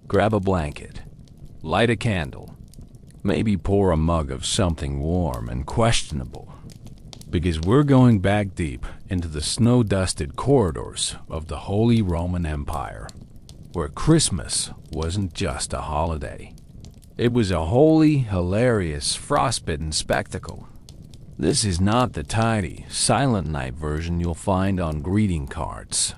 Grab a blanket, light a candle, maybe pour a mug of something warm and questionable, because we're going back deep into the snow-dusted corridors of the Holy Roman Empire, where Christmas wasn't just a holiday. It was a holy, hilarious, frostbitten spectacle. This is not the tidy, silent night version you'll find on greeting cards.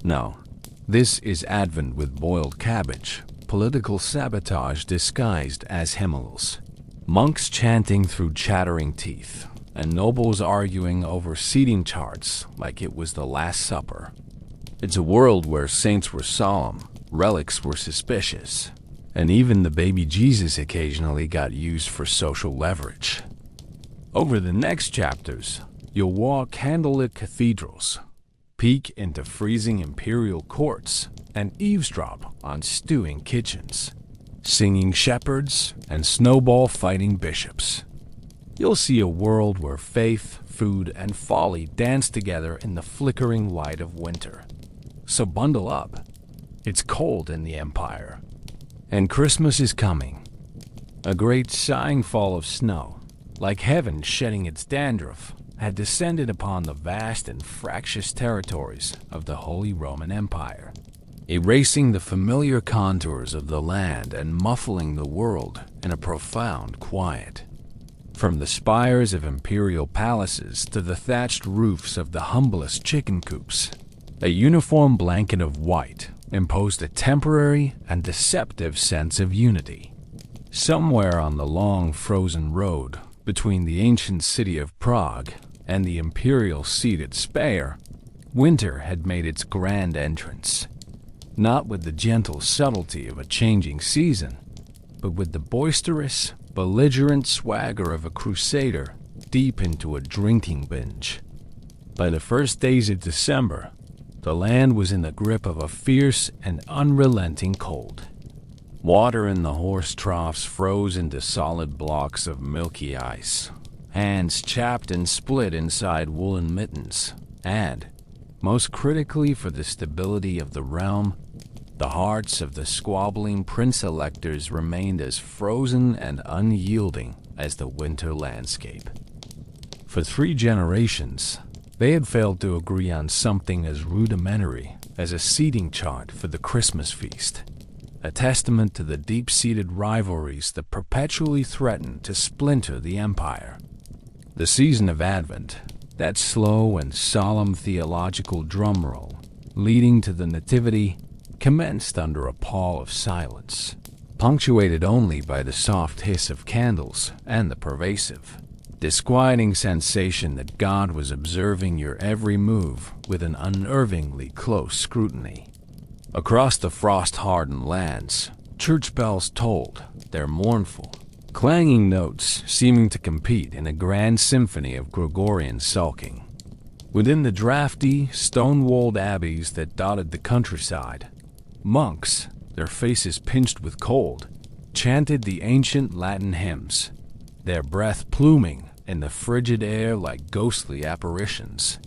No, this is Advent with boiled cabbage, political sabotage disguised as hymnals, monks chanting through chattering teeth, and nobles arguing over seating charts like it was the Last Supper. It's a world where saints were solemn, relics were suspicious, and even the baby Jesus occasionally got used for social leverage. Over the next chapters, you'll walk candlelit cathedrals, peek into freezing imperial courts, and eavesdrop on stewing kitchens, singing shepherds and snowball-fighting bishops. You'll see a world where faith, food, and folly dance together in the flickering light of winter. So bundle up. It's cold in the Empire. And Christmas is coming. A great sighing fall of snow, like heaven shedding its dandruff, had descended upon the vast and fractious territories of the Holy Roman Empire, erasing the familiar contours of the land and muffling the world in a profound quiet. From the spires of imperial palaces to the thatched roofs of the humblest chicken coops, a uniform blanket of white imposed a temporary and deceptive sense of unity. Somewhere on the long frozen road between the ancient city of Prague and the imperial seat at Speyer, winter had made its grand entrance, not with the gentle subtlety of a changing season, but with the boisterous, belligerent swagger of a crusader deep into a drinking binge. By the first days of December, the land was in the grip of a fierce and unrelenting cold. Water in the horse troughs froze into solid blocks of milky ice. Hands chapped and split inside woolen mittens. And, most critically for the stability of the realm, the hearts of the squabbling prince-electors remained as frozen and unyielding as the winter landscape. For 3 generations, they had failed to agree on something as rudimentary as a seating chart for the Christmas feast, a testament to the deep-seated rivalries that perpetually threatened to splinter the empire. The season of Advent, that slow and solemn theological drumroll leading to the Nativity, commenced under a pall of silence, punctuated only by the soft hiss of candles and the pervasive, disquieting sensation that God was observing your every move with an unnervingly close scrutiny. Across the frost-hardened lands, church bells tolled, their mournful, clanging notes seeming to compete in a grand symphony of Gregorian sulking. Within the drafty, stone-walled abbeys that dotted the countryside, monks, their faces pinched with cold, chanted the ancient Latin hymns, their breath pluming in the frigid air like ghostly apparitions.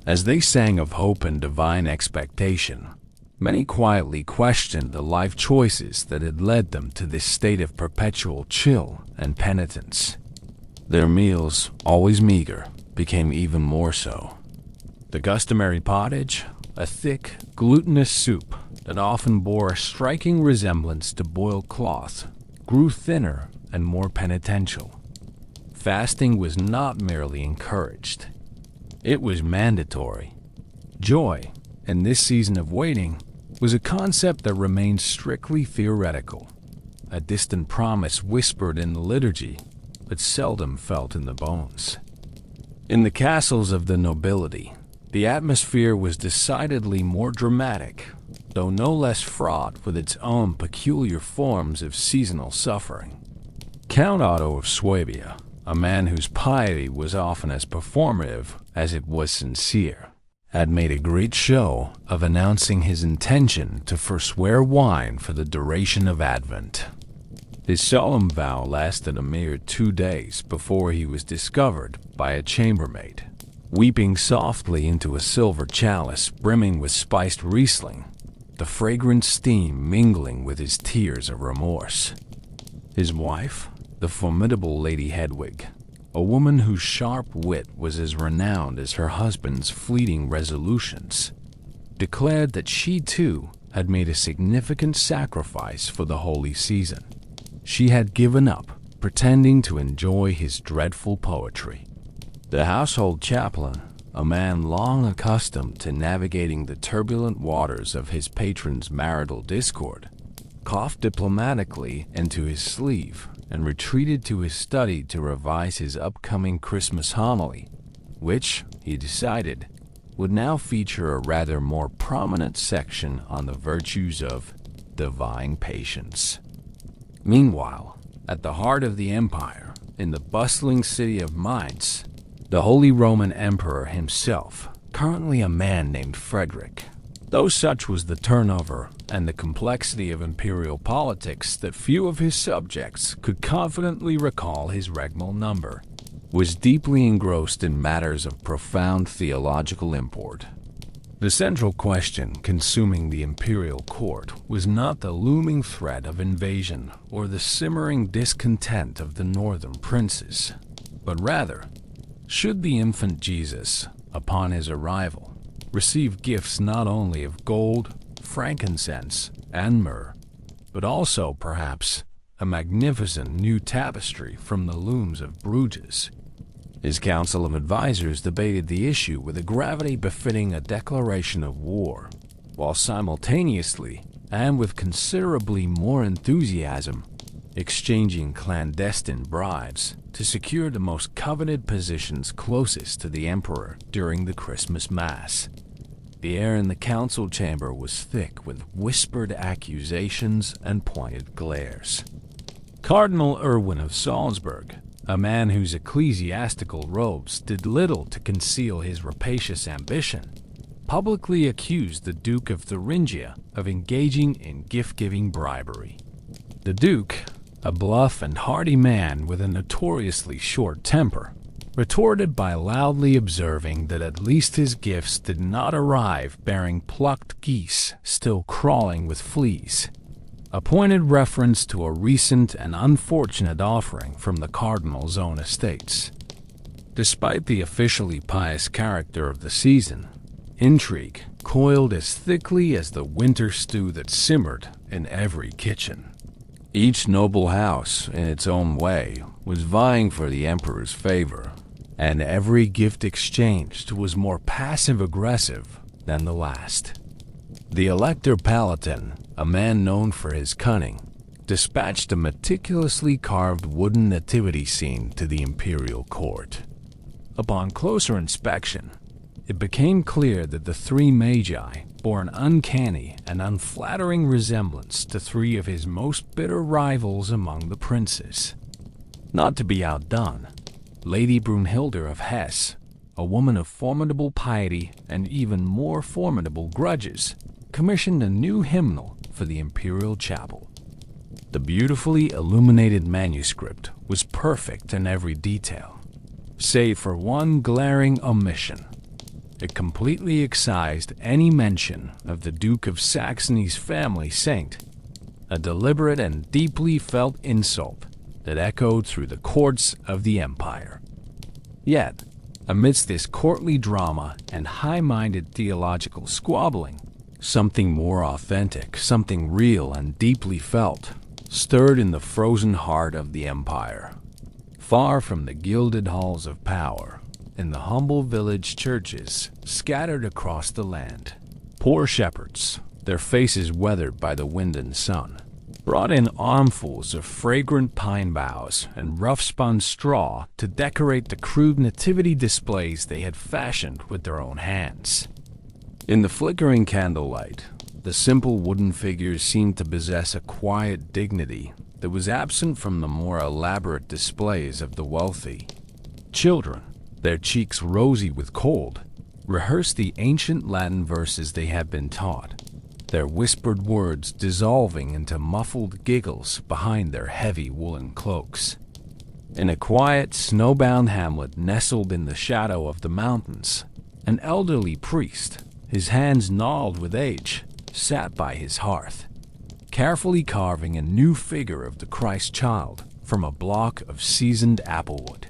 As they sang of hope and divine expectation, many quietly questioned the life choices that had led them to this state of perpetual chill and penitence. Their meals, always meager, became even more so. The customary pottage, a thick, glutinous soup that often bore a striking resemblance to boiled cloth, grew thinner and more penitential. Fasting was not merely encouraged. It was mandatory. Joy, in this season of waiting, was a concept that remained strictly theoretical, a distant promise whispered in the liturgy, but seldom felt in the bones. In the castles of the nobility, the atmosphere was decidedly more dramatic, though no less fraught with its own peculiar forms of seasonal suffering. Count Otto of Swabia, a man whose piety was often as performative as it was sincere, had made a great show of announcing his intention to forswear wine for the duration of Advent. His solemn vow lasted a mere 2 days before he was discovered by a chambermaid, weeping softly into a silver chalice brimming with spiced Riesling, the fragrant steam mingling with his tears of remorse. His wife, the formidable Lady Hedwig, a woman whose sharp wit was as renowned as her husband's fleeting resolutions, declared that she too had made a significant sacrifice for the holy season. She had given up pretending to enjoy his dreadful poetry. The household chaplain, a man long accustomed to navigating the turbulent waters of his patron's marital discord, coughed diplomatically into his sleeve and retreated to his study to revise his upcoming Christmas homily, which, he decided, would now feature a rather more prominent section on the virtues of divine patience. Meanwhile, at the heart of the empire, in the bustling city of Mainz, the Holy Roman Emperor himself, currently a man named Frederick. Though such was the turnover and the complexity of imperial politics that few of his subjects could confidently recall his regnal number, was deeply engrossed in matters of profound theological import. The central question consuming the imperial court was not the looming threat of invasion or the simmering discontent of the northern princes, but rather, should the infant Jesus, upon his arrival, receive gifts not only of gold, frankincense, and myrrh, but also, perhaps, a magnificent new tapestry from the looms of Bruges? His council of advisors debated the issue with a gravity befitting a declaration of war, while simultaneously, and with considerably more enthusiasm, exchanging clandestine bribes to secure the most coveted positions closest to the emperor during the Christmas Mass. The air in the council chamber was thick with whispered accusations and pointed glares. Cardinal Erwin of Salzburg, a man whose ecclesiastical robes did little to conceal his rapacious ambition, publicly accused the Duke of Thuringia of engaging in gift-giving bribery. The Duke, a bluff and hearty man with a notoriously short temper, retorted by loudly observing that at least his gifts did not arrive bearing plucked geese still crawling with fleas, a pointed reference to a recent and unfortunate offering from the cardinal's own estates. Despite the officially pious character of the season, intrigue coiled as thickly as the winter stew that simmered in every kitchen. Each noble house, in its own way, was vying for the emperor's favor, and every gift exchanged was more passive-aggressive than the last. The Elector Palatine, a man known for his cunning, dispatched a meticulously carved wooden nativity scene to the imperial court. Upon closer inspection, it became clear that the three magi bore an uncanny and unflattering resemblance to three of his most bitter rivals among the princes. Not to be outdone, Lady Brunhilde of Hesse, a woman of formidable piety and even more formidable grudges, commissioned a new hymnal for the imperial chapel. The beautifully illuminated manuscript was perfect in every detail, save for one glaring omission. It completely excised any mention of the Duke of Saxony's family saint, a deliberate and deeply felt insult that echoed through the courts of the empire. Yet, amidst this courtly drama and high-minded theological squabbling, something more authentic, something real and deeply felt, stirred in the frozen heart of the empire. Far from the gilded halls of power, in the humble village churches scattered across the land, poor shepherds, their faces weathered by the wind and sun, brought in armfuls of fragrant pine boughs and rough-spun straw to decorate the crude nativity displays they had fashioned with their own hands. In the flickering candlelight, the simple wooden figures seemed to possess a quiet dignity that was absent from the more elaborate displays of the wealthy. Children, their cheeks rosy with cold, rehearsed the ancient Latin verses they had been taught, their whispered words dissolving into muffled giggles behind their heavy woolen cloaks. In a quiet, snowbound hamlet nestled in the shadow of the mountains, an elderly priest, his hands gnarled with age, sat by his hearth, carefully carving a new figure of the Christ child from a block of seasoned applewood.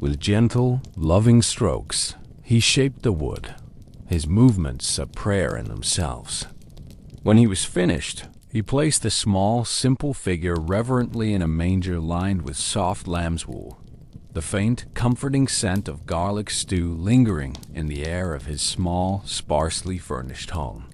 With gentle, loving strokes, he shaped the wood, his movements a prayer in themselves. When he was finished, he placed the small, simple figure reverently in a manger lined with soft lamb's wool, the faint, comforting scent of garlic stew lingering in the air of his small, sparsely furnished home.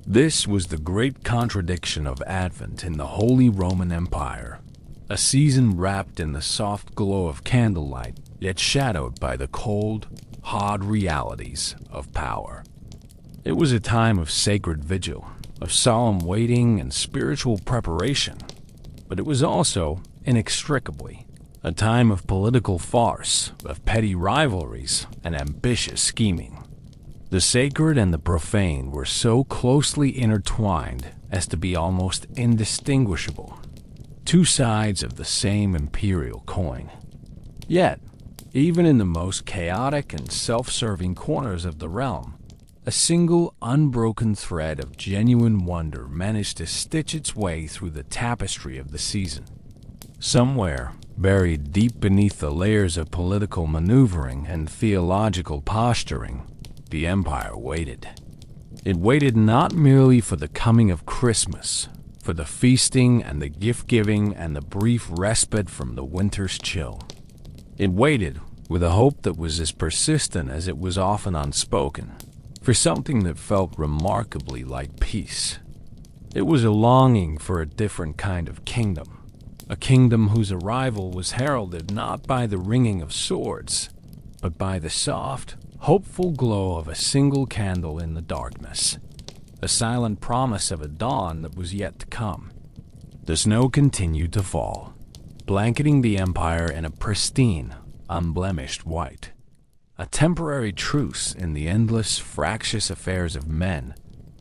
This was the great contradiction of Advent in the Holy Roman Empire, a season wrapped in the soft glow of candlelight, yet shadowed by the cold, hard realities of power. It was a time of sacred vigil, of solemn waiting and spiritual preparation, but it was also, inextricably, a time of political farce, of petty rivalries and ambitious scheming. The sacred and the profane were so closely intertwined as to be almost indistinguishable, two sides of the same imperial coin. Yet, even in the most chaotic and self-serving corners of the realm, a single unbroken thread of genuine wonder managed to stitch its way through the tapestry of the season. Somewhere, buried deep beneath the layers of political maneuvering and theological posturing, the empire waited. It waited not merely for the coming of Christmas, for the feasting and the gift-giving and the brief respite from the winter's chill. It waited with a hope that was as persistent as it was often unspoken, for something that felt remarkably like peace. It was a longing for a different kind of kingdom, a kingdom whose arrival was heralded not by the ringing of swords, but by the soft, hopeful glow of a single candle in the darkness, a silent promise of a dawn that was yet to come. The snow continued to fall, blanketing the empire in a pristine, unblemished white, a temporary truce in the endless, fractious affairs of men,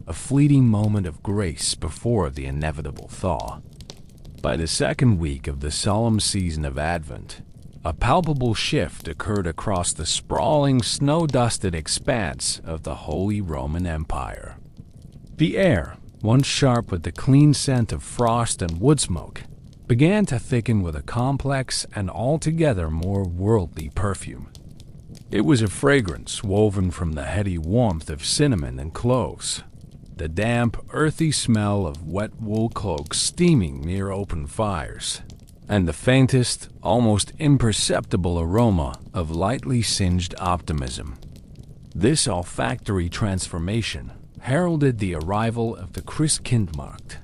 a fleeting moment of grace before the inevitable thaw. By the second week of the solemn season of Advent, a palpable shift occurred across the sprawling, snow-dusted expanse of the Holy Roman Empire. The air, once sharp with the clean scent of frost and wood smoke, began to thicken with a complex and altogether more worldly perfume. It was a fragrance woven from the heady warmth of cinnamon and cloves, the damp, earthy smell of wet wool cloaks steaming near open fires, and the faintest, almost imperceptible aroma of lightly singed optimism. This olfactory transformation heralded the arrival of the Christkindlmarkt,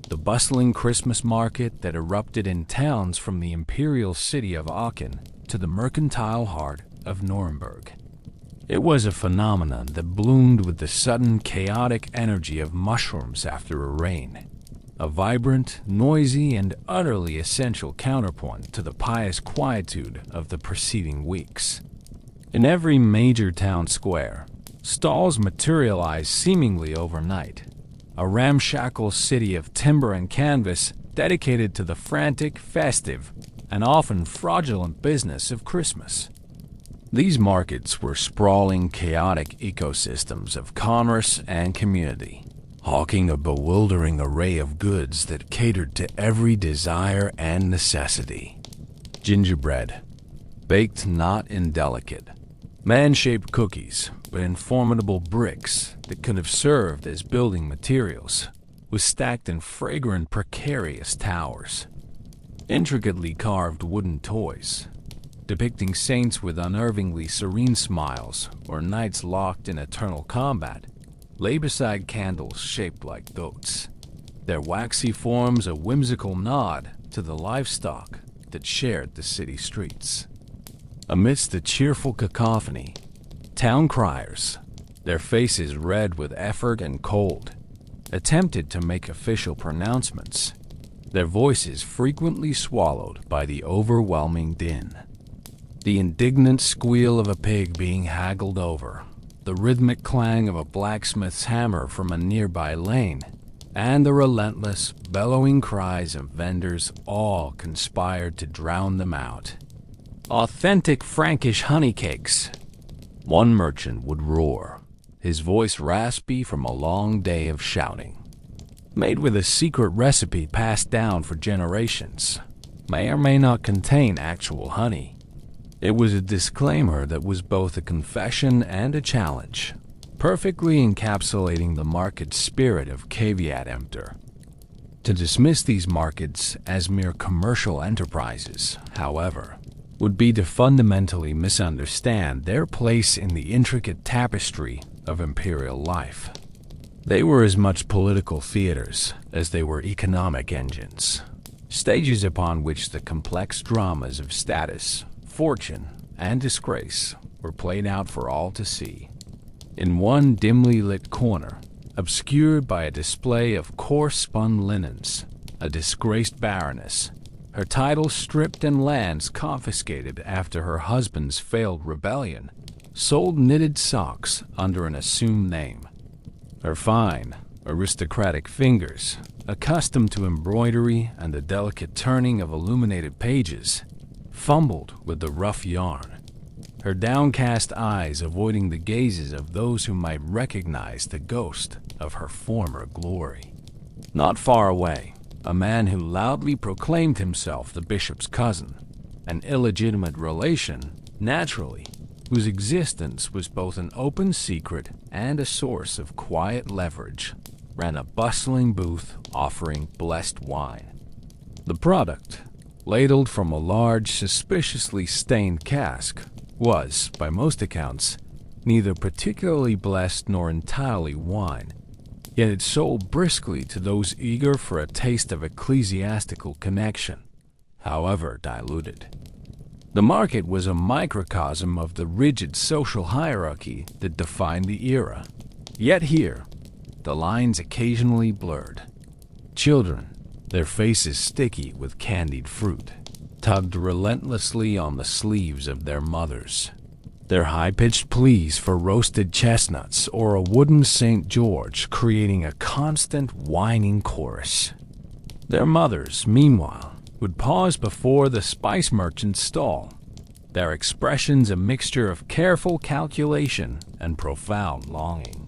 the bustling Christmas market that erupted in towns from the imperial city of Aachen to the mercantile heart of Nuremberg. It was a phenomenon that bloomed with the sudden chaotic energy of mushrooms after a rain, a vibrant, noisy, and utterly essential counterpoint to the pious quietude of the preceding weeks. In every major town square, stalls materialized seemingly overnight, a ramshackle city of timber and canvas dedicated to the frantic, festive, and often fraudulent business of Christmas. These markets were sprawling, chaotic ecosystems of commerce and community, hawking a bewildering array of goods that catered to every desire and necessity. Gingerbread, baked not indelicate, man-shaped cookies, but in formidable bricks that could have served as building materials, was stacked in fragrant, precarious towers. Intricately carved wooden toys, depicting saints with unnervingly serene smiles or knights locked in eternal combat, lay beside candles shaped like goats, their waxy forms a whimsical nod to the livestock that shared the city streets. Amidst the cheerful cacophony, town criers, their faces red with effort and cold, attempted to make official pronouncements, their voices frequently swallowed by the overwhelming din. The indignant squeal of a pig being haggled over, the rhythmic clang of a blacksmith's hammer from a nearby lane, and the relentless, bellowing cries of vendors all conspired to drown them out. Authentic Frankish honey cakes, one merchant would roar, his voice raspy from a long day of shouting. Made with a secret recipe passed down for generations, may or may not contain actual honey. It was a disclaimer that was both a confession and a challenge, perfectly encapsulating the market spirit of caveat emptor. To dismiss these markets as mere commercial enterprises, however, would be to fundamentally misunderstand their place in the intricate tapestry of imperial life. They were as much political theaters as they were economic engines, stages upon which the complex dramas of status, fortune, and disgrace were played out for all to see. In one dimly lit corner, obscured by a display of coarse-spun linens, a disgraced baroness, her titles stripped and lands confiscated after her husband's failed rebellion, sold knitted socks under an assumed name. Her fine, aristocratic fingers, accustomed to embroidery and the delicate turning of illuminated pages, fumbled with the rough yarn, her downcast eyes avoiding the gazes of those who might recognize the ghost of her former glory. Not far away, a man who loudly proclaimed himself the bishop's cousin, an illegitimate relation, naturally, whose existence was both an open secret and a source of quiet leverage, ran a bustling booth offering blessed wine. The product, ladled from a large, suspiciously stained cask, was, by most accounts, neither particularly blessed nor entirely wine, yet it sold briskly to those eager for a taste of ecclesiastical connection, however diluted. The market was a microcosm of the rigid social hierarchy that defined the era, yet here, the lines occasionally blurred. Children, their faces sticky with candied fruit, tugged relentlessly on the sleeves of their mothers, their high-pitched pleas for roasted chestnuts or a wooden St. George creating a constant whining chorus. Their mothers, meanwhile, would pause before the spice merchant's stall, their expressions a mixture of careful calculation and profound longing.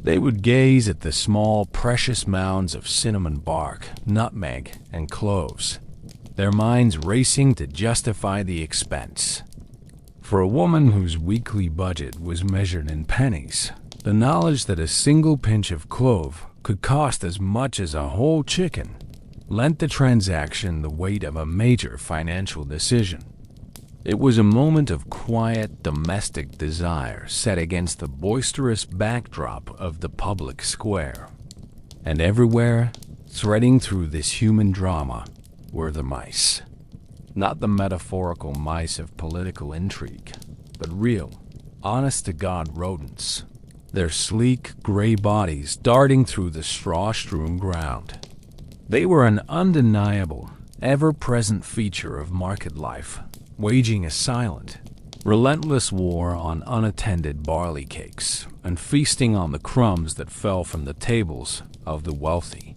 They would gaze at the small, precious mounds of cinnamon bark, nutmeg, and cloves, their minds racing to justify the expense. For a woman whose weekly budget was measured in pennies, the knowledge that a single pinch of clove could cost as much as a whole chicken lent the transaction the weight of a major financial decision. It was a moment of quiet domestic desire set against the boisterous backdrop of the public square. And everywhere, threading through this human drama, were the mice. Not the metaphorical mice of political intrigue, but real, honest-to-God rodents, their sleek, gray bodies darting through the straw-strewn ground. They were an undeniable, ever-present feature of market life, waging a silent, relentless war on unattended barley cakes and feasting on the crumbs that fell from the tables of the wealthy.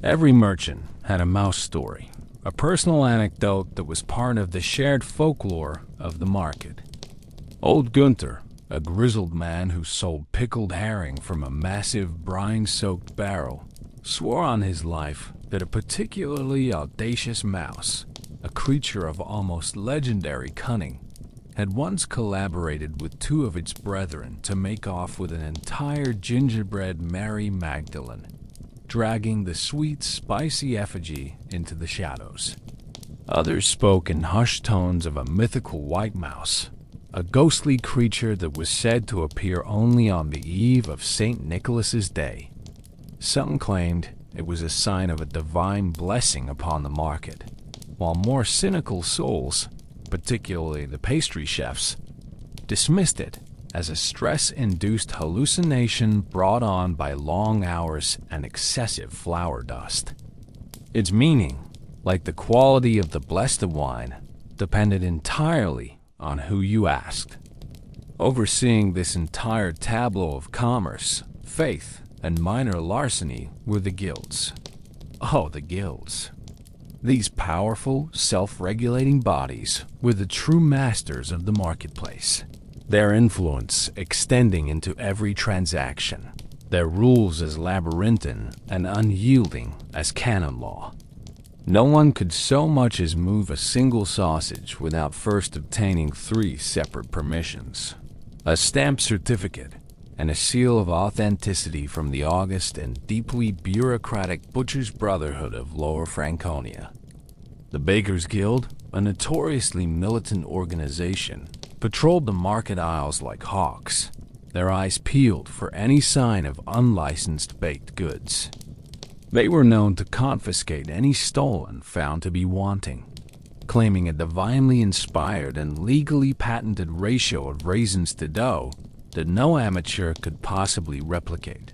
Every merchant had a mouse story, a personal anecdote that was part of the shared folklore of the market. Old Gunther, a grizzled man who sold pickled herring from a massive brine-soaked barrel, swore on his life that a particularly audacious mouse, a creature of almost legendary cunning, had once collaborated with two of its brethren to make off with an entire gingerbread Mary Magdalene, dragging the sweet, spicy effigy into the shadows. Others spoke in hushed tones of a mythical white mouse, a ghostly creature that was said to appear only on the eve of St. Nicholas's Day. Some claimed it was a sign of a divine blessing upon the market, while more cynical souls, particularly the pastry chefs, dismissed it as a stress-induced hallucination brought on by long hours and excessive flour dust. Its meaning, like the quality of the blessed wine, depended entirely on who you asked. Overseeing this entire tableau of commerce, faith, and minor larceny were the guilds. Oh, the guilds. These powerful, self-regulating bodies were the true masters of the marketplace. their influence extending into every transaction, their rules as labyrinthine and unyielding as canon law. No one could so much as move a single sausage without first obtaining 3 separate permissions, a stamped certificate, and a seal of authenticity from the august and deeply bureaucratic Butchers' Brotherhood of Lower Franconia. The Bakers' Guild, a notoriously militant organization, patrolled the market aisles like hawks, their eyes peeled for any sign of unlicensed baked goods. They were known to confiscate any stolen found to be wanting, claiming a divinely inspired and legally patented ratio of raisins to dough that no amateur could possibly replicate.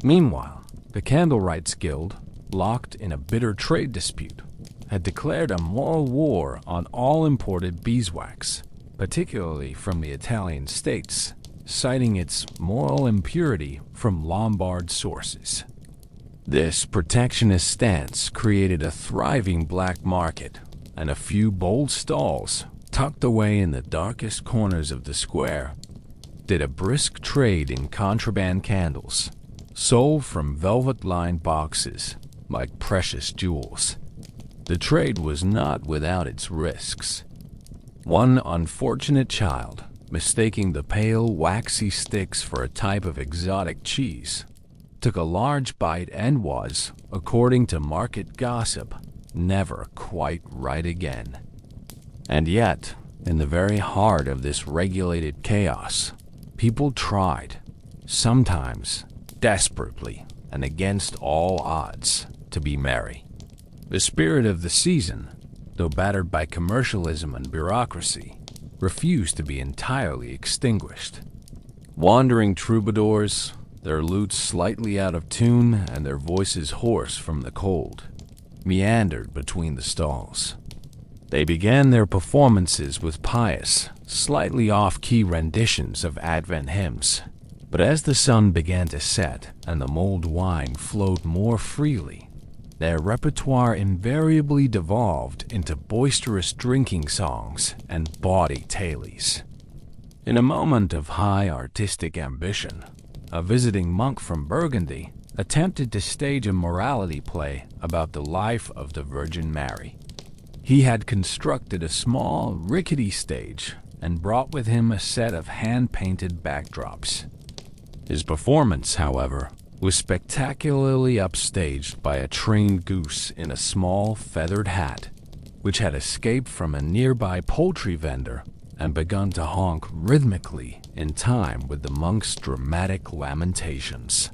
Meanwhile, the Candlelights Guild, locked in a bitter trade dispute, had declared a moral war on all imported beeswax, particularly from the Italian states, citing its moral impurity from Lombard sources. This protectionist stance created a thriving black market, and a few bold stalls, tucked away in the darkest corners of the square, did a brisk trade in contraband candles, sold from velvet-lined boxes like precious jewels. The trade was not without its risks. One unfortunate child, mistaking the pale, waxy sticks for a type of exotic cheese, took a large bite and was, according to market gossip, never quite right again. And yet, in the very heart of this regulated chaos, people tried, sometimes desperately and against all odds, to be merry. The spirit of the season, though battered by commercialism and bureaucracy, refused to be entirely extinguished. Wandering troubadours, their lutes slightly out of tune and their voices hoarse from the cold, meandered between the stalls. They began their performances with pious, slightly off-key renditions of Advent hymns, but as the sun began to set and the mulled wine flowed more freely, their repertoire invariably devolved into boisterous drinking songs and bawdy tailies. In a moment of high artistic ambition, a visiting monk from Burgundy attempted to stage a morality play about the life of the Virgin Mary. He had constructed a small, rickety stage and brought with him a set of hand-painted backdrops. His performance, however, was spectacularly upstaged by a trained goose in a small, feathered hat, which had escaped from a nearby poultry vendor and begun to honk rhythmically in time with the monk's dramatic lamentations.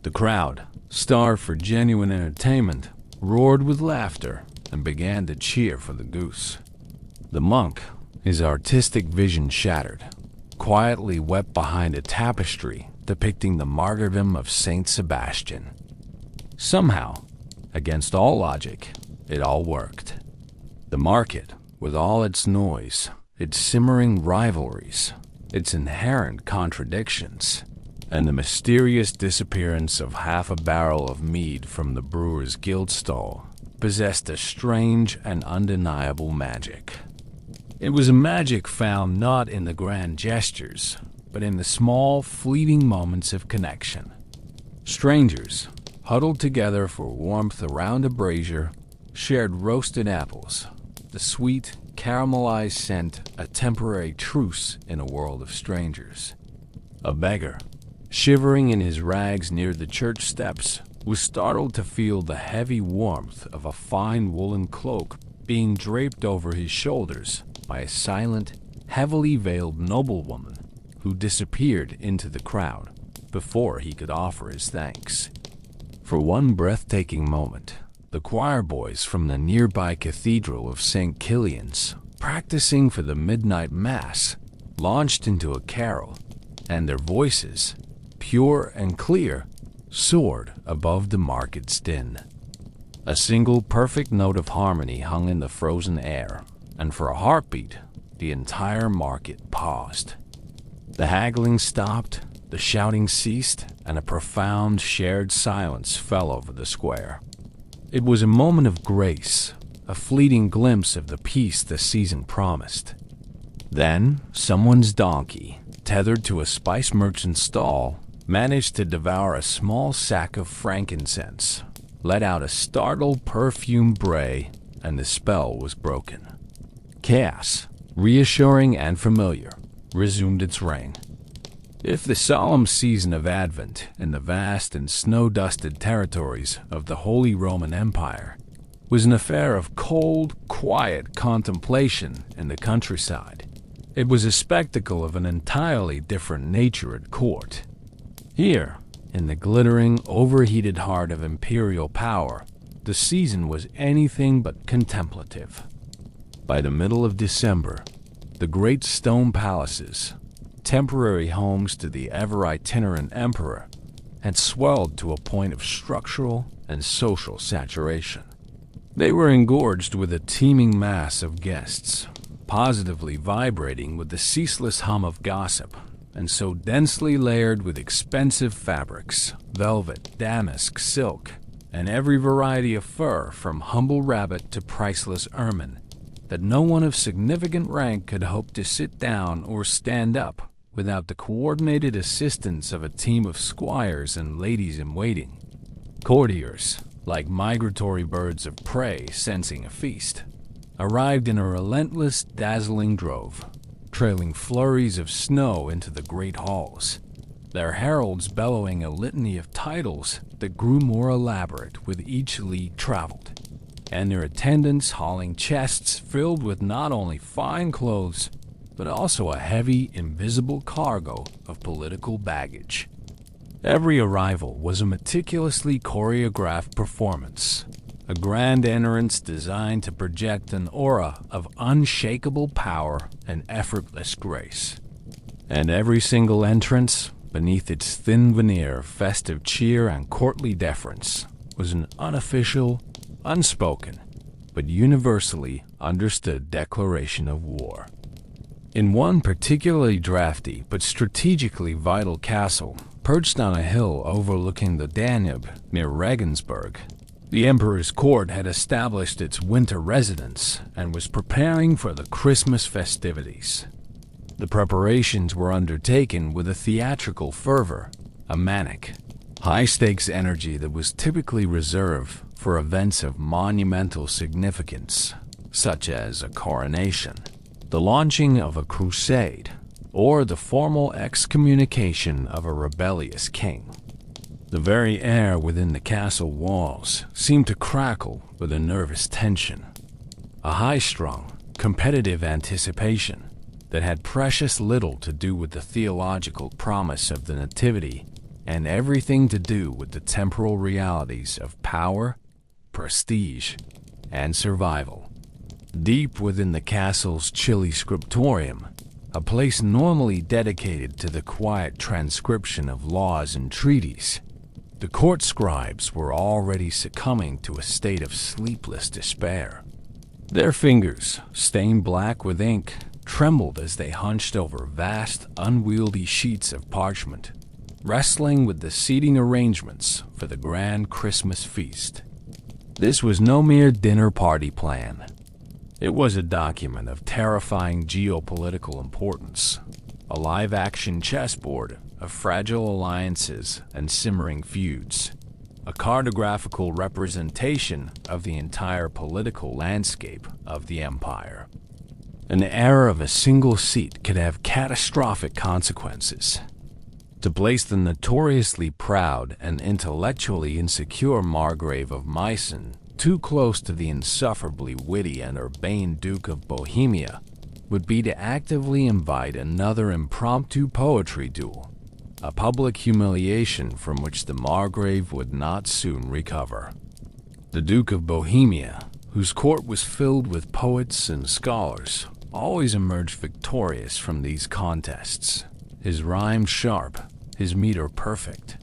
The crowd, starved for genuine entertainment, roared with laughter and began to cheer for the goose. The monk, his artistic vision shattered, quietly wept behind a tapestry depicting the martyrdom of Saint Sebastian. Somehow, against all logic, it all worked. The market, with all its noise, its simmering rivalries, its inherent contradictions, and the mysterious disappearance of half a barrel of mead from the brewer's guild stall, possessed a strange and undeniable magic. It was a magic found not in the grand gestures, but in the small, fleeting moments of connection. Strangers, huddled together for warmth around a brazier, shared roasted apples, the sweet, caramelized scent a temporary truce in a world of strangers. A beggar, shivering in his rags near the church steps, was startled to feel the heavy warmth of a fine woolen cloak being draped over his shoulders by a silent, heavily veiled noblewoman who disappeared into the crowd before he could offer his thanks. For one breathtaking moment, the choir boys from the nearby cathedral of St. Kilian's, practicing for the midnight mass, launched into a carol, and their voices, pure and clear, soared above the market's din. A single perfect note of harmony hung in the frozen air, and for a heartbeat, the entire market paused. The haggling stopped, the shouting ceased, and a profound shared silence fell over the square. It was a moment of grace, a fleeting glimpse of the peace the season promised. Then, someone's donkey, tethered to a spice merchant's stall, managed to devour a small sack of frankincense, let out a startled perfume bray, and the spell was broken. Chaos, reassuring and familiar, resumed its reign. If the solemn season of Advent in the vast and snow-dusted territories of the Holy Roman Empire was an affair of cold, quiet contemplation in the countryside, it was a spectacle of an entirely different nature at court. Here, in the glittering, overheated heart of imperial power, the season was anything but contemplative. By the middle of December, the great stone palaces, temporary homes to the ever-itinerant emperor, had swelled to a point of structural and social saturation. They were engorged with a teeming mass of guests, positively vibrating with the ceaseless hum of gossip, and so densely layered with expensive fabrics, velvet, damask, silk, and every variety of fur from humble rabbit to priceless ermine, that no one of significant rank could hope to sit down or stand up without the coordinated assistance of a team of squires and ladies-in-waiting. Courtiers, like migratory birds of prey sensing a feast, arrived in a relentless, dazzling drove, trailing flurries of snow into the great halls, their heralds bellowing a litany of titles that grew more elaborate with each league traveled, and their attendants hauling chests filled with not only fine clothes, but also a heavy, invisible cargo of political baggage. Every arrival was a meticulously choreographed performance, a grand entrance designed to project an aura of unshakable power and effortless grace. And every single entrance, beneath its thin veneer of festive cheer and courtly deference, was an unofficial, unspoken, but universally understood declaration of war. In one particularly drafty but strategically vital castle, perched on a hill overlooking the Danube near Regensburg, the emperor's court had established its winter residence and was preparing for the Christmas festivities. The preparations were undertaken with a theatrical fervor, a manic, high-stakes energy that was typically reserved for events of monumental significance, such as a coronation, the launching of a crusade, or the formal excommunication of a rebellious king. The very air within the castle walls seemed to crackle with a nervous tension, a high-strung, competitive anticipation that had precious little to do with the theological promise of the Nativity and everything to do with the temporal realities of power, prestige, and survival. Deep within the castle's chilly scriptorium, a place normally dedicated to the quiet transcription of laws and treaties, the court scribes were already succumbing to a state of sleepless despair. Their fingers, stained black with ink, trembled as they hunched over vast, unwieldy sheets of parchment, wrestling with the seating arrangements for the grand Christmas feast. This was no mere dinner party plan. It was a document of terrifying geopolitical importance, a live-action chessboard of fragile alliances and simmering feuds, a cartographical representation of the entire political landscape of the empire. An error of a single seat could have catastrophic consequences. To place the notoriously proud and intellectually insecure Margrave of Meissen too close to the insufferably witty and urbane Duke of Bohemia would be to actively invite another impromptu poetry duel, a public humiliation from which the Margrave would not soon recover. The Duke of Bohemia, whose court was filled with poets and scholars, always emerged victorious from these contests, his rhyme sharp, his meter perfect,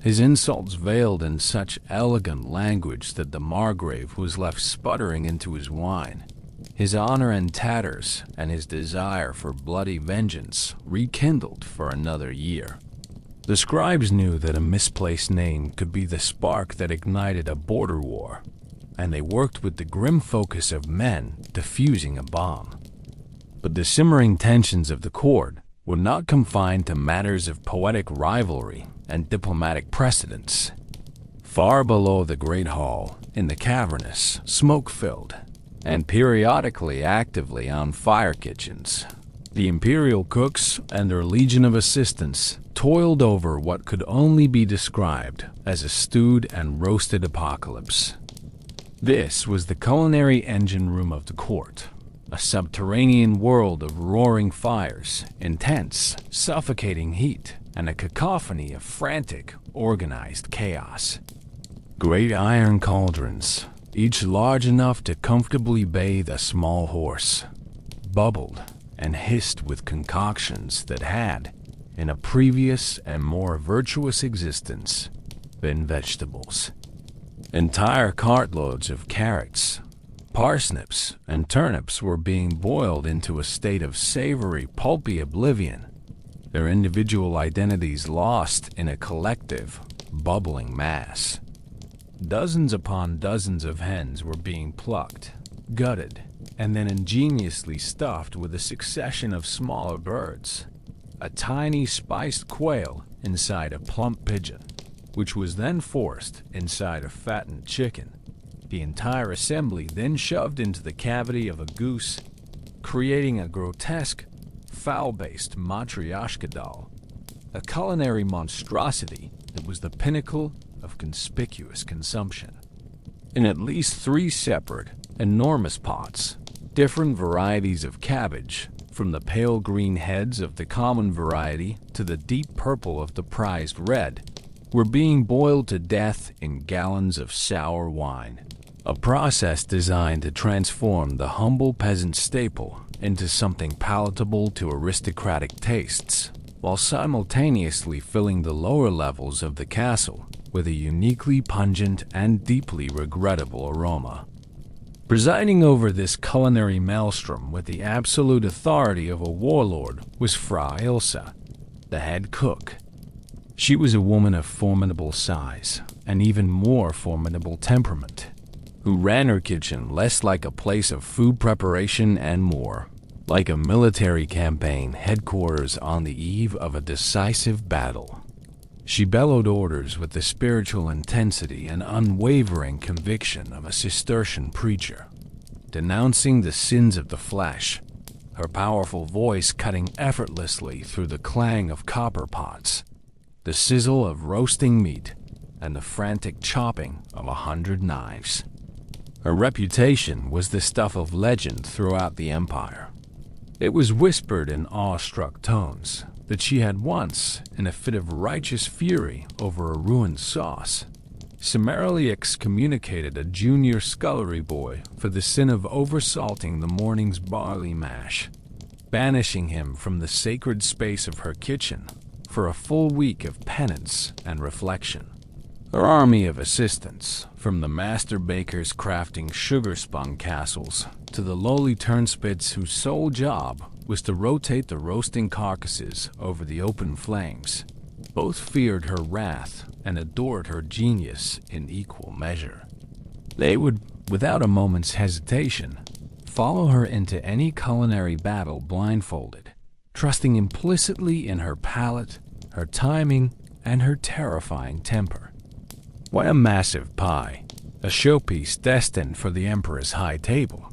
his insults veiled in such elegant language that the Margrave was left sputtering into his wine, his honor in tatters and his desire for bloody vengeance rekindled for another year. The scribes knew that a misplaced name could be the spark that ignited a border war, and they worked with the grim focus of men defusing a bomb. But the simmering tensions of the court were not confined to matters of poetic rivalry and diplomatic precedence. Far below the great hall, in the cavernous, smoke-filled, and periodically actively on fire kitchens, the Imperial cooks and their legion of assistants toiled over what could only be described as a stewed and roasted apocalypse. This was the culinary engine room of the court, a subterranean world of roaring fires, intense, suffocating heat, and a cacophony of frantic, organized chaos. Great iron cauldrons, each large enough to comfortably bathe a small horse, bubbled and hissed with concoctions that had, in a previous and more virtuous existence, been vegetables. Entire cartloads of carrots, parsnips, and turnips were being boiled into a state of savory, pulpy oblivion, their individual identities lost in a collective, bubbling mass. Dozens upon dozens of hens were being plucked, gutted, and then ingeniously stuffed with a succession of smaller birds. A tiny spiced quail inside a plump pigeon, which was then forced inside a fattened chicken. The entire assembly then shoved into the cavity of a goose, creating a grotesque, foul-based matryoshka doll, a culinary monstrosity that was the pinnacle of conspicuous consumption. In at least 3 separate, enormous pots, different varieties of cabbage, from the pale green heads of the common variety to the deep purple of the prized red, were being boiled to death in gallons of sour wine, a process designed to transform the humble peasant staple into something palatable to aristocratic tastes, while simultaneously filling the lower levels of the castle with a uniquely pungent and deeply regrettable aroma. Presiding over this culinary maelstrom with the absolute authority of a warlord was Frau Ilse, the head cook. She was a woman of formidable size and even more formidable temperament, who ran her kitchen less like a place of food preparation and more like a military campaign headquarters on the eve of a decisive battle. She bellowed orders with the spiritual intensity and unwavering conviction of a Cistercian preacher, denouncing the sins of the flesh, her powerful voice cutting effortlessly through the clang of copper pots, the sizzle of roasting meat, and the frantic chopping of 100 knives. Her reputation was the stuff of legend throughout the empire. It was whispered in awestruck tones that she had once, in a fit of righteous fury over a ruined sauce, summarily excommunicated a junior scullery boy for the sin of oversalting the morning's barley mash, banishing him from the sacred space of her kitchen for a full week of penance and reflection. Her army of assistants, from the master bakers crafting sugar-spun castles to the lowly turnspits whose sole job was to rotate the roasting carcasses over the open flames, both feared her wrath and adored her genius in equal measure. They would, without a moment's hesitation, follow her into any culinary battle blindfolded, trusting implicitly in her palate, her timing, and her terrifying temper. Why a massive pie, a showpiece destined for the Emperor's high table,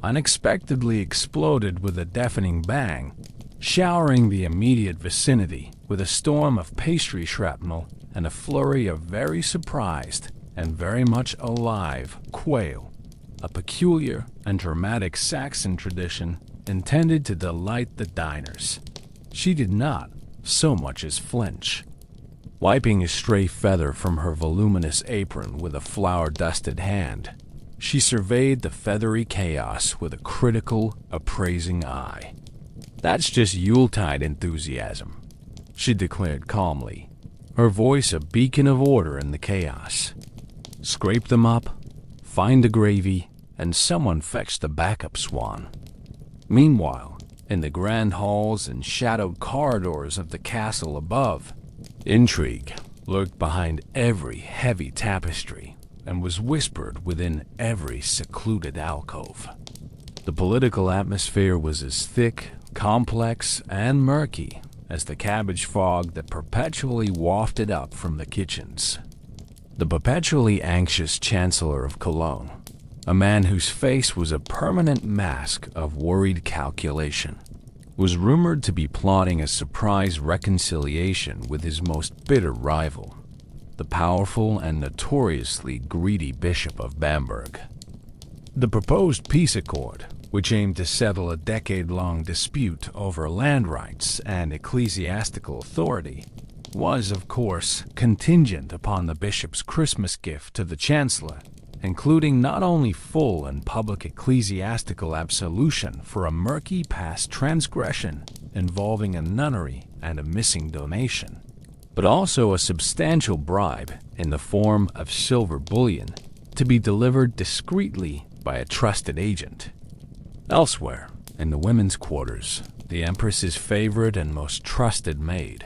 unexpectedly exploded with a deafening bang, showering the immediate vicinity with a storm of pastry shrapnel and a flurry of very surprised and very much alive quail, a peculiar and dramatic Saxon tradition intended to delight the diners. She did not so much as flinch. Wiping a stray feather from her voluminous apron with a flour-dusted hand, she surveyed the feathery chaos with a critical, appraising eye. "That's just Yuletide enthusiasm," she declared calmly, her voice a beacon of order in the chaos. "Scrape them up, find the gravy, and someone fetch the backup swan." Meanwhile, in the grand halls and shadowed corridors of the castle above, intrigue lurked behind every heavy tapestry and was whispered within every secluded alcove. The political atmosphere was as thick, complex, and murky as the cabbage fog that perpetually wafted up from the kitchens. The perpetually anxious Chancellor of Cologne, a man whose face was a permanent mask of worried calculation, was rumored to be plotting a surprise reconciliation with his most bitter rival, the powerful and notoriously greedy Bishop of Bamberg. The proposed peace accord, which aimed to settle a decade-long dispute over land rights and ecclesiastical authority, was, of course, contingent upon the bishop's Christmas gift to the chancellor, including not only full and public ecclesiastical absolution for a murky past transgression involving a nunnery and a missing donation, but also a substantial bribe in the form of silver bullion to be delivered discreetly by a trusted agent. Elsewhere, in the women's quarters, the Empress's favorite and most trusted maid,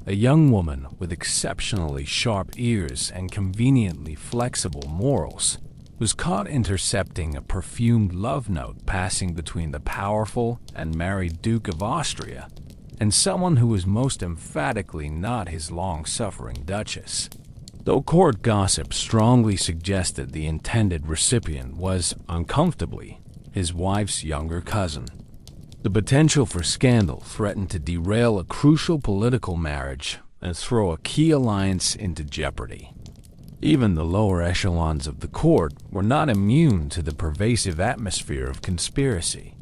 a young woman with exceptionally sharp ears and conveniently flexible morals, was caught intercepting a perfumed love note passing between the powerful and married Duke of Austria and someone who was most emphatically not his long-suffering Duchess, though court gossip strongly suggested the intended recipient was, uncomfortably, his wife's younger cousin. The potential for scandal threatened to derail a crucial political marriage and throw a key alliance into jeopardy. Even the lower echelons of the court were not immune to the pervasive atmosphere of conspiracy.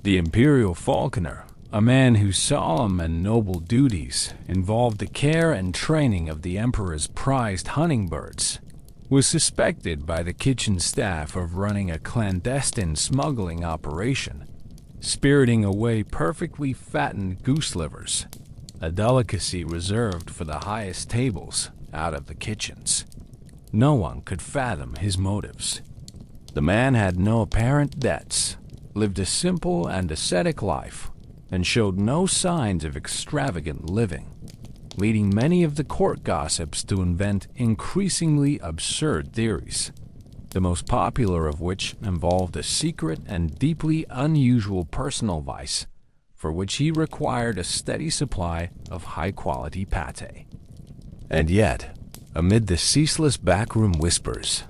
The Imperial falconer, a man whose solemn and noble duties involved the care and training of the emperor's prized hummingbirds, was suspected by the kitchen staff of running a clandestine smuggling operation, spiriting away perfectly fattened goose livers, a delicacy reserved for the highest tables, out of the kitchens. No one could fathom his motives. The man had no apparent debts, lived a simple and ascetic life, and showed no signs of extravagant living, leading many of the court gossips to invent increasingly absurd theories, the most popular of which involved a secret and deeply unusual personal vice for which he required a steady supply of high-quality pâté. And yet, amid the ceaseless backroom whispers,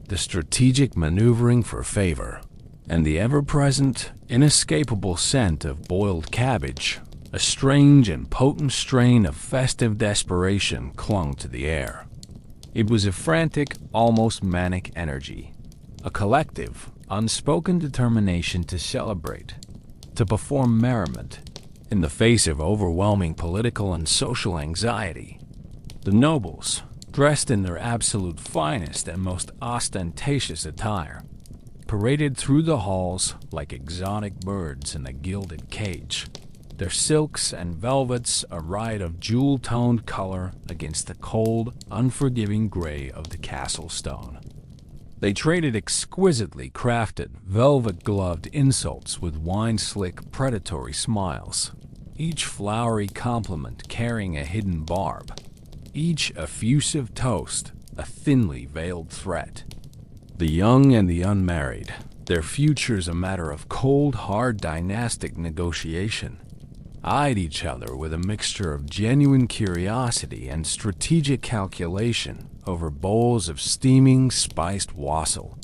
the strategic maneuvering for favor, and the ever-present, inescapable scent of boiled cabbage, a strange and potent strain of festive desperation clung to the air. It was a frantic, almost manic energy, a collective, unspoken determination to celebrate, to perform merriment, in the face of overwhelming political and social anxiety. The nobles, dressed in their absolute finest and most ostentatious attire, paraded through the halls like exotic birds in a gilded cage, their silks and velvets a riot of jewel-toned color against the cold, unforgiving gray of the castle stone. They traded exquisitely crafted, velvet-gloved insults with wine-slick, predatory smiles, each flowery compliment carrying a hidden barb, each effusive toast a thinly veiled threat. The young and the unmarried, their futures a matter of cold, hard dynastic negotiation, eyed each other with a mixture of genuine curiosity and strategic calculation over bowls of steaming, spiced wassail,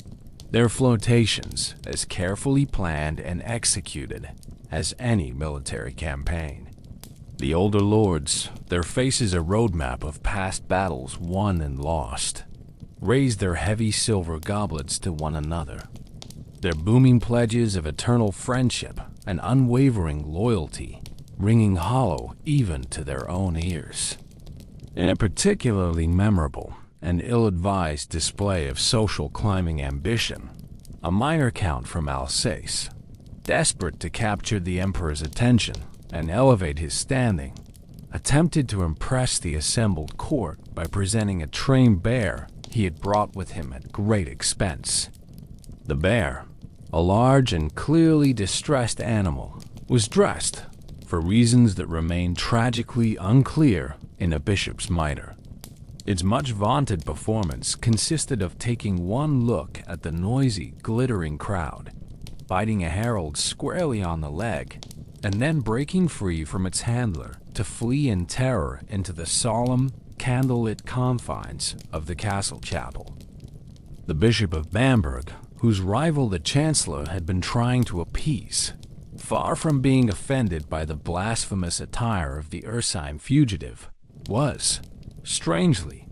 their flotations as carefully planned and executed as any military campaign. The older lords, their faces a roadmap of past battles won and lost, raised their heavy silver goblets to one another, their booming pledges of eternal friendship and unwavering loyalty ringing hollow even to their own ears. In a particularly memorable and ill-advised display of social climbing ambition, a minor count from Alsace, desperate to capture the emperor's attention and elevate his standing, attempted to impress the assembled court by presenting a trained bear he had brought with him at great expense. The bear, a large and clearly distressed animal, was dressed, for reasons that remain tragically unclear, in a bishop's mitre. Its much-vaunted performance consisted of taking one look at the noisy, glittering crowd, biting a herald squarely on the leg, and then breaking free from its handler to flee in terror into the solemn, candlelit confines of the castle chapel. The Bishop of Bamberg, whose rival the Chancellor had been trying to appease, far from being offended by the blasphemous attire of the ursine fugitive, was, strangely,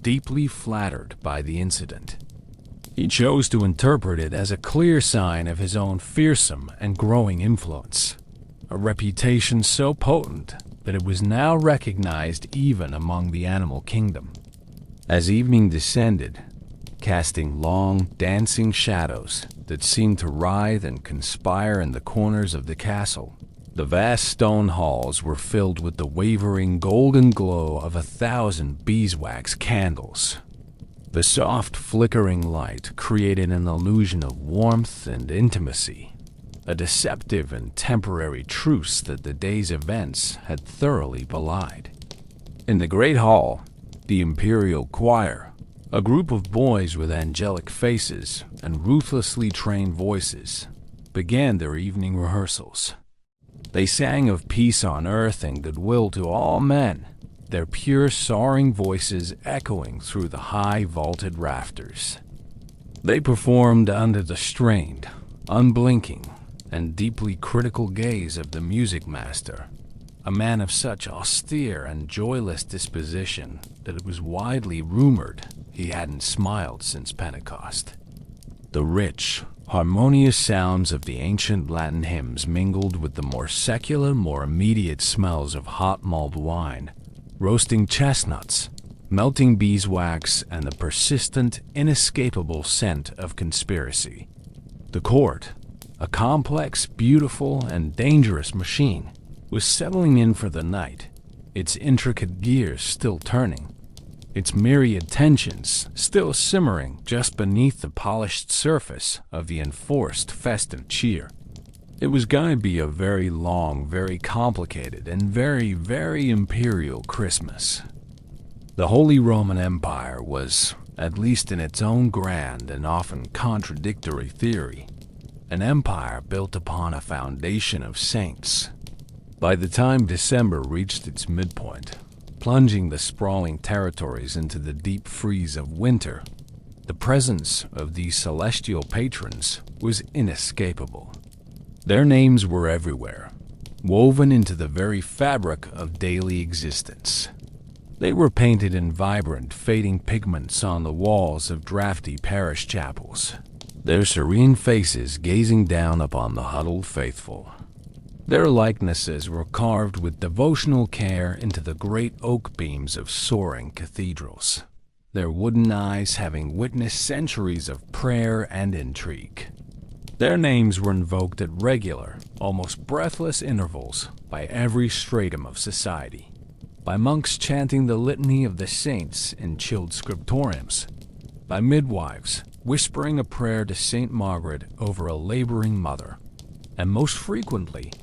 deeply flattered by the incident. He chose to interpret it as a clear sign of his own fearsome and growing influence, a reputation so potent that it was now recognized even among the animal kingdom. As evening descended, casting long, dancing shadows that seemed to writhe and conspire in the corners of the castle, the vast stone halls were filled with the wavering golden glow of 1,000 beeswax candles. The soft, flickering light created an illusion of warmth and intimacy, a deceptive and temporary truce that the day's events had thoroughly belied. In the great hall, the Imperial choir, a group of boys with angelic faces and ruthlessly trained voices, began their evening rehearsals. They sang of peace on earth and goodwill to all men, their pure, soaring voices echoing through the high vaulted rafters. They performed under the strained, unblinking, and deeply critical gaze of the music master, a man of such austere and joyless disposition that it was widely rumored he hadn't smiled since Pentecost. The rich, harmonious sounds of the ancient Latin hymns mingled with the more secular, more immediate smells of hot mulled wine, roasting chestnuts, melting beeswax, and the persistent, inescapable scent of conspiracy. The court, a complex, beautiful, and dangerous machine, was settling in for the night, its intricate gears still turning, its myriad tensions still simmering just beneath the polished surface of the enforced festive cheer. It was going to be a very long, very complicated, and very, very imperial Christmas. The Holy Roman Empire was, at least in its own grand and often contradictory theory, an empire built upon a foundation of saints. By the time December reached its midpoint, plunging the sprawling territories into the deep freeze of winter, the presence of these celestial patrons was inescapable. Their names were everywhere, woven into the very fabric of daily existence. They were painted in vibrant, fading pigments on the walls of drafty parish chapels, their serene faces gazing down upon the huddled faithful. Their likenesses were carved with devotional care into the great oak beams of soaring cathedrals, their wooden eyes having witnessed centuries of prayer and intrigue. Their names were invoked at regular, almost breathless intervals by every stratum of society, by monks chanting the litany of the saints in chilled scriptoriums, by midwives whispering a prayer to Saint Margaret over a laboring mother, and most frequently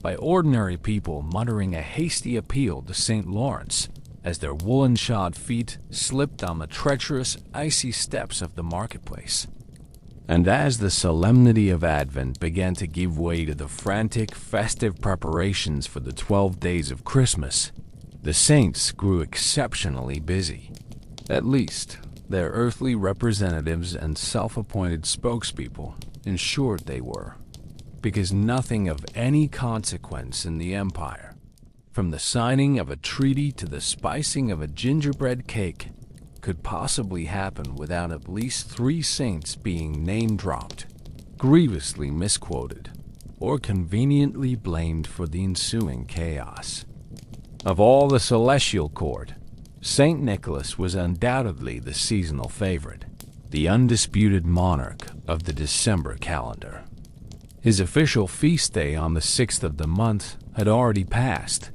by ordinary people muttering a hasty appeal to St. Lawrence as their woolen-shod feet slipped on the treacherous, icy steps of the marketplace. And as the solemnity of Advent began to give way to the frantic, festive preparations for the 12 days of Christmas, the saints grew exceptionally busy. At least, their earthly representatives and self-appointed spokespeople ensured they were, because nothing of any consequence in the empire, from the signing of a treaty to the spicing of a gingerbread cake, could possibly happen without at least 3 saints being name-dropped, grievously misquoted, or conveniently blamed for the ensuing chaos. Of all the celestial court, St. Nicholas was undoubtedly the seasonal favorite, the undisputed monarch of the December calendar. His official feast day on the 6th of the month had already passed,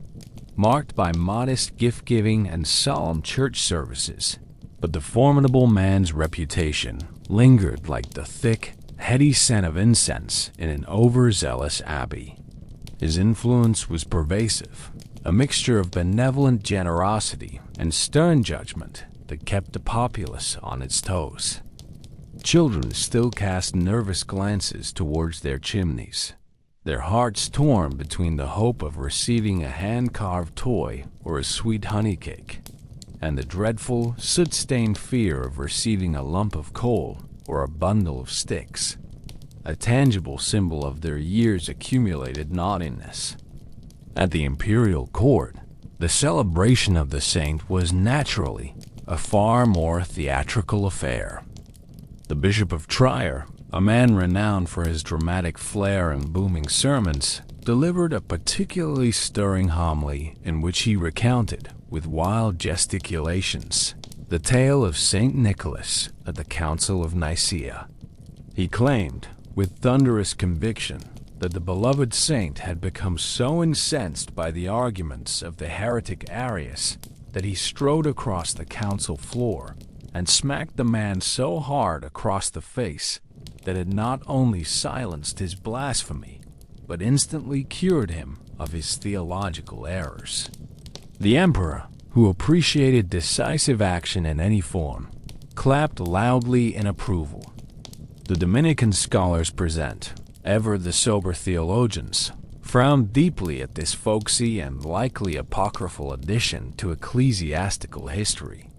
marked by modest gift-giving and solemn church services, but the formidable man's reputation lingered like the thick, heady scent of incense in an overzealous abbey. His influence was pervasive, a mixture of benevolent generosity and stern judgment that kept the populace on its toes. Children still cast nervous glances towards their chimneys, their hearts torn between the hope of receiving a hand-carved toy or a sweet honey cake, and the dreadful, soot-stained fear of receiving a lump of coal or a bundle of sticks, a tangible symbol of their years' accumulated naughtiness. At the Imperial court, the celebration of the saint was naturally a far more theatrical affair. The Bishop of Trier, a man renowned for his dramatic flair and booming sermons, delivered a particularly stirring homily in which he recounted, with wild gesticulations, the tale of Saint Nicholas at the Council of Nicaea. He claimed, with thunderous conviction, that the beloved saint had become so incensed by the arguments of the heretic Arius that he strode across the council floor and smacked the man so hard across the face that it not only silenced his blasphemy, but instantly cured him of his theological errors. The emperor, who appreciated decisive action in any form, clapped loudly in approval. The Dominican scholars present, ever the sober theologians, frowned deeply at this folksy and likely apocryphal addition to ecclesiastical history.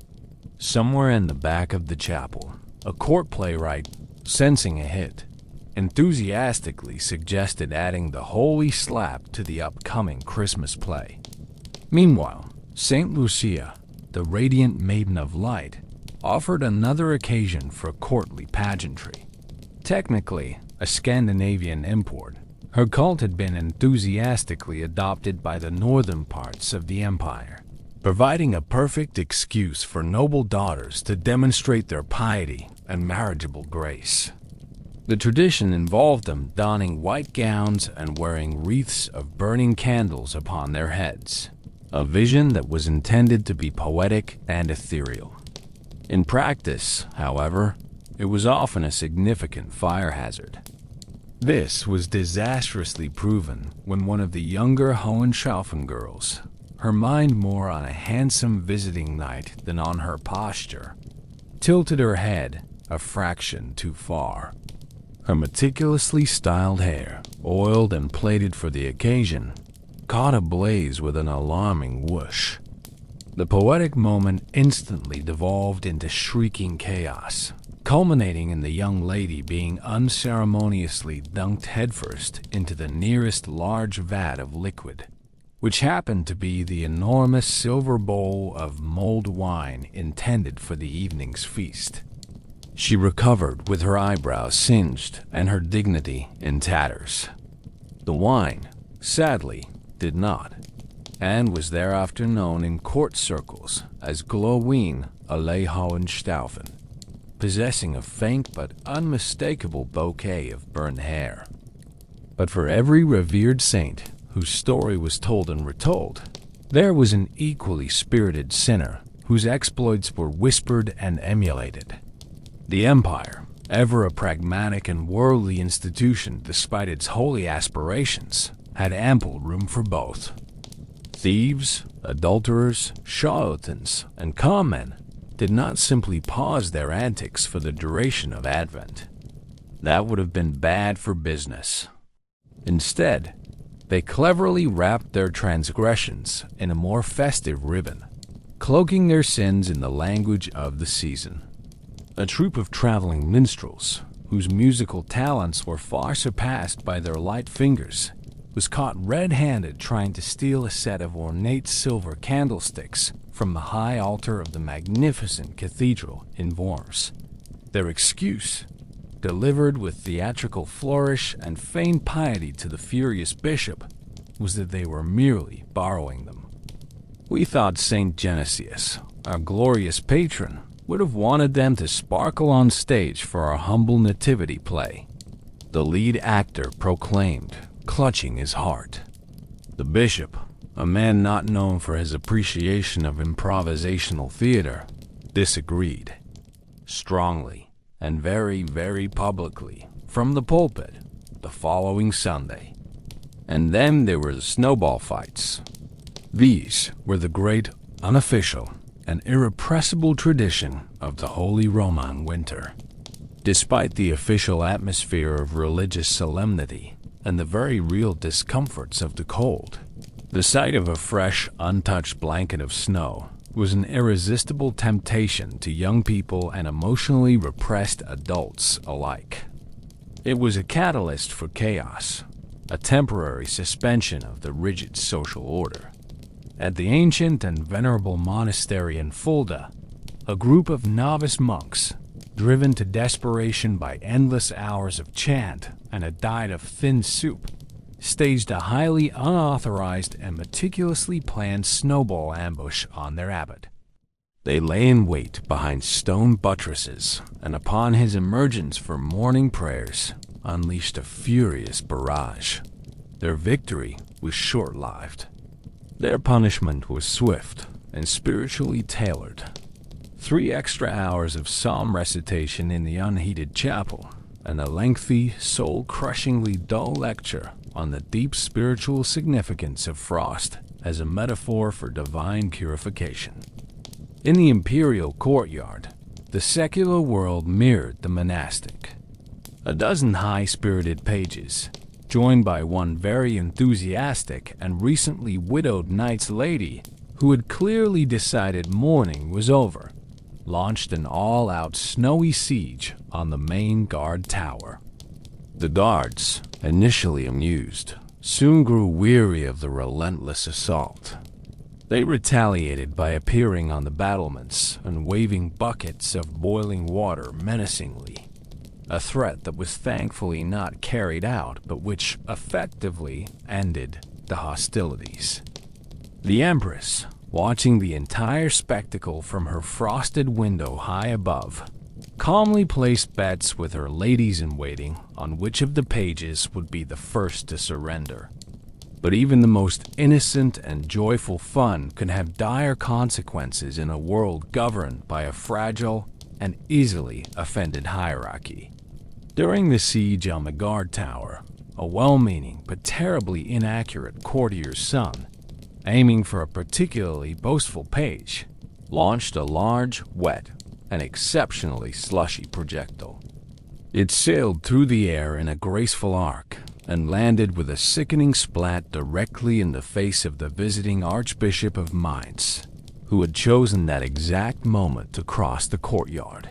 Somewhere in the back of the chapel, a court playwright, sensing a hit, enthusiastically suggested adding the holy slap to the upcoming Christmas play. Meanwhile, Saint Lucia, the radiant maiden of light, offered another occasion for courtly pageantry. Technically a Scandinavian import, her cult had been enthusiastically adopted by the northern parts of the empire, providing a perfect excuse for noble daughters to demonstrate their piety and marriageable grace. The tradition involved them donning white gowns and wearing wreaths of burning candles upon their heads, a vision that was intended to be poetic and ethereal. In practice, however, it was often a significant fire hazard. This was disastrously proven when one of the younger Hohenstaufen girls, her mind more on a handsome visiting knight than on her posture, tilted her head a fraction too far. Her meticulously styled hair, oiled and plaited for the occasion, caught ablaze with an alarming whoosh. The poetic moment instantly devolved into shrieking chaos, culminating in the young lady being unceremoniously dunked headfirst into the nearest large vat of liquid, which happened to be the enormous silver bowl of mulled wine intended for the evening's feast. She recovered with her eyebrows singed and her dignity in tatters. The wine, sadly, did not, and was thereafter known in court circles as Glowwein alle Hohenstaufen, possessing a faint but unmistakable bouquet of burnt hair. But for every revered saint whose story was told and retold, there was an equally spirited sinner whose exploits were whispered and emulated. The empire, ever a pragmatic and worldly institution despite its holy aspirations, had ample room for both. Thieves, adulterers, charlatans, and con men did not simply pause their antics for the duration of Advent. That would have been bad for business. Instead, they cleverly wrapped their transgressions in a more festive ribbon, cloaking their sins in the language of the season. A troupe of traveling minstrels, whose musical talents were far surpassed by their light fingers, was caught red-handed trying to steal a set of ornate silver candlesticks from the high altar of the magnificent cathedral in Worms. Their excuse, delivered with theatrical flourish and feigned piety to the furious bishop, was that they were merely borrowing them. We thought St. Genesius, our glorious patron, would have wanted them to sparkle on stage for our humble nativity play. The lead actor proclaimed, clutching his heart. The bishop, a man not known for his appreciation of improvisational theater, disagreed, strongly and very, very publicly, from the pulpit the following Sunday. And then there were the snowball fights. These were the great, unofficial, and irrepressible tradition of the Holy Roman winter. Despite the official atmosphere of religious solemnity and the very real discomforts of the cold, the sight of a fresh, untouched blanket of snow was an irresistible temptation to young people and emotionally repressed adults alike. It was a catalyst for chaos, a temporary suspension of the rigid social order. At the ancient and venerable monastery in Fulda, a group of novice monks, driven to desperation by endless hours of chant and a diet of thin soup, staged a highly unauthorized and meticulously planned snowball ambush on their abbot. They lay in wait behind stone buttresses, and upon his emergence for morning prayers, unleashed a furious barrage. Their victory was short-lived. Their punishment was swift and spiritually tailored. 3 extra hours of psalm recitation in the unheated chapel, and a lengthy, soul-crushingly dull lecture on the deep spiritual significance of frost as a metaphor for divine purification. In the Imperial courtyard, the secular world mirrored the monastic. A dozen high-spirited pages, joined by one very enthusiastic and recently widowed knight's lady who had clearly decided mourning was over, launched an all-out snowy siege on the main guard tower. The guards, initially amused, soon grew weary of the relentless assault. They retaliated by appearing on the battlements and waving buckets of boiling water menacingly, a threat that was thankfully not carried out but which effectively ended the hostilities. The Empress, watching the entire spectacle from her frosted window high above, calmly placed bets with her ladies-in-waiting on which of the pages would be the first to surrender. But even the most innocent and joyful fun can have dire consequences in a world governed by a fragile and easily offended hierarchy. During the siege on the guard tower, a well-meaning but terribly inaccurate courtier's son, aiming for a particularly boastful page, launched a large, wet, and exceptionally slushy projectile. It sailed through the air in a graceful arc and landed with a sickening splat directly in the face of the visiting Archbishop of Mainz, who had chosen that exact moment to cross the courtyard.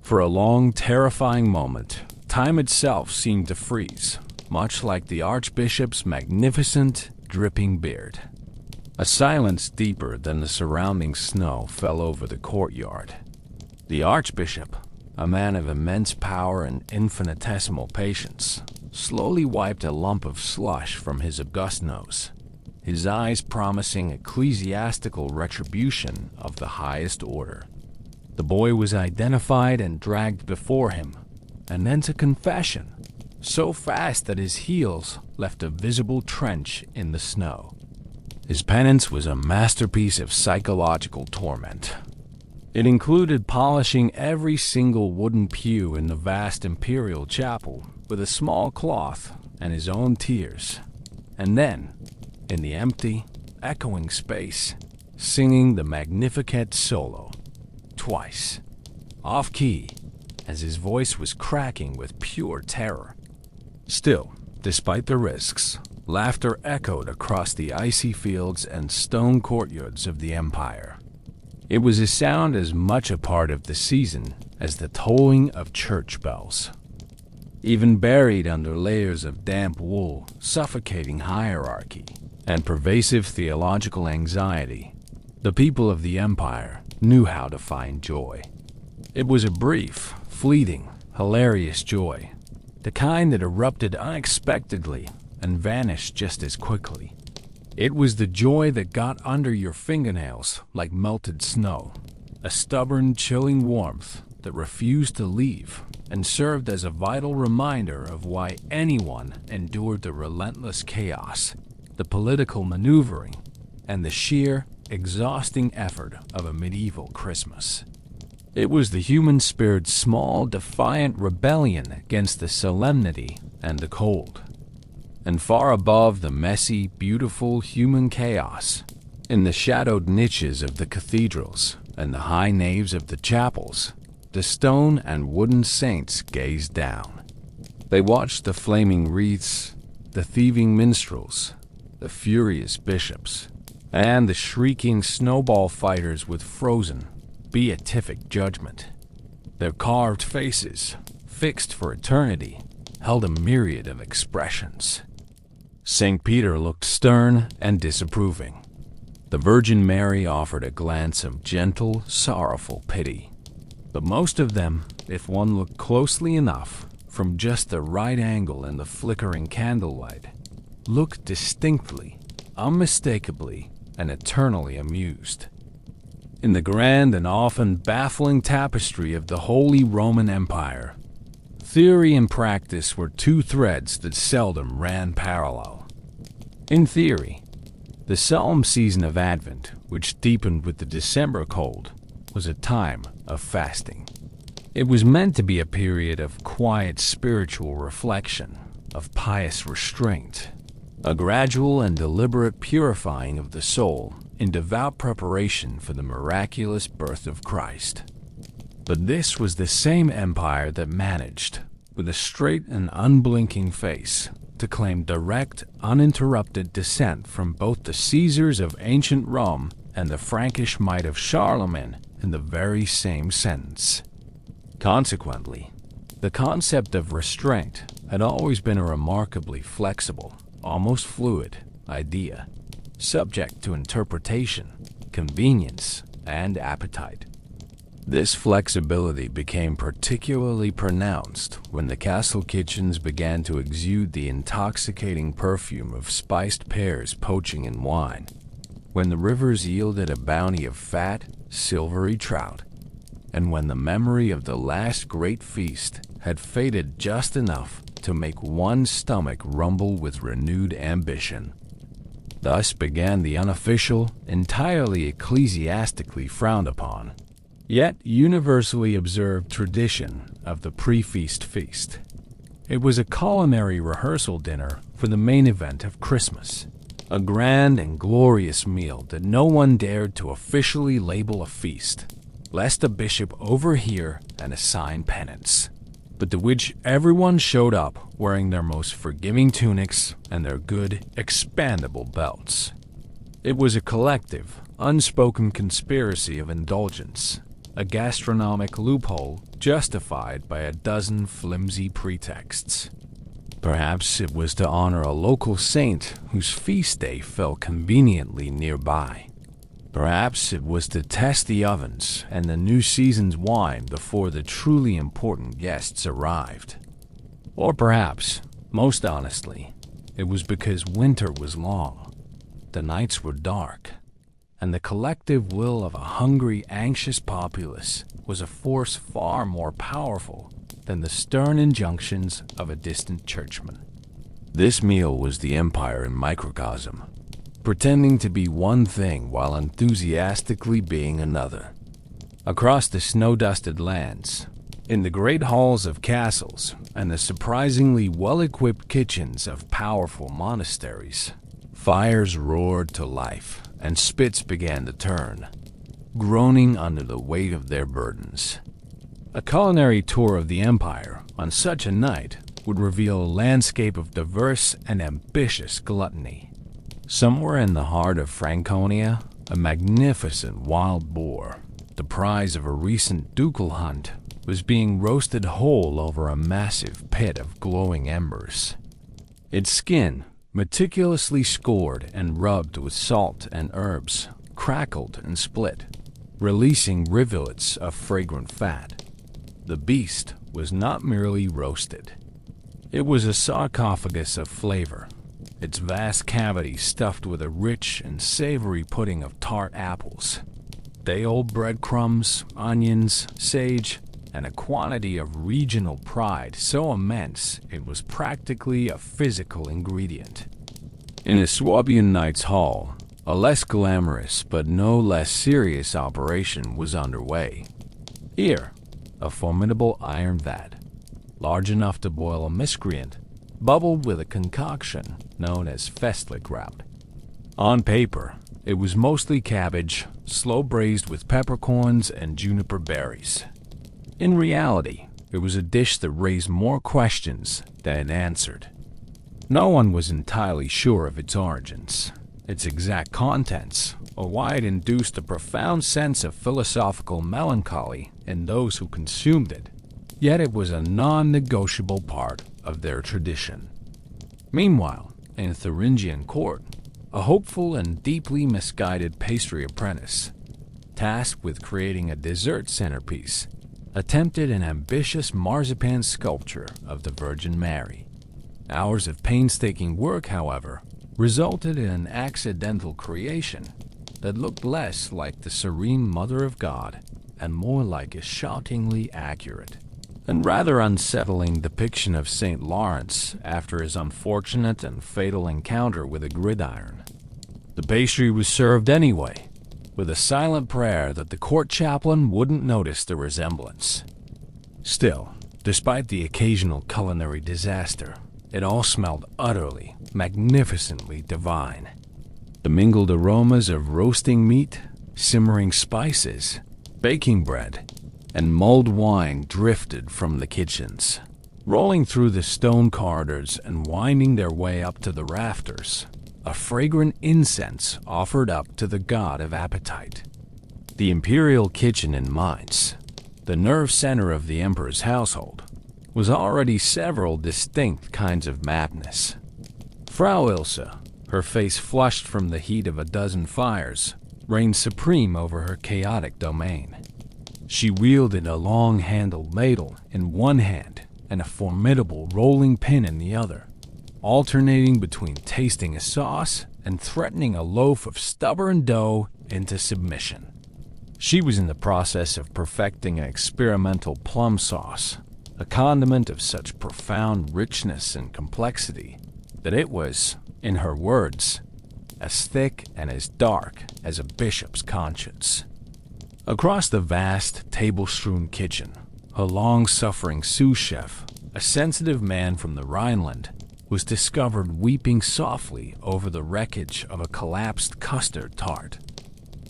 For a long, terrifying moment, time itself seemed to freeze, much like the Archbishop's magnificent, dripping beard. A silence deeper than the surrounding snow fell over the courtyard. The Archbishop, a man of immense power and infinitesimal patience, slowly wiped a lump of slush from his august nose, his eyes promising ecclesiastical retribution of the highest order. The boy was identified and dragged before him, and then to confession, so fast that his heels left a visible trench in the snow. His penance was a masterpiece of psychological torment. It included polishing every single wooden pew in the vast Imperial chapel with a small cloth and his own tears, and then, in the empty, echoing space, singing the Magnificat solo, twice, off-key, as his voice was cracking with pure terror. Still, despite the risks, laughter echoed across the icy fields and stone courtyards of the Empire. It was a sound as much a part of the season as the tolling of church bells. Even buried under layers of damp wool, suffocating hierarchy, and pervasive theological anxiety, the people of the Empire knew how to find joy. It was a brief, fleeting, hilarious joy, the kind that erupted unexpectedly and vanished just as quickly. It was the joy that got under your fingernails like melted snow, a stubborn, chilling warmth that refused to leave and served as a vital reminder of why anyone endured the relentless chaos, the political maneuvering, and the sheer, exhausting effort of a medieval Christmas. It was the human spirit's small, defiant rebellion against the solemnity and the cold. And far above the messy, beautiful human chaos, in the shadowed niches of the cathedrals and the high naves of the chapels, the stone and wooden saints gazed down. They watched the flaming wreaths, the thieving minstrels, the furious bishops, and the shrieking snowball fighters with frozen, beatific judgment. Their carved faces, fixed for eternity, held a myriad of expressions. St. Peter looked stern and disapproving. The Virgin Mary offered a glance of gentle, sorrowful pity. But most of them, if one looked closely enough, from just the right angle in the flickering candlelight, looked distinctly, unmistakably, and eternally amused. In the grand and often baffling tapestry of the Holy Roman Empire, theory and practice were two threads that seldom ran parallel. In theory, the solemn season of Advent, which deepened with the December cold, was a time of fasting. It was meant to be a period of quiet spiritual reflection, of pious restraint, a gradual and deliberate purifying of the soul in devout preparation for the miraculous birth of Christ. But this was the same empire that managed, with a straight and unblinking face, to claim direct, uninterrupted descent from both the Caesars of ancient Rome and the Frankish might of Charlemagne in the very same sentence. Consequently, the concept of restraint had always been a remarkably flexible, almost fluid idea, subject to interpretation, convenience, and appetite. This flexibility became particularly pronounced when the castle kitchens began to exude the intoxicating perfume of spiced pears poaching in wine, when the rivers yielded a bounty of fat, silvery trout, and when the memory of the last great feast had faded just enough to make one's stomach rumble with renewed ambition. Thus began the unofficial, entirely ecclesiastically frowned upon, yet universally observed tradition of the pre-feast feast. It was a culinary rehearsal dinner for the main event of Christmas, a grand and glorious meal that no one dared to officially label a feast, lest a bishop overhear and assign penance, but to which everyone showed up wearing their most forgiving tunics and their good, expandable belts. It was a collective, unspoken conspiracy of indulgence, a gastronomic loophole justified by a dozen flimsy pretexts. Perhaps it was to honor a local saint whose feast day fell conveniently nearby. Perhaps it was to test the ovens and the new season's wine before the truly important guests arrived. Or perhaps, most honestly, it was because winter was long, the nights were dark, and the collective will of a hungry, anxious populace was a force far more powerful than the stern injunctions of a distant churchman. This meal was the empire in microcosm, pretending to be one thing while enthusiastically being another. Across the snow-dusted lands, in the great halls of castles and the surprisingly well-equipped kitchens of powerful monasteries, fires roared to life and spits began to turn, groaning under the weight of their burdens. A culinary tour of the empire on such a night would reveal a landscape of diverse and ambitious gluttony. Somewhere in the heart of Franconia, a magnificent wild boar, the prize of a recent ducal hunt, was being roasted whole over a massive pit of glowing embers. Its skin, meticulously scored and rubbed with salt and herbs, crackled and split, releasing rivulets of fragrant fat. The beast was not merely roasted. It was a sarcophagus of flavor, its vast cavity stuffed with a rich and savory pudding of tart apples, day-old breadcrumbs, onions, sage, and a quantity of regional pride so immense it was practically a physical ingredient. In a Swabian knight's hall, a less glamorous but no less serious operation was underway. Here, a formidable iron vat, large enough to boil a miscreant, bubbled with a concoction known as festlichkraut. On paper, it was mostly cabbage, slow braised with peppercorns and juniper berries. In reality, it was a dish that raised more questions than it answered. No one was entirely sure of its origins, its exact contents, or why it induced a profound sense of philosophical melancholy in those who consumed it, yet it was a non-negotiable part of their tradition. Meanwhile, in Thuringian court, a hopeful and deeply misguided pastry apprentice, tasked with creating a dessert centerpiece, attempted an ambitious marzipan sculpture of the Virgin Mary. Hours of painstaking work, however, resulted in an accidental creation that looked less like the serene Mother of God and more like a shockingly accurate and rather unsettling depiction of St. Lawrence after his unfortunate and fatal encounter with a gridiron. The pastry was served anyway, with a silent prayer that the court chaplain wouldn't notice the resemblance. Still, despite the occasional culinary disaster, it all smelled utterly, magnificently divine. The mingled aromas of roasting meat, simmering spices, baking bread, and mulled wine drifted from the kitchens, rolling through the stone corridors and winding their way up to the rafters, a fragrant incense offered up to the god of appetite. The Imperial kitchen in Mainz, the nerve center of the emperor's household, was already several distinct kinds of madness. Frau Ilse, her face flushed from the heat of a dozen fires, reigned supreme over her chaotic domain. She wielded a long-handled ladle in one hand and a formidable rolling pin in the other, alternating between tasting a sauce and threatening a loaf of stubborn dough into submission. She was in the process of perfecting an experimental plum sauce, a condiment of such profound richness and complexity that it was, in her words, as thick and as dark as a bishop's conscience. Across the vast, table-strewn kitchen, a long-suffering sous chef, a sensitive man from the Rhineland, was discovered weeping softly over the wreckage of a collapsed custard tart.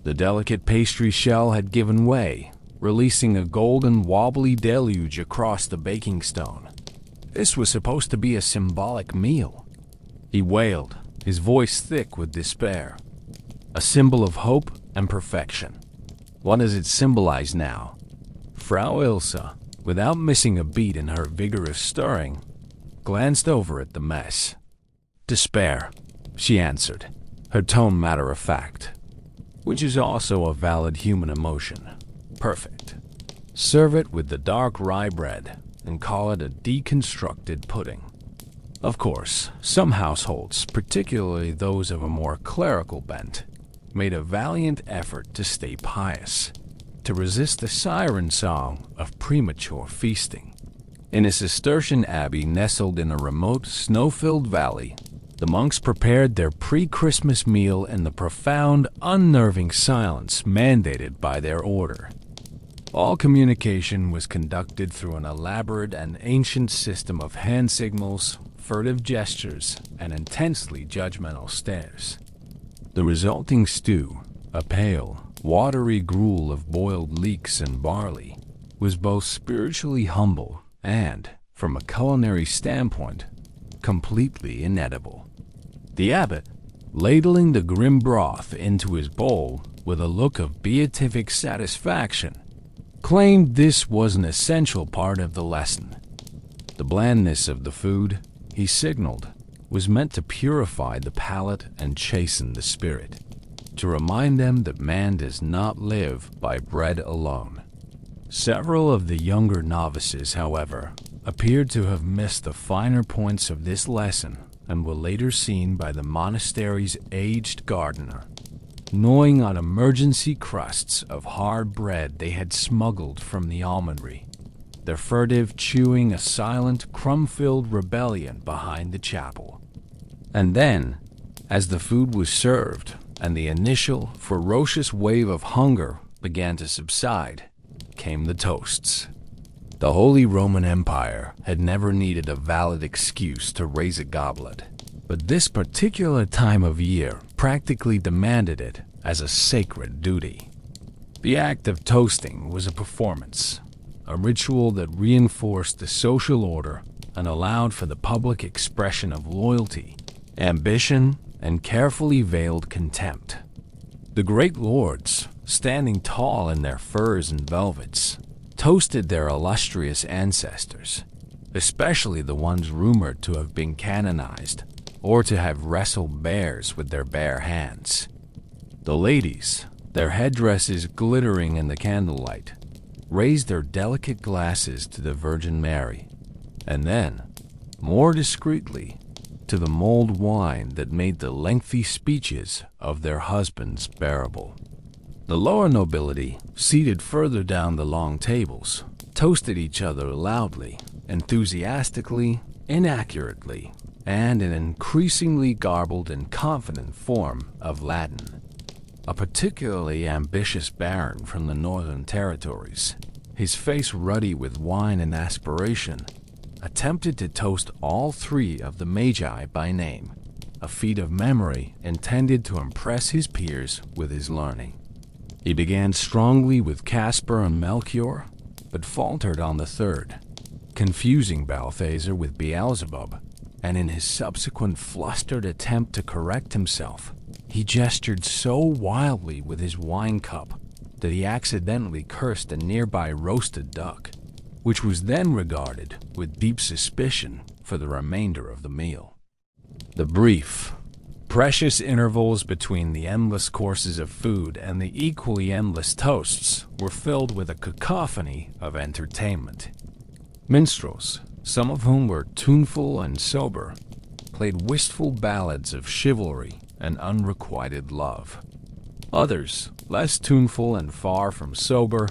The delicate pastry shell had given way, releasing a golden, wobbly deluge across the baking stone. This was supposed to be a symbolic meal. He wailed, his voice thick with despair. A symbol of hope and perfection. What does it symbolize now? Frau Ilse, without missing a beat in her vigorous stirring, glanced over at the mess. Despair, she answered, her tone matter-of-fact, which is also a valid human emotion. Perfect. Serve it with the dark rye bread and call it a deconstructed pudding. Of course, some households, particularly those of a more clerical bent, made a valiant effort to stay pious, to resist the siren song of premature feasting. In a Cistercian abbey nestled in a remote, snow-filled valley, the monks prepared their pre-Christmas meal in the profound, unnerving silence mandated by their order. All communication was conducted through an elaborate and ancient system of hand signals, furtive gestures, and intensely judgmental stares. The resulting stew, a pale, watery gruel of boiled leeks and barley, was both spiritually humble and, from a culinary standpoint, completely inedible. The abbot, ladling the grim broth into his bowl with a look of beatific satisfaction, claimed this was an essential part of the lesson. The blandness of the food, he signaled, was meant to purify the palate and chasten the spirit, to remind them that man does not live by bread alone. Several of the younger novices, however, appeared to have missed the finer points of this lesson and were later seen by the monastery's aged gardener, gnawing on emergency crusts of hard bread they had smuggled from the almonry, their furtive chewing a silent, crumb-filled rebellion behind the chapel. And then, as the food was served and the initial, ferocious wave of hunger began to subside, came the toasts. The Holy Roman Empire had never needed a valid excuse to raise a goblet, but this particular time of year practically demanded it as a sacred duty. The act of toasting was a performance, a ritual that reinforced the social order and allowed for the public expression of loyalty, ambition, and carefully veiled contempt. The great lords, standing tall in their furs and velvets, toasted their illustrious ancestors, especially the ones rumored to have been canonized or to have wrestled bears with their bare hands. The ladies, their headdresses glittering in the candlelight, raised their delicate glasses to the Virgin Mary, and then, more discreetly, to the mulled wine that made the lengthy speeches of their husbands bearable. The lower nobility, seated further down the long tables, toasted each other loudly, enthusiastically, inaccurately, and in increasingly garbled and confident form of Latin. A particularly ambitious baron from the northern territories, his face ruddy with wine and aspiration, attempted to toast all three of the Magi by name, a feat of memory intended to impress his peers with his learning. He began strongly with Caspar and Melchior, but faltered on the third, confusing Balthazar with Beelzebub, and in his subsequent flustered attempt to correct himself, he gestured so wildly with his wine cup that he accidentally cursed a nearby roasted duck, which was then regarded with deep suspicion for the remainder of the meal. The brief, precious intervals between the endless courses of food and the equally endless toasts were filled with a cacophony of entertainment. Minstrels, some of whom were tuneful and sober, played wistful ballads of chivalry and unrequited love. Others, less tuneful and far from sober,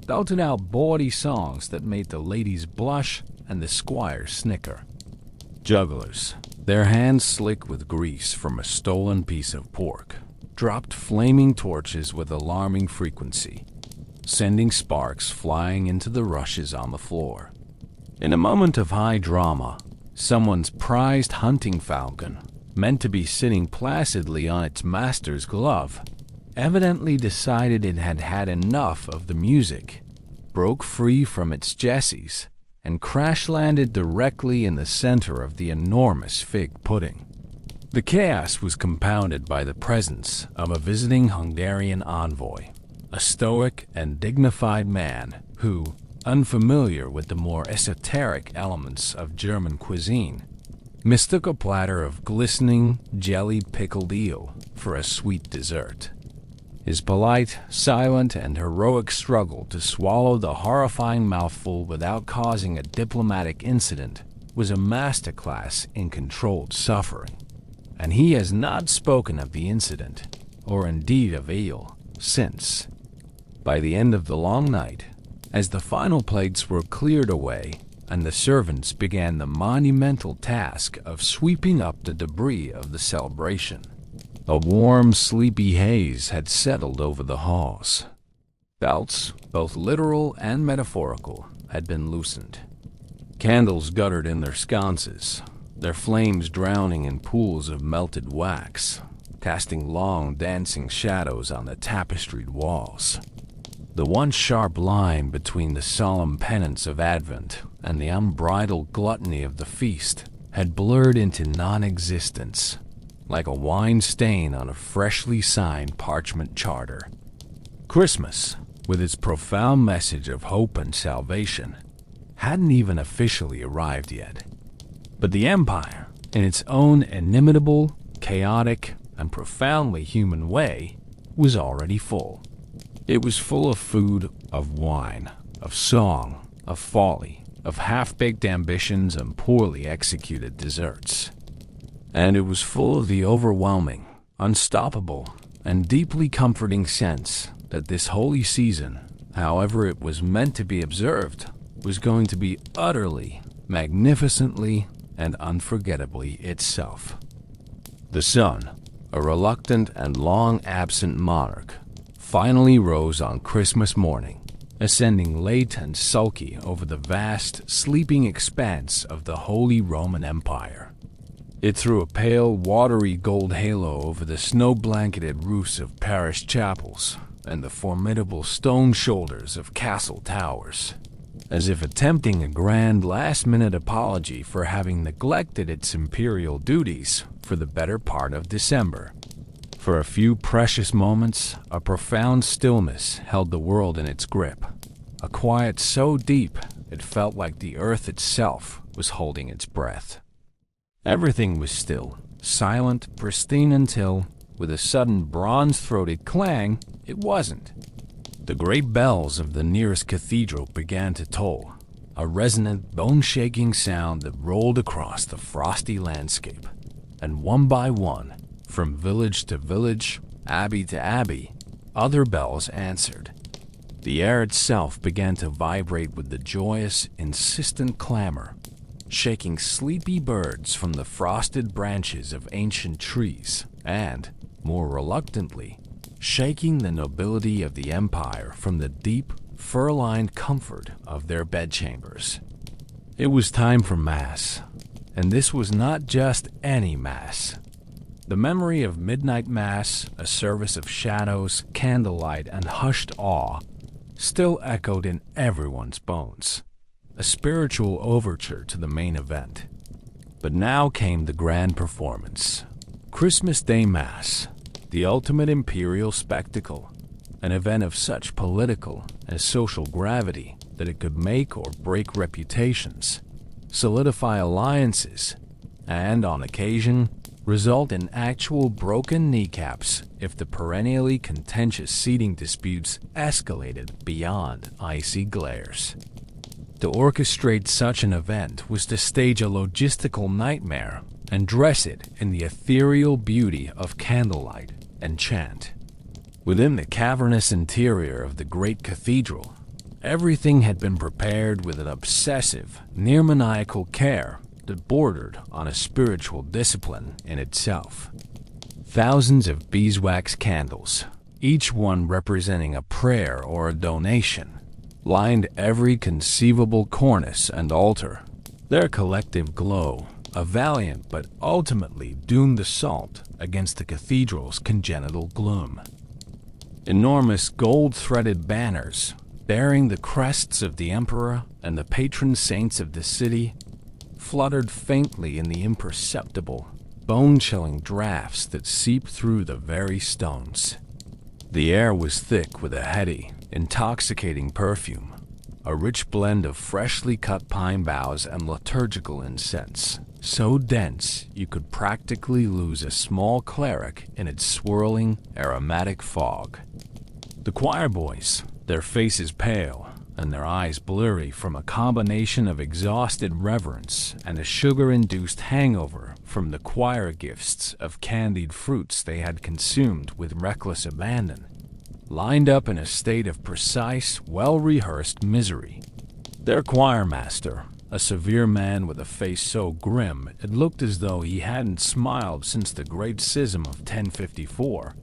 belted out bawdy songs that made the ladies blush and the squire snicker. Jugglers, their hands slick with grease from a stolen piece of pork, dropped flaming torches with alarming frequency, sending sparks flying into the rushes on the floor. In a moment of high drama, someone's prized hunting falcon, meant to be sitting placidly on its master's glove, evidently decided it had had enough of the music, broke free from its jesses, and crash-landed directly in the center of the enormous fig pudding. The chaos was compounded by the presence of a visiting Hungarian envoy, a stoic and dignified man who, unfamiliar with the more esoteric elements of German cuisine, mistook a platter of glistening, jellied pickled eel for a sweet dessert. His polite, silent, and heroic struggle to swallow the horrifying mouthful without causing a diplomatic incident was a masterclass in controlled suffering, and he has not spoken of the incident, or indeed of eel, since. By the end of the long night, as the final plates were cleared away and the servants began the monumental task of sweeping up the debris of the celebration, a warm, sleepy haze had settled over the halls. Belts, both literal and metaphorical, had been loosened. Candles guttered in their sconces, their flames drowning in pools of melted wax, casting long, dancing shadows on the tapestried walls. The once sharp line between the solemn penance of Advent and the unbridled gluttony of the feast had blurred into non-existence, like a wine stain on a freshly signed parchment charter. Christmas, with its profound message of hope and salvation, hadn't even officially arrived yet. But the Empire, in its own inimitable, chaotic, and profoundly human way, was already full. It was full of food, of wine, of song, of folly, of half-baked ambitions and poorly executed desserts. And it was full of the overwhelming, unstoppable, and deeply comforting sense that this holy season, however it was meant to be observed, was going to be utterly, magnificently, and unforgettably itself. The sun, a reluctant and long-absent monarch, finally rose on Christmas morning, ascending late and sulky over the vast, sleeping expanse of the Holy Roman Empire. It threw a pale, watery gold halo over the snow-blanketed roofs of parish chapels and the formidable stone shoulders of castle towers. as if attempting a grand last-minute apology for having neglected its imperial duties for the better part of December. For a few precious moments, a profound stillness held the world in its grip, a quiet so deep it felt like the earth itself was holding its breath. Everything was still, silent, pristine until, with a sudden bronze-throated clang, it wasn't. The great bells of the nearest cathedral began to toll, a resonant, bone-shaking sound that rolled across the frosty landscape. And one by one, from village to village, abbey to abbey, other bells answered. The air itself began to vibrate with the joyous, insistent clamor, shaking sleepy birds from the frosted branches of ancient trees and, more reluctantly, shaking the nobility of the empire from the deep, fur-lined comfort of their bedchambers. It was time for Mass, and this was not just any Mass. The memory of midnight Mass, a service of shadows, candlelight, and hushed awe, still echoed in everyone's bones, a spiritual overture to the main event. But now came the grand performance. Christmas Day Mass, the ultimate imperial spectacle, an event of such political and social gravity that it could make or break reputations, solidify alliances, and, on occasion, result in actual broken kneecaps if the perennially contentious seating disputes escalated beyond icy glares. To orchestrate such an event was to stage a logistical nightmare and dress it in the ethereal beauty of candlelight and chant. Within the cavernous interior of the great cathedral, everything had been prepared with an obsessive, near-maniacal care that bordered on a spiritual discipline in itself. Thousands of beeswax candles, each one representing a prayer or a donation, lined every conceivable cornice and altar. Their collective glow, a valiant but ultimately doomed assault against the cathedral's congenital gloom. Enormous gold-threaded banners, bearing the crests of the emperor and the patron saints of the city, fluttered faintly in the imperceptible, bone-chilling drafts that seeped through the very stones. The air was thick with a heady, intoxicating perfume, a rich blend of freshly cut pine boughs and liturgical incense, so dense you could practically lose a small cleric in its swirling, aromatic fog. The choir boys, their faces pale and their eyes blurry from a combination of exhausted reverence and a sugar-induced hangover from the choir gifts of candied fruits they had consumed with reckless abandon, lined up in a state of precise, well-rehearsed misery. Their choir master, a severe man with a face so grim it looked as though he hadn't smiled since the Great Schism of 1054,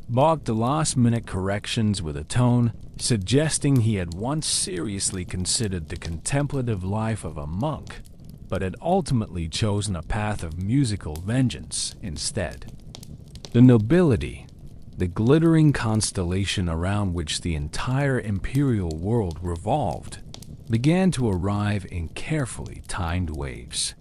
balked the last-minute corrections with a tone suggesting he had once seriously considered the contemplative life of a monk, but had ultimately chosen a path of musical vengeance instead. The nobility, the glittering constellation around which the entire imperial world revolved, began to arrive in carefully timed waves.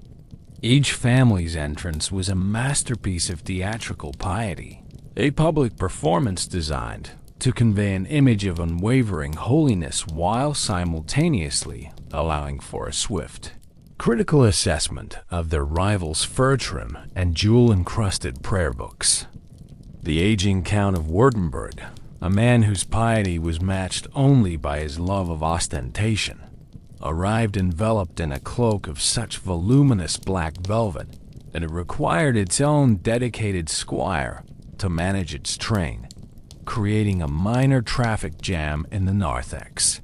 Each family's entrance was a masterpiece of theatrical piety, a public performance designed to convey an image of unwavering holiness while simultaneously allowing for a swift, critical assessment of their rivals' fur trim and jewel-encrusted prayer books. The aging Count of Württemberg, a man whose piety was matched only by his love of ostentation, arrived enveloped in a cloak of such voluminous black velvet that it required its own dedicated squire to manage its train, creating a minor traffic jam in the narthex.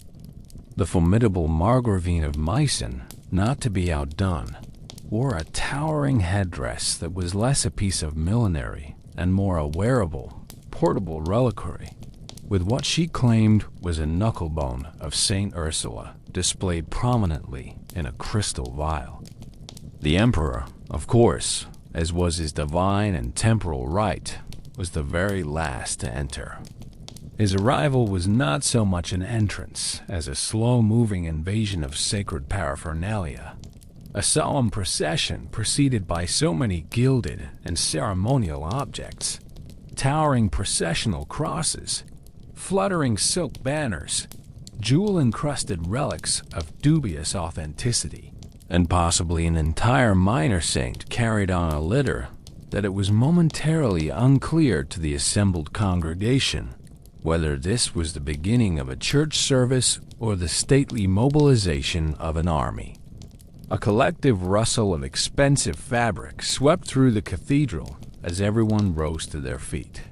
The formidable Margravine of Meissen, not to be outdone, wore a towering headdress that was less a piece of millinery and more a wearable, portable reliquary, with what she claimed was a knucklebone of Saint Ursula displayed prominently in a crystal vial. The emperor, of course, as was his divine and temporal right, was the very last to enter. His arrival was not so much an entrance as a slow-moving invasion of sacred paraphernalia. A solemn procession preceded by so many gilded and ceremonial objects, towering processional crosses, fluttering silk banners, jewel-encrusted relics of dubious authenticity, and possibly an entire minor saint carried on a litter, that it was momentarily unclear to the assembled congregation whether this was the beginning of a church service or the stately mobilization of an army. A collective rustle of expensive fabric swept through the cathedral as everyone rose to their feet.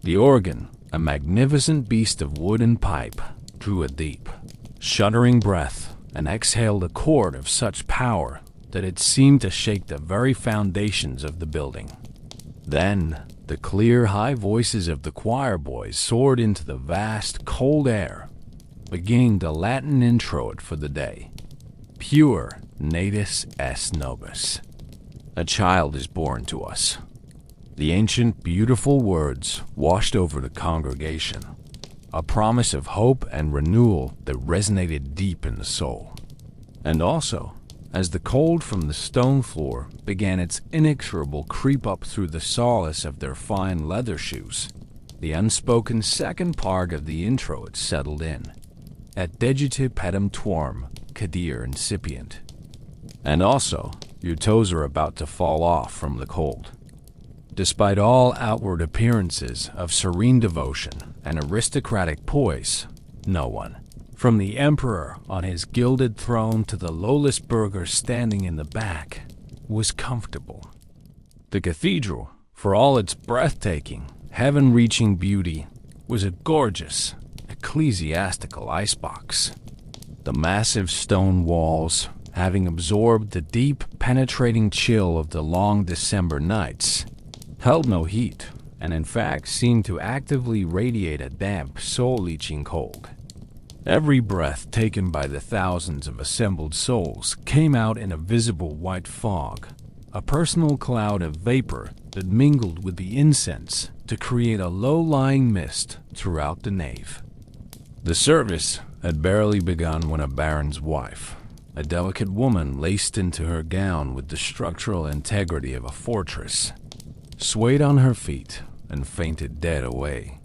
The organ, a magnificent beast of wood and pipe, drew a deep, shuddering breath and exhaled a chord of such power that it seemed to shake the very foundations of the building. Then, the clear, high voices of the choir boys soared into the vast, cold air, beginning the Latin introit for the day. Pure natus est nobis. A child is born to us. The ancient, beautiful words washed over the congregation, a promise of hope and renewal that resonated deep in the soul. And also, as the cold from the stone floor began its inexorable creep up through the solace of their fine leather shoes, the unspoken second part of the introit settled in. Et degite pedem tuorm, cadere incipient. And also, your toes are about to fall off from the cold. Despite all outward appearances of serene devotion and aristocratic poise, no one, from the emperor on his gilded throne to the lowless burgher standing in the back, was comfortable. The cathedral, for all its breathtaking, heaven-reaching beauty, was a gorgeous, ecclesiastical icebox. The massive stone walls, having absorbed the deep, penetrating chill of the long December nights, held no heat, and in fact seemed to actively radiate a damp, soul-leeching cold. Every breath taken by the thousands of assembled souls came out in a visible white fog, a personal cloud of vapor that mingled with the incense to create a low-lying mist throughout the nave. The service had barely begun when a baron's wife, a delicate woman laced into her gown with the structural integrity of a fortress, swayed on her feet and fainted dead away,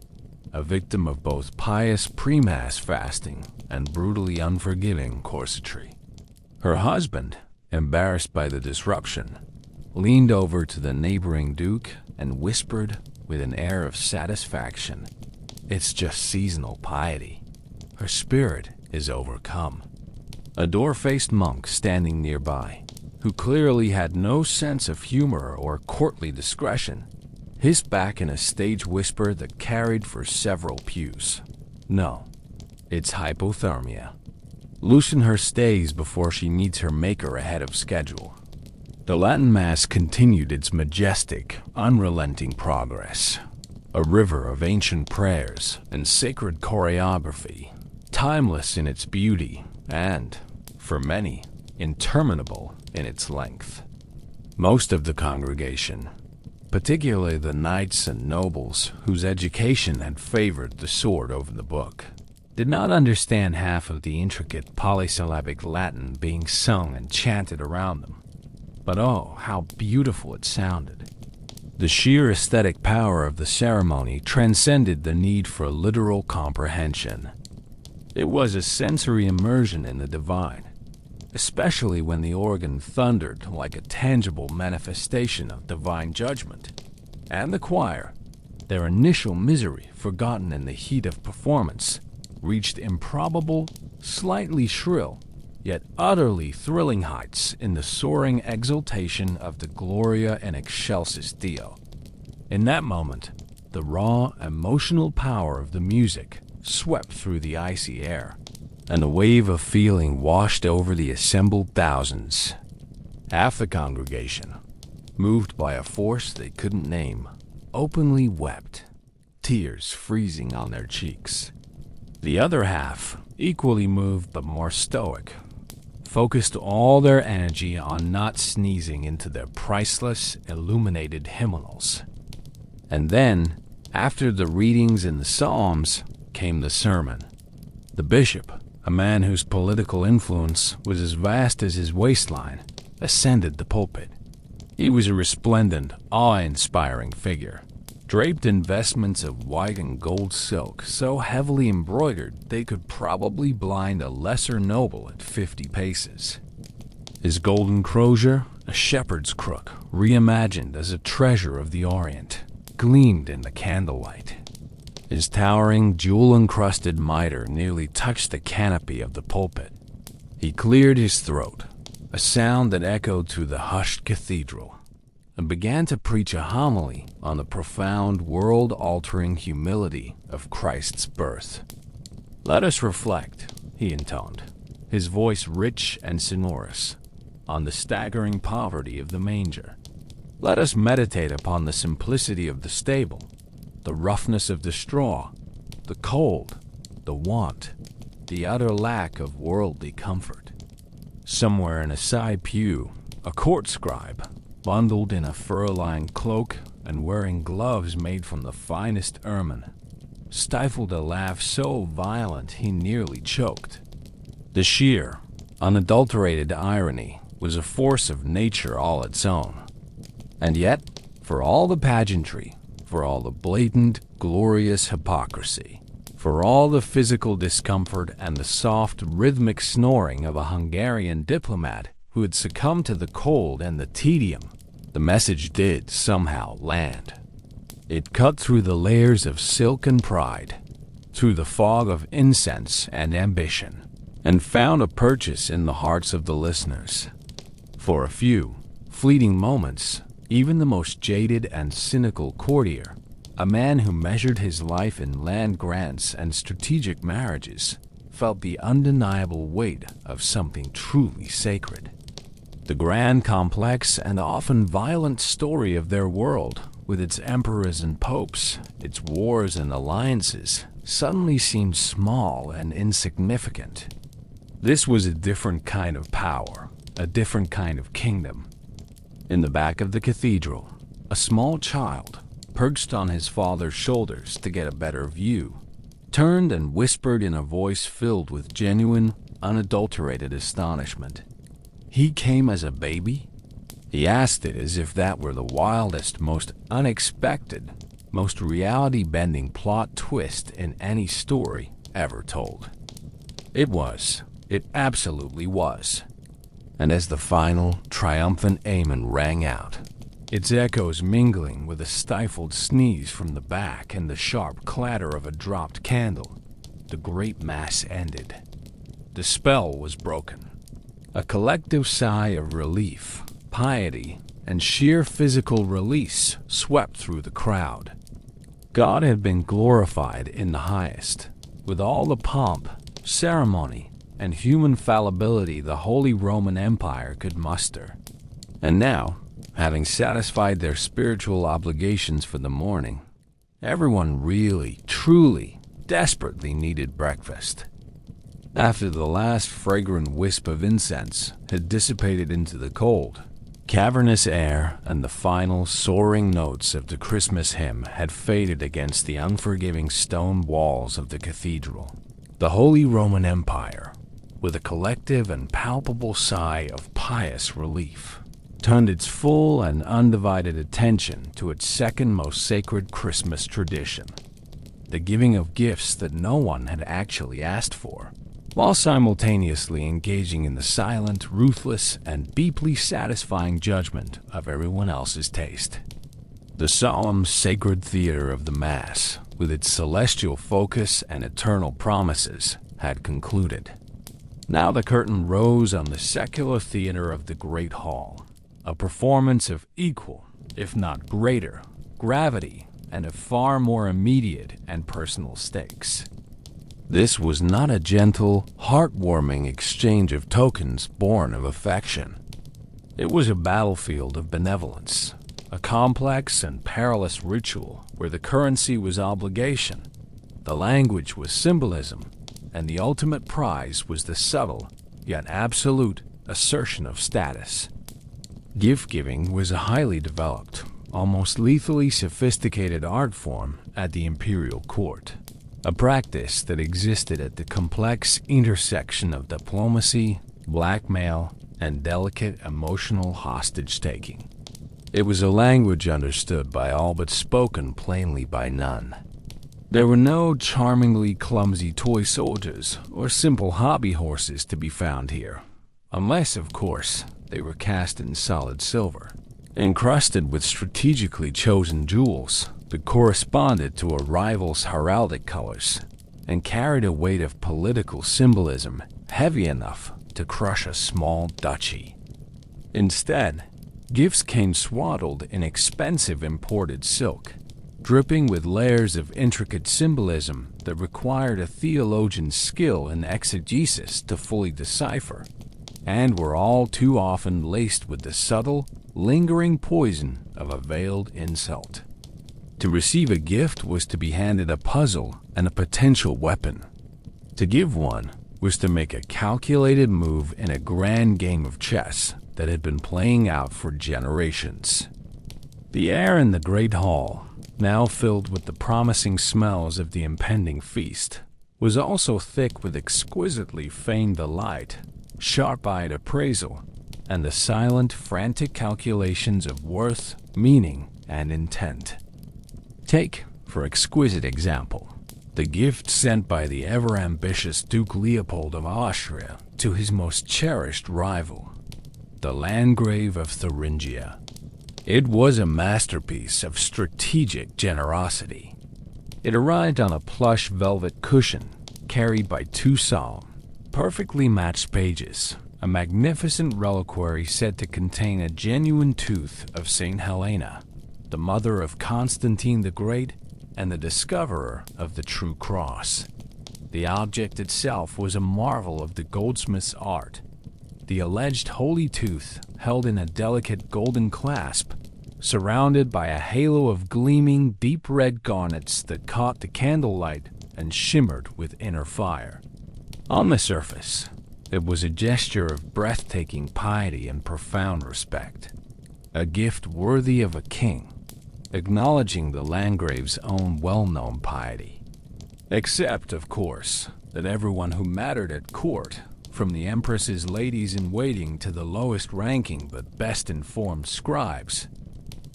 a victim of both pious pre-mass fasting and brutally unforgiving corsetry. Her husband, embarrassed by the disruption, leaned over to the neighboring duke and whispered with an air of satisfaction, "It's just seasonal piety. Her spirit is overcome." A door-faced monk standing nearby, who clearly had no sense of humor or courtly discretion, hissed back in a stage whisper that carried for several pews, "No, it's hypothermia. Loosen her stays before she meets her maker ahead of schedule." The Latin Mass continued its majestic, unrelenting progress, a river of ancient prayers and sacred choreography, timeless in its beauty and, for many, interminable in its length. Most of the congregation, particularly the knights and nobles whose education had favored the sword over the book, did not understand half of the intricate polysyllabic Latin being sung and chanted around them. But oh, how beautiful it sounded. The sheer aesthetic power of the ceremony transcended the need for literal comprehension. It was a sensory immersion in the divine, especially when the organ thundered like a tangible manifestation of divine judgment, and the choir, their initial misery forgotten in the heat of performance, reached improbable, slightly shrill, yet utterly thrilling heights in the soaring exultation of the Gloria in Excelsis Deo. In that moment, the raw, emotional power of the music swept through the icy air, and a wave of feeling washed over the assembled thousands. Half the congregation, moved by a force they couldn't name, openly wept, tears freezing on their cheeks. The other half, equally moved but more stoic, focused all their energy on not sneezing into their priceless, illuminated hymnals. And then, After the readings in the Psalms came the sermon. The bishop, a man whose political influence was as vast as his waistline, ascended the pulpit. He was a resplendent, awe-inspiring figure, draped in vestments of white and gold silk so heavily embroidered they could probably blind a lesser noble at 50 paces. His golden crozier, a shepherd's crook, reimagined as a treasure of the Orient, gleamed in the candlelight. His towering, jewel-encrusted mitre nearly touched the canopy of the pulpit. He cleared his throat, a sound that echoed through the hushed cathedral, and began to preach a homily on the profound, world-altering humility of Christ's birth. "Let us reflect," he intoned, his voice rich and sonorous, "on the staggering poverty of the manger. Let us meditate upon the simplicity of the stable, the roughness of the straw, the cold, the want, the utter lack of worldly comfort." Somewhere in a side pew, a court scribe, bundled in a fur-lined cloak and wearing gloves made from the finest ermine, stifled a laugh so violent he nearly choked. The sheer, unadulterated irony was a force of nature all its own. And yet, for all the pageantry, for all the blatant, glorious hypocrisy, for all the physical discomfort and the soft, rhythmic snoring of a Hungarian diplomat who had succumbed to the cold and the tedium, the message did somehow land. It cut through the layers of silk and pride, through the fog of incense and ambition, and found a purchase in the hearts of the listeners. For a few fleeting moments, even the most jaded and cynical courtier, a man who measured his life in land grants and strategic marriages, felt the undeniable weight of something truly sacred. The grand, complex, and often violent story of their world, with its emperors and popes, its wars and alliances, suddenly seemed small and insignificant. This was a different kind of power, a different kind of kingdom. In the back of the cathedral, a small child, perched on his father's shoulders to get a better view, turned and whispered in a voice filled with genuine, unadulterated astonishment. "He came as a baby?" He asked it as if that were the wildest, most unexpected, most reality-bending plot twist in any story ever told. It was. It absolutely was. And as the final, triumphant amen rang out, its echoes mingling with a stifled sneeze from the back and the sharp clatter of a dropped candle, the great mass ended. The spell was broken. A collective sigh of relief, piety, and sheer physical release swept through the crowd. God had been glorified in the highest, with all the pomp, ceremony, and human fallibility the Holy Roman Empire could muster. And now, having satisfied their spiritual obligations for the morning, everyone really, truly, desperately needed breakfast. After the last fragrant wisp of incense had dissipated into the cold, cavernous air and the final soaring notes of the Christmas hymn had faded against the unforgiving stone walls of the cathedral, the Holy Roman Empire, with a collective and palpable sigh of pious relief, turned its full and undivided attention to its second most sacred Christmas tradition, the giving of gifts that no one had actually asked for, while simultaneously engaging in the silent, ruthless, and deeply satisfying judgment of everyone else's taste. The solemn, sacred theater of the Mass, with its celestial focus and eternal promises, had concluded. Now the curtain rose on the secular theater of the Great Hall, a performance of equal, if not greater, gravity and of far more immediate and personal stakes. This was not a gentle, heartwarming exchange of tokens born of affection. It was a battlefield of benevolence, a complex and perilous ritual where the currency was obligation, the language was symbolism, and the ultimate prize was the subtle, yet absolute, assertion of status. Gift-giving was a highly developed, almost lethally sophisticated art form at the Imperial court, a practice that existed at the complex intersection of diplomacy, blackmail, and delicate emotional hostage-taking. It was a language understood by all but spoken plainly by none. There were no charmingly clumsy toy soldiers or simple hobby horses to be found here, unless, of course, they were cast in solid silver, encrusted with strategically chosen jewels that corresponded to a rival's heraldic colors and carried a weight of political symbolism heavy enough to crush a small duchy. Instead, gifts came swaddled in expensive imported silk, dripping with layers of intricate symbolism that required a theologian's skill in exegesis to fully decipher, and were all too often laced with the subtle, lingering poison of a veiled insult. To receive a gift was to be handed a puzzle and a potential weapon. To give one was to make a calculated move in a grand game of chess that had been playing out for generations. The air in the great hall, now filled with the promising smells of the impending feast, was also thick with exquisitely feigned delight, sharp-eyed appraisal, and the silent, frantic calculations of worth, meaning, and intent. Take, for exquisite example, the gift sent by the ever-ambitious Duke Leopold of Austria to his most cherished rival, the Landgrave of Thuringia. It was a masterpiece of strategic generosity. It arrived on a plush velvet cushion carried by two solemn, perfectly matched pages, a magnificent reliquary said to contain a genuine tooth of St. Helena, the mother of Constantine the Great and the discoverer of the true cross. The object itself was a marvel of the goldsmith's art. The alleged holy tooth held in a delicate golden clasp, surrounded by a halo of gleaming deep red garnets that caught the candlelight and shimmered with inner fire. On the surface, it was a gesture of breathtaking piety and profound respect, a gift worthy of a king, acknowledging the Landgrave's own well-known piety. Except, of course, that everyone who mattered at court, from the Empress's ladies-in-waiting to the lowest-ranking but best-informed scribes,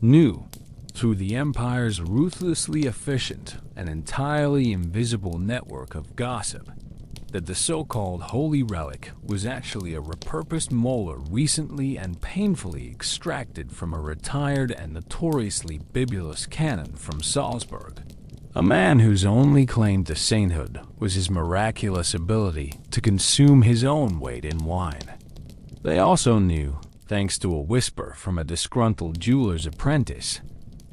knew, through the Empire's ruthlessly efficient and entirely invisible network of gossip, that the so-called holy relic was actually a repurposed molar recently and painfully extracted from a retired and notoriously bibulous canon from Salzburg, a man whose only claim to sainthood was his miraculous ability to consume his own weight in wine. They also knew, thanks to a whisper from a disgruntled jeweler's apprentice,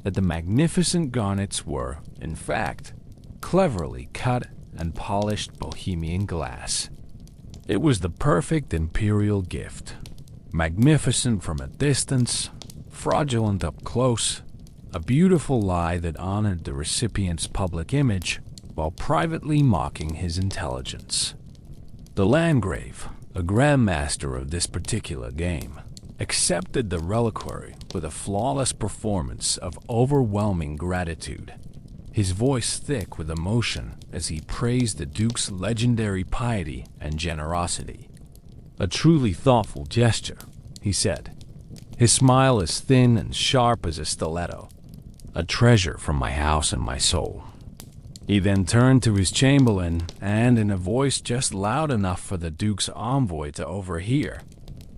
that the magnificent garnets were, in fact, cleverly cut and polished Bohemian glass. It was the perfect imperial gift, magnificent from a distance, fraudulent up close, a beautiful lie that honored the recipient's public image while privately mocking his intelligence. The Landgrave, a grandmaster of this particular game, accepted the reliquary with a flawless performance of overwhelming gratitude, his voice thick with emotion as he praised the Duke's legendary piety and generosity. "A truly thoughtful gesture," he said, his smile as thin and sharp as a stiletto. "A treasure from my house and my soul." He then turned to his chamberlain and, in a voice just loud enough for the Duke's envoy to overhear,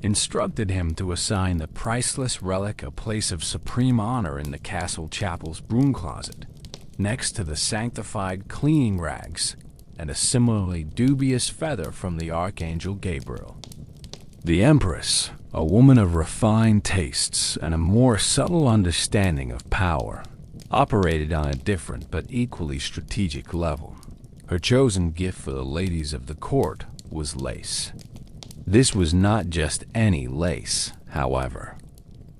instructed him to assign the priceless relic a place of supreme honor in the castle chapel's broom closet, next to the sanctified cleaning rags and a similarly dubious feather from the Archangel Gabriel. The Empress, a woman of refined tastes and a more subtle understanding of power, operated on a different but equally strategic level. Her chosen gift for the ladies of the court was lace. This was not just any lace, however.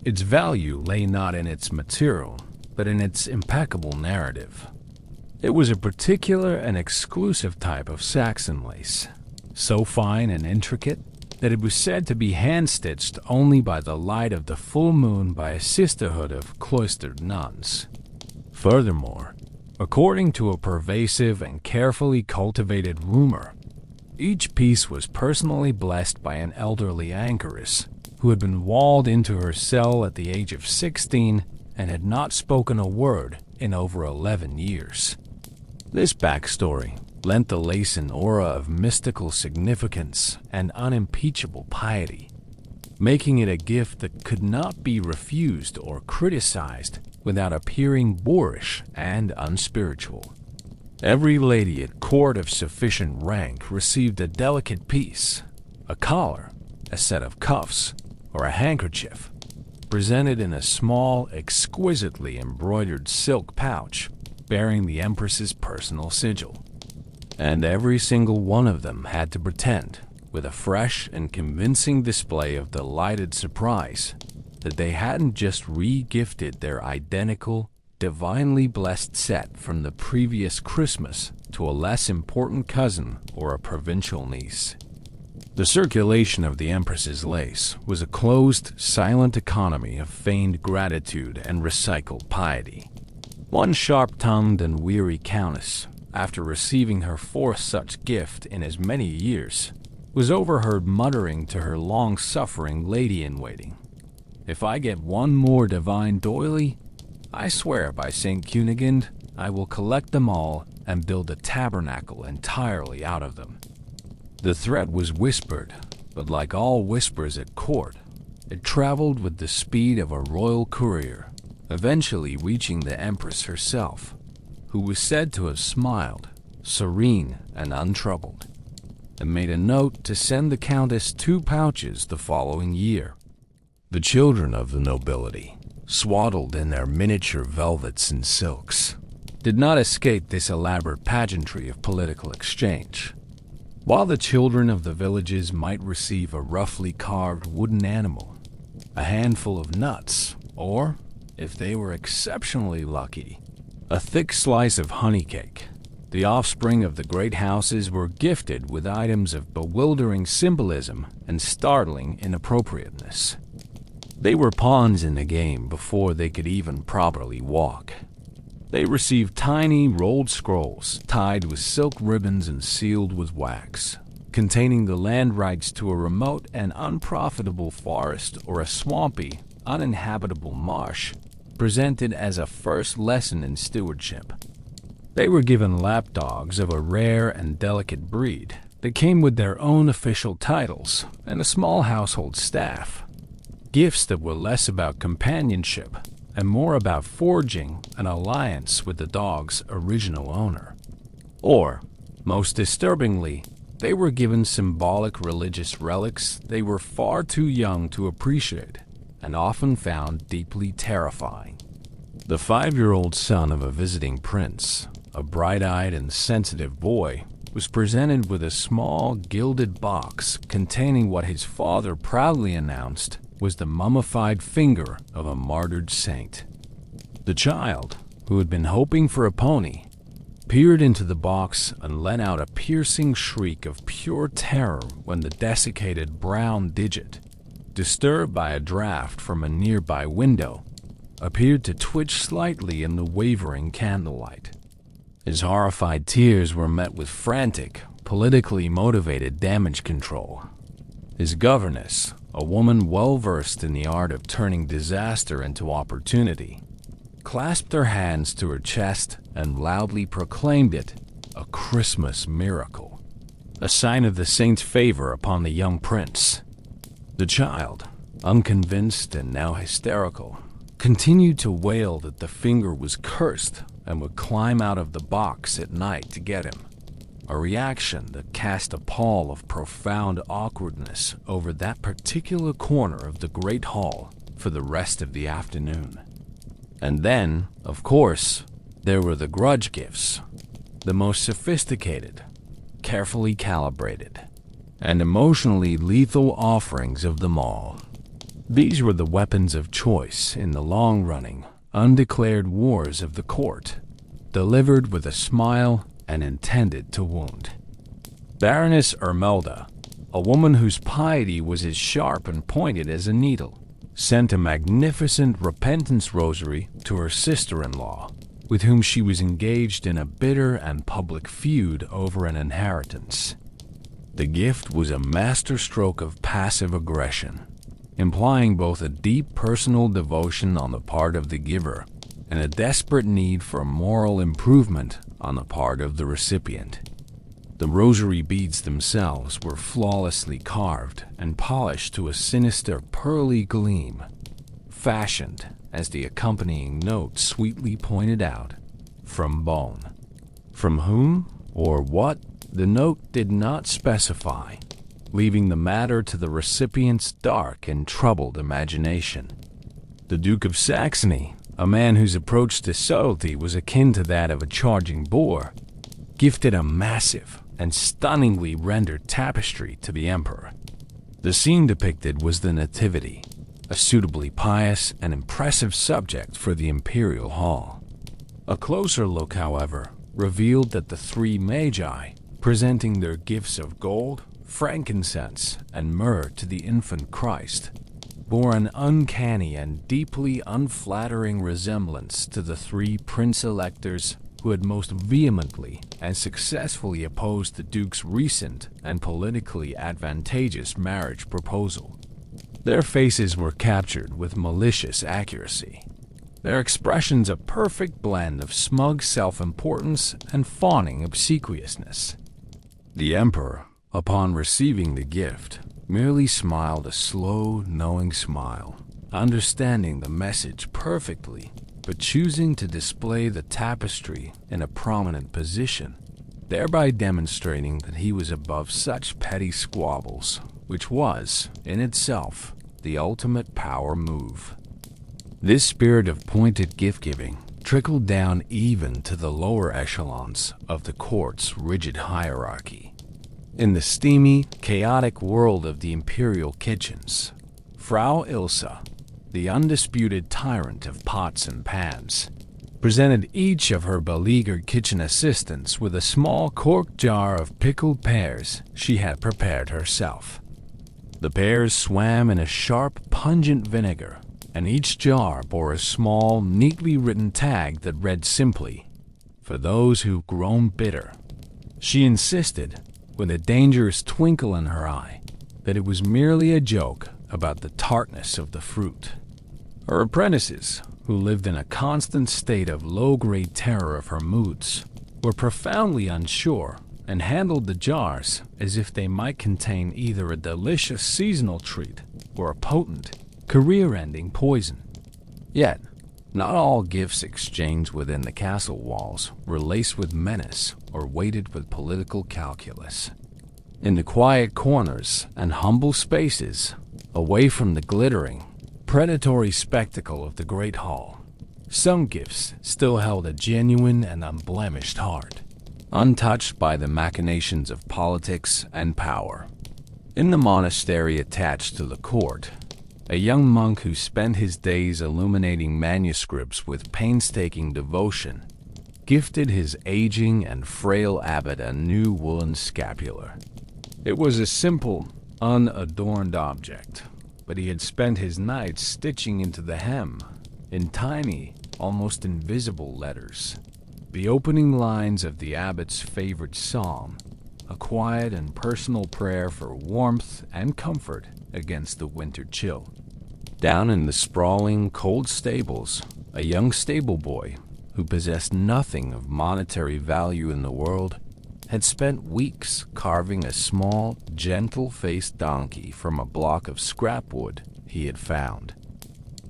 Its value lay not in its material, but in its impeccable narrative. It was a particular and exclusive type of Saxon lace, so fine and intricate that it was said to be hand-stitched only by the light of the full moon by a sisterhood of cloistered nuns. Furthermore, according to a pervasive and carefully cultivated rumor, each piece was personally blessed by an elderly anchoress who had been walled into her cell at the age of 16 and had not spoken a word in over 11 years. This backstory lent the lace an aura of mystical significance and unimpeachable piety, making it a gift that could not be refused or criticized without appearing boorish and unspiritual. Every lady at court of sufficient rank received a delicate piece, a collar, a set of cuffs, or a handkerchief, presented in a small, exquisitely embroidered silk pouch bearing the Empress's personal sigil. And every single one of them had to pretend, with a fresh and convincing display of delighted surprise, that they hadn't just re-gifted their identical, divinely blessed set from the previous Christmas to a less important cousin or a provincial niece. The circulation of the Empress's lace was a closed, silent economy of feigned gratitude and recycled piety. One sharp-tongued and weary countess, after receiving her fourth such gift in as many years, was overheard muttering to her long-suffering lady-in-waiting, "If I get one more divine doily, I swear by St. Cunigund I will collect them all and build a tabernacle entirely out of them." The threat was whispered, but like all whispers at court, it traveled with the speed of a royal courier, eventually reaching the Empress herself, who was said to have smiled, serene and untroubled, and made a note to send the Countess 2 pouches the following year. The children of the nobility, swaddled in their miniature velvets and silks, did not escape this elaborate pageantry of political exchange. While the children of the villages might receive a roughly carved wooden animal, a handful of nuts, or, if they were exceptionally lucky, a thick slice of honey cake, the offspring of the great houses were gifted with items of bewildering symbolism and startling inappropriateness. They were pawns in the game before they could even properly walk. They received tiny rolled scrolls tied with silk ribbons and sealed with wax, containing the land rights to a remote and unprofitable forest or a swampy, uninhabitable marsh, presented as a first lesson in stewardship. They were given lapdogs of a rare and delicate breed that came with their own official titles and a small household staff, gifts that were less about companionship and more about forging an alliance with the dog's original owner. Or, most disturbingly, they were given symbolic religious relics they were far too young to appreciate and often found deeply terrifying. The 5-year-old son of a visiting prince, a bright-eyed and sensitive boy, was presented with a small gilded box containing what his father proudly announced was the mummified finger of a martyred saint. The child, who had been hoping for a pony, peered into the box and let out a piercing shriek of pure terror when the desiccated brown digit, disturbed by a draft from a nearby window, appeared to twitch slightly in the wavering candlelight. His horrified tears were met with frantic, politically motivated damage control. His governess, a woman well-versed in the art of turning disaster into opportunity, clasped her hands to her chest and loudly proclaimed it a Christmas miracle, a sign of the saint's favor upon the young prince. The child, unconvinced and now hysterical, continued to wail that the finger was cursed and would climb out of the box at night to get him, a reaction that cast a pall of profound awkwardness over that particular corner of the great hall for the rest of the afternoon. And then, of course, there were the grudge gifts, the most sophisticated, carefully calibrated, and emotionally lethal offerings of them all. These were the weapons of choice in the long-running, undeclared wars of the court, delivered with a smile and intended to wound. Baroness Ermelda, a a woman whose piety was as sharp and pointed as a needle, sent a magnificent repentance rosary to her sister-in-law, with whom she was engaged in a bitter and public feud over an inheritance. The gift was a masterstroke of passive aggression, implying both a deep personal devotion on the part of the giver and a desperate need for moral improvement on the part of the recipient. The rosary beads themselves were flawlessly carved and polished to a sinister pearly gleam, fashioned, as the accompanying note sweetly pointed out, from bone. From whom or what, the note did not specify, leaving the matter to the recipient's dark and troubled imagination. The Duke of Saxony, a man whose approach to subtlety was akin to that of a charging boar, gifted a massive and stunningly rendered tapestry to the emperor. The scene depicted was the Nativity, a suitably pious and impressive subject for the Imperial Hall. A closer look, however, revealed that the three magi, presenting their gifts of gold, frankincense, and myrrh to the infant Christ, bore an uncanny and deeply unflattering resemblance to the three prince-electors who had most vehemently and successfully opposed the Duke's recent and politically advantageous marriage proposal. Their faces were captured with malicious accuracy, their expressions a perfect blend of smug self-importance and fawning obsequiousness. The emperor, upon receiving the gift, merely smiled a slow, knowing smile, understanding the message perfectly, but choosing to display the tapestry in a prominent position, thereby demonstrating that he was above such petty squabbles, which was, in itself, the ultimate power move. This spirit of pointed gift-giving trickled down even to the lower echelons of the court's rigid hierarchy. In the steamy, chaotic world of the imperial kitchens, Frau Ilsa, the undisputed tyrant of pots and pans, presented each of her beleaguered kitchen assistants with a small corked jar of pickled pears she had prepared herself. The pears swam in a sharp, pungent vinegar, and each jar bore a small, neatly written tag that read simply, "For those who've grown bitter." She insisted, with a dangerous twinkle in her eye, that it was merely a joke about the tartness of the fruit. Her apprentices, who lived in a constant state of low-grade terror of her moods, were profoundly unsure and handled the jars as if they might contain either a delicious seasonal treat or a potent, career-ending poison. Yet, not all gifts exchanged within the castle walls were laced with menace or weighted with political calculus. In the quiet corners and humble spaces, away from the glittering, predatory spectacle of the great hall, some gifts still held a genuine and unblemished heart, untouched by the machinations of politics and power. In the monastery attached to the court, a young monk who spent his days illuminating manuscripts with painstaking devotion gifted his aging and frail abbot a new woolen scapular. It was a simple, unadorned object, but he had spent his nights stitching into the hem, in tiny, almost invisible letters, the opening lines of the abbot's favorite psalm, a quiet and personal prayer for warmth and comfort against the winter chill. Down in the sprawling, cold stables, a young stable boy, who possessed nothing of monetary value in the world, had spent weeks carving a small, gentle-faced donkey from a block of scrap wood he had found.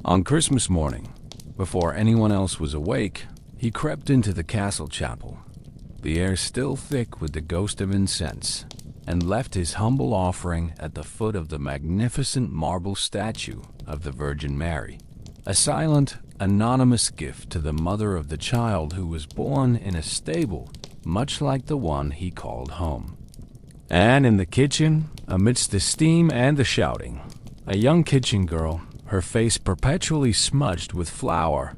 On Christmas morning, before anyone else was awake, he crept into the castle chapel, the air still thick with the ghost of incense, and left his humble offering at the foot of the magnificent marble statue of the Virgin Mary, a silent, anonymous gift to the mother of the child who was born in a stable much like the one he called home. And in the kitchen, amidst the steam and the shouting, a young kitchen girl, her face perpetually smudged with flour,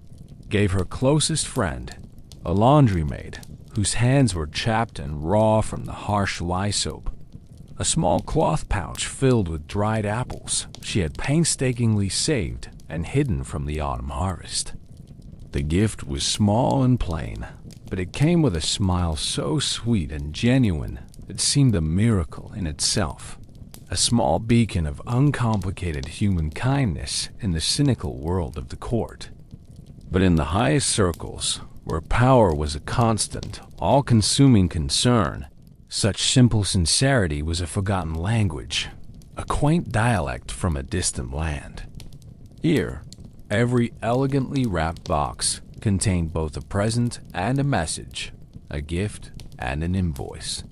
gave her closest friend, a laundry maid whose hands were chapped and raw from the harsh lye soap, a small cloth pouch filled with dried apples she had painstakingly saved and hidden from the autumn harvest. The gift was small and plain, but it came with a smile so sweet and genuine it seemed a miracle in itself, a small beacon of uncomplicated human kindness in the cynical world of the court. But in the highest circles, where power was a constant, all-consuming concern, such simple sincerity was a forgotten language, a quaint dialect from a distant land. Here, every elegantly wrapped box contained both a present and a message, a gift and an invoice.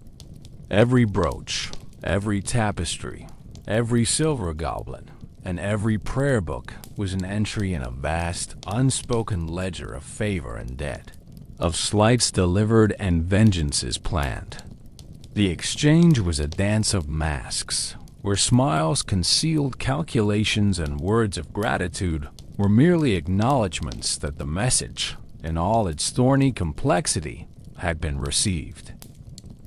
Every brooch, every tapestry, every silver goblet, and every prayer book was an entry in a vast, unspoken ledger of favor and debt, of slights delivered and vengeances planned. The exchange was a dance of masks, where smiles concealed calculations and words of gratitude were merely acknowledgments that the message, in all its thorny complexity, had been received.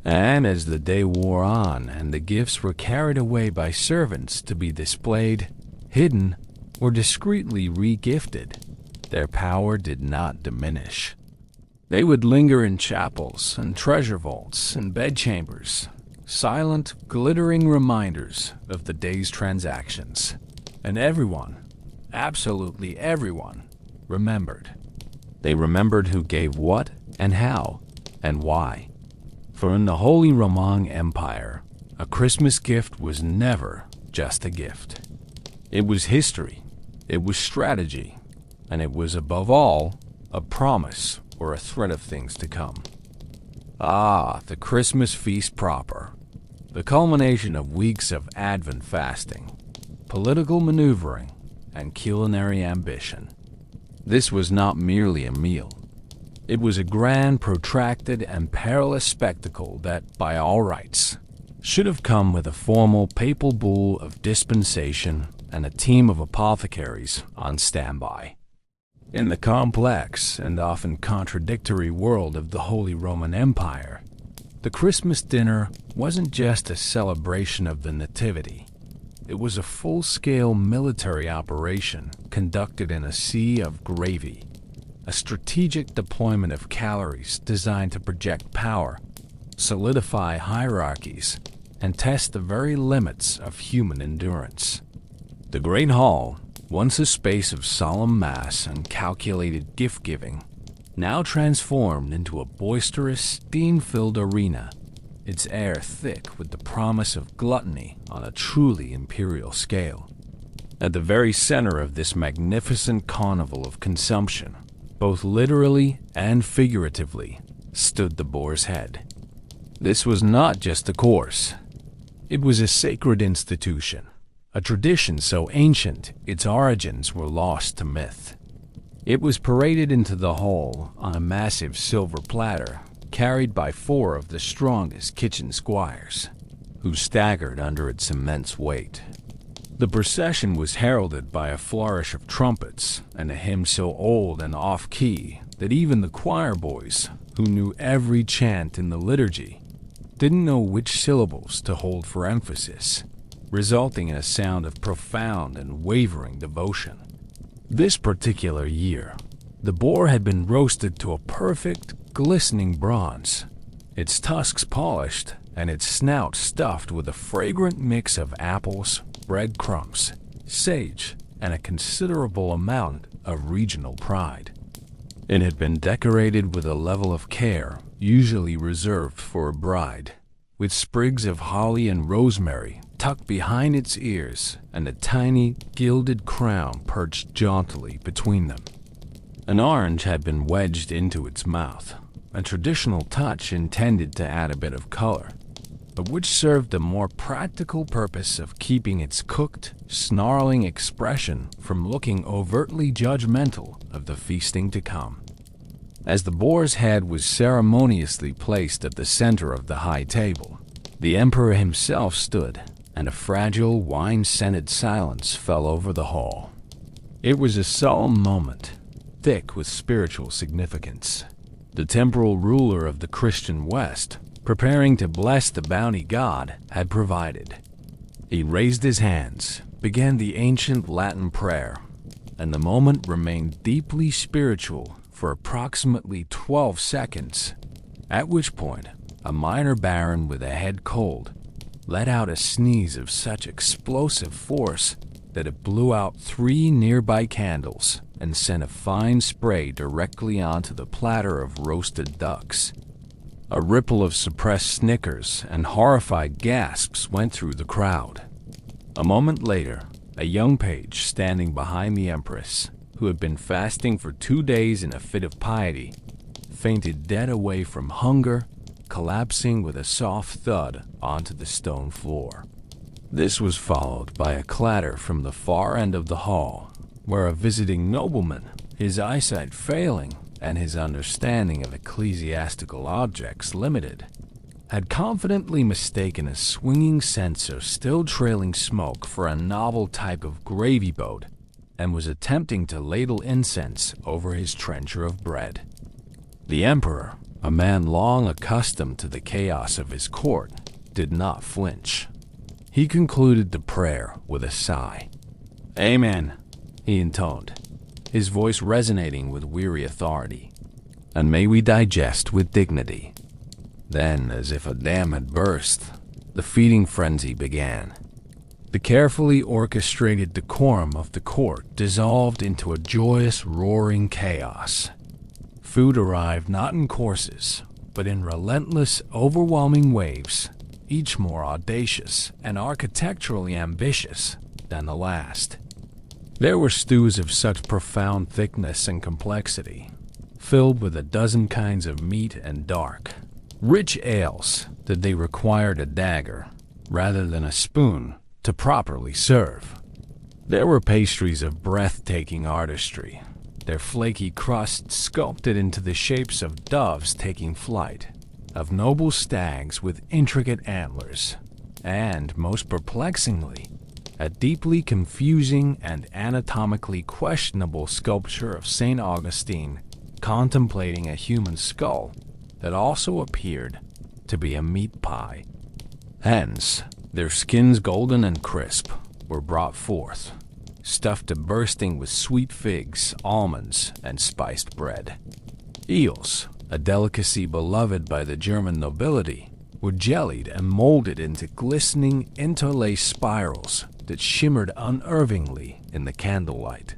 And as the day wore on and the gifts were carried away by servants to be displayed, hidden, or discreetly re-gifted, their power did not diminish. They would linger in chapels and treasure vaults and bedchambers, silent, glittering reminders of the day's transactions. And everyone, absolutely everyone, remembered. They remembered who gave what and how and why. For in the Holy Roman Empire, a Christmas gift was never just a gift. It was history, it was strategy, and it was above all a promise or a threat of things to come. Ah, the Christmas feast proper, the culmination of weeks of Advent fasting, political maneuvering, and culinary ambition. This was not merely a meal. It was a grand, protracted, and perilous spectacle that, by all rights, should have come with a formal papal bull of dispensation and a team of apothecaries on standby. In the complex and often contradictory world of the Holy Roman Empire, the Christmas dinner wasn't just a celebration of the Nativity. It was a full-scale military operation conducted in a sea of gravy, a strategic deployment of calories designed to project power, solidify hierarchies, and test the very limits of human endurance. The Great Hall, once a space of solemn mass and calculated gift-giving, now transformed into a boisterous, steam-filled arena, its air thick with the promise of gluttony on a truly imperial scale. At the very center of this magnificent carnival of consumption, both literally and figuratively, stood the boar's head. This was not just a course. It was a sacred institution, a tradition so ancient its origins were lost to myth. It was paraded into the hall on a massive silver platter, carried by 4 of the strongest kitchen squires, who staggered under its immense weight. The procession was heralded by a flourish of trumpets and a hymn so old and off-key that even the choir boys, who knew every chant in the liturgy, didn't know which syllables to hold for emphasis, resulting in a sound of profound and wavering devotion. This particular year, the boar had been roasted to a perfect, glistening bronze, its tusks polished and its snout stuffed with a fragrant mix of apples, breadcrumbs, sage, and a considerable amount of regional pride. It had been decorated with a level of care usually reserved for a bride, with sprigs of holly and rosemary tucked behind its ears and a tiny, gilded crown perched jauntily between them. An orange had been wedged into its mouth, a traditional touch intended to add a bit of color, but which served the more practical purpose of keeping its cooked, snarling expression from looking overtly judgmental of the feasting to come. As the boar's head was ceremoniously placed at the center of the high table, the emperor himself stood, and a fragile, wine-scented silence fell over the hall. It was a solemn moment, thick with spiritual significance. The temporal ruler of the Christian West preparing to bless the bounty God had provided. He raised his hands, began the ancient Latin prayer, and the moment remained deeply spiritual for approximately 12 seconds, at which point a minor baron with a head cold let out a sneeze of such explosive force that it blew out 3 nearby candles and sent a fine spray directly onto the platter of roasted ducks. A ripple of suppressed snickers and horrified gasps went through the crowd. A moment later, a young page standing behind the empress, who had been fasting for 2 days in a fit of piety, fainted dead away from hunger, collapsing with a soft thud onto the stone floor. This was followed by a clatter from the far end of the hall, where a visiting nobleman, his eyesight failing and his understanding of ecclesiastical objects limited, had confidently mistaken a swinging censer still trailing smoke for a novel type of gravy boat and was attempting to ladle incense over his trencher of bread. The emperor, a man long accustomed to the chaos of his court, did not flinch. He concluded the prayer with a sigh. "Amen," he intoned, his voice resonating with weary authority. "And may we digest with dignity." Then, as if a dam had burst, the feeding frenzy began. The carefully orchestrated decorum of the court dissolved into a joyous, roaring chaos. Food arrived not in courses, but in relentless, overwhelming waves, each more audacious and architecturally ambitious than the last. There were stews of such profound thickness and complexity, filled with a dozen kinds of meat and dark, rich ales that they required a dagger, rather than a spoon, to properly serve. There were pastries of breathtaking artistry, their flaky crusts sculpted into the shapes of doves taking flight, of noble stags with intricate antlers, and, most perplexingly, a deeply confusing and anatomically questionable sculpture of St. Augustine contemplating a human skull that also appeared to be a meat pie. Hens, their skins golden and crisp, were brought forth, stuffed to bursting with sweet figs, almonds, and spiced bread. Eels, a delicacy beloved by the German nobility, were jellied and molded into glistening, interlaced spirals that shimmered unervingly in the candlelight.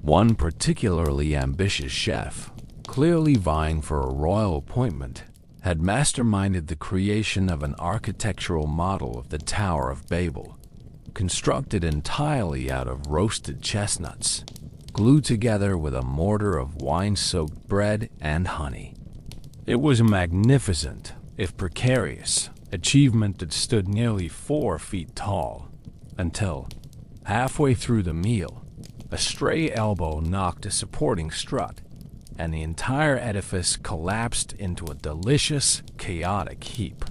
One particularly ambitious chef, clearly vying for a royal appointment, had masterminded the creation of an architectural model of the Tower of Babel, constructed entirely out of roasted chestnuts, glued together with a mortar of wine-soaked bread and honey. It was a magnificent, if precarious, achievement that stood nearly 4 feet tall, until, halfway through the meal, a stray elbow knocked a supporting strut, and the entire edifice collapsed into a delicious, chaotic heap.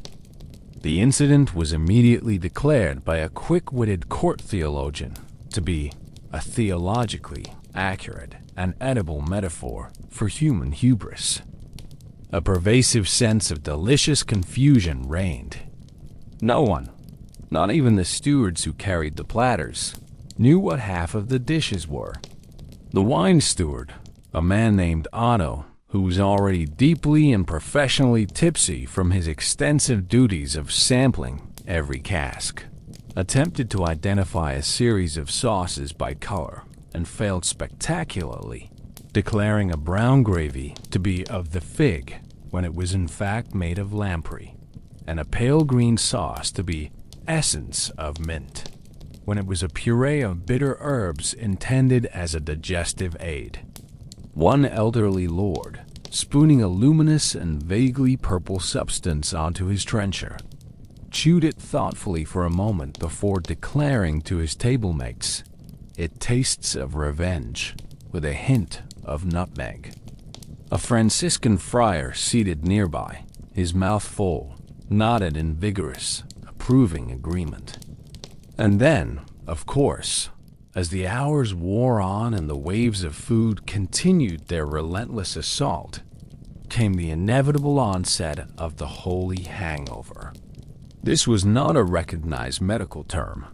The incident was immediately declared by a quick-witted court theologian to be a theologically accurate and edible metaphor for human hubris. A pervasive sense of delicious confusion reigned. No one, not even the stewards who carried the platters, knew what half of the dishes were. The wine steward, a man named Otto, who was already deeply and professionally tipsy from his extensive duties of sampling every cask, attempted to identify a series of sauces by color and failed spectacularly, declaring a brown gravy to be of the fig when it was in fact made of lamprey, and a pale green sauce to be essence of mint when it was a puree of bitter herbs intended as a digestive aid. One elderly lord, spooning a luminous and vaguely purple substance onto his trencher, chewed it thoughtfully for a moment before declaring to his table mates, "It tastes of revenge, with a hint of nutmeg." A Franciscan friar seated nearby, his mouth full, nodded in vigorous, approving agreement. And then, of course, as the hours wore on and the waves of food continued their relentless assault, came the inevitable onset of the holy hangover. This was not a recognized medical term,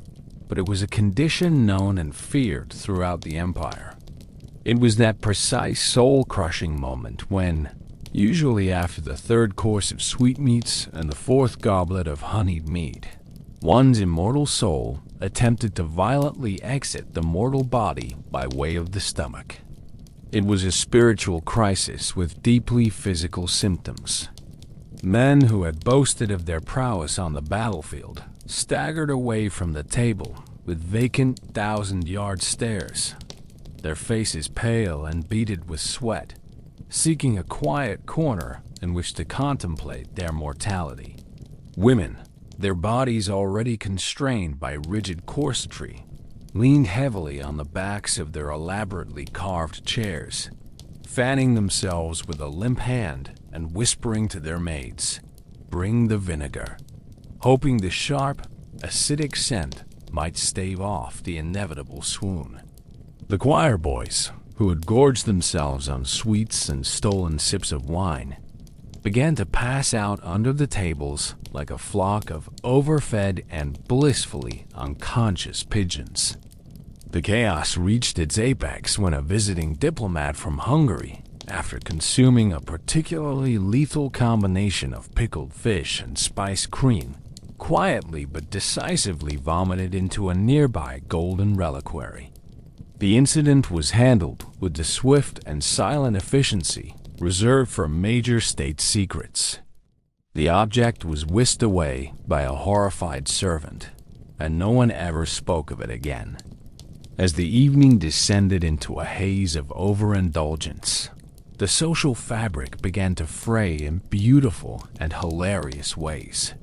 but it was a condition known and feared throughout the empire. It was that precise soul-crushing moment when, usually after the third course of sweetmeats and the fourth goblet of honeyed mead, one's immortal soul attempted to violently exit the mortal body by way of the stomach. It was a spiritual crisis with deeply physical symptoms. Men who had boasted of their prowess on the battlefield staggered away from the table with vacant thousand-yard stares, their faces pale and beaded with sweat, seeking a quiet corner in which to contemplate their mortality. Women, their bodies already constrained by rigid corsetry, leaned heavily on the backs of their elaborately carved chairs, fanning themselves with a limp hand and whispering to their maids, "Bring the vinegar," hoping the sharp, acidic scent might stave off the inevitable swoon. The choir boys, who had gorged themselves on sweets and stolen sips of wine, began to pass out under the tables like a flock of overfed and blissfully unconscious pigeons. The chaos reached its apex when a visiting diplomat from Hungary, after consuming a particularly lethal combination of pickled fish and spiced cream, quietly but decisively vomited into a nearby golden reliquary. The incident was handled with the swift and silent efficiency reserved for major state secrets. The object was whisked away by a horrified servant, and no one ever spoke of it again. As the evening descended into a haze of overindulgence, the social fabric began to fray in beautiful and hilarious ways.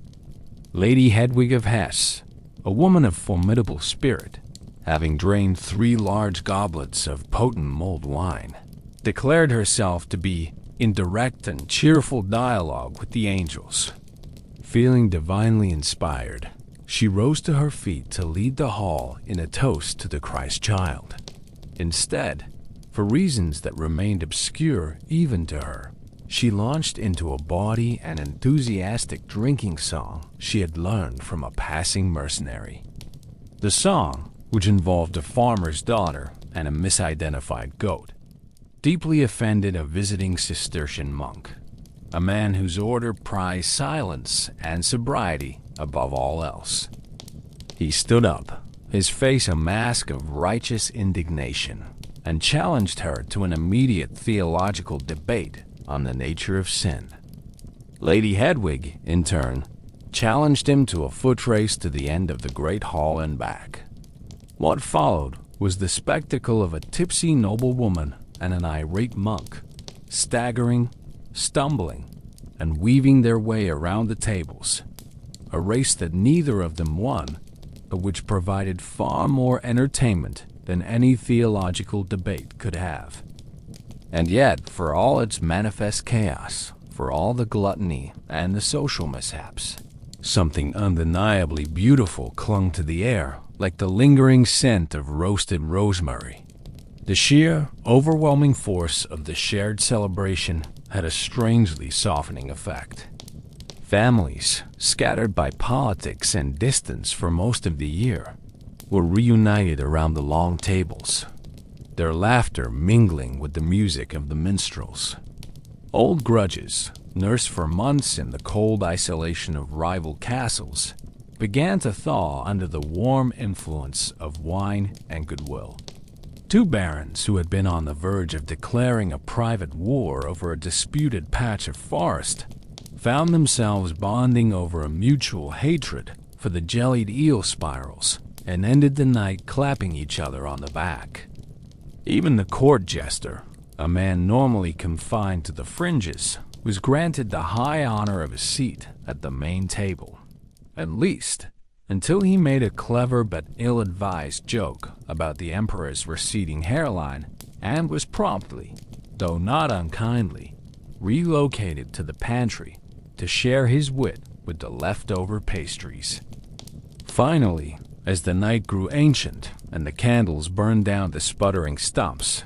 Lady Hedwig of Hesse, a woman of formidable spirit, having drained 3 large goblets of potent mulled wine, declared herself to be in direct and cheerful dialogue with the angels. Feeling divinely inspired, she rose to her feet to lead the hall in a toast to the Christ child. Instead, for reasons that remained obscure even to her, she launched into a bawdy and enthusiastic drinking song she had learned from a passing mercenary. The song, which involved a farmer's daughter and a misidentified goat, deeply offended a visiting Cistercian monk, a man whose order prized silence and sobriety above all else. He stood up, his face a mask of righteous indignation, and challenged her to an immediate theological debate on the nature of sin. Lady Hedwig, in turn, challenged him to a foot race to the end of the great hall and back. What followed was the spectacle of a tipsy noblewoman and an irate monk, staggering, stumbling, and weaving their way around the tables, a race that neither of them won, but which provided far more entertainment than any theological debate could have. And yet, for all its manifest chaos, for all the gluttony and the social mishaps, something undeniably beautiful clung to the air like the lingering scent of roasted rosemary. The sheer, overwhelming force of the shared celebration had a strangely softening effect. Families, scattered by politics and distance for most of the year, were reunited around the long tables, their laughter mingling with the music of the minstrels. Old grudges, nursed for months in the cold isolation of rival castles, began to thaw under the warm influence of wine and goodwill. 2 barons who had been on the verge of declaring a private war over a disputed patch of forest found themselves bonding over a mutual hatred for the jellied eel spirals and ended the night clapping each other on the back. Even the court jester, a man normally confined to the fringes, was granted the high honor of a seat at the main table, at least until he made a clever but ill-advised joke about the emperor's receding hairline and was promptly, though not unkindly, relocated to the pantry to share his wit with the leftover pastries. Finally, as the night grew ancient and the candles burned down the sputtering stumps,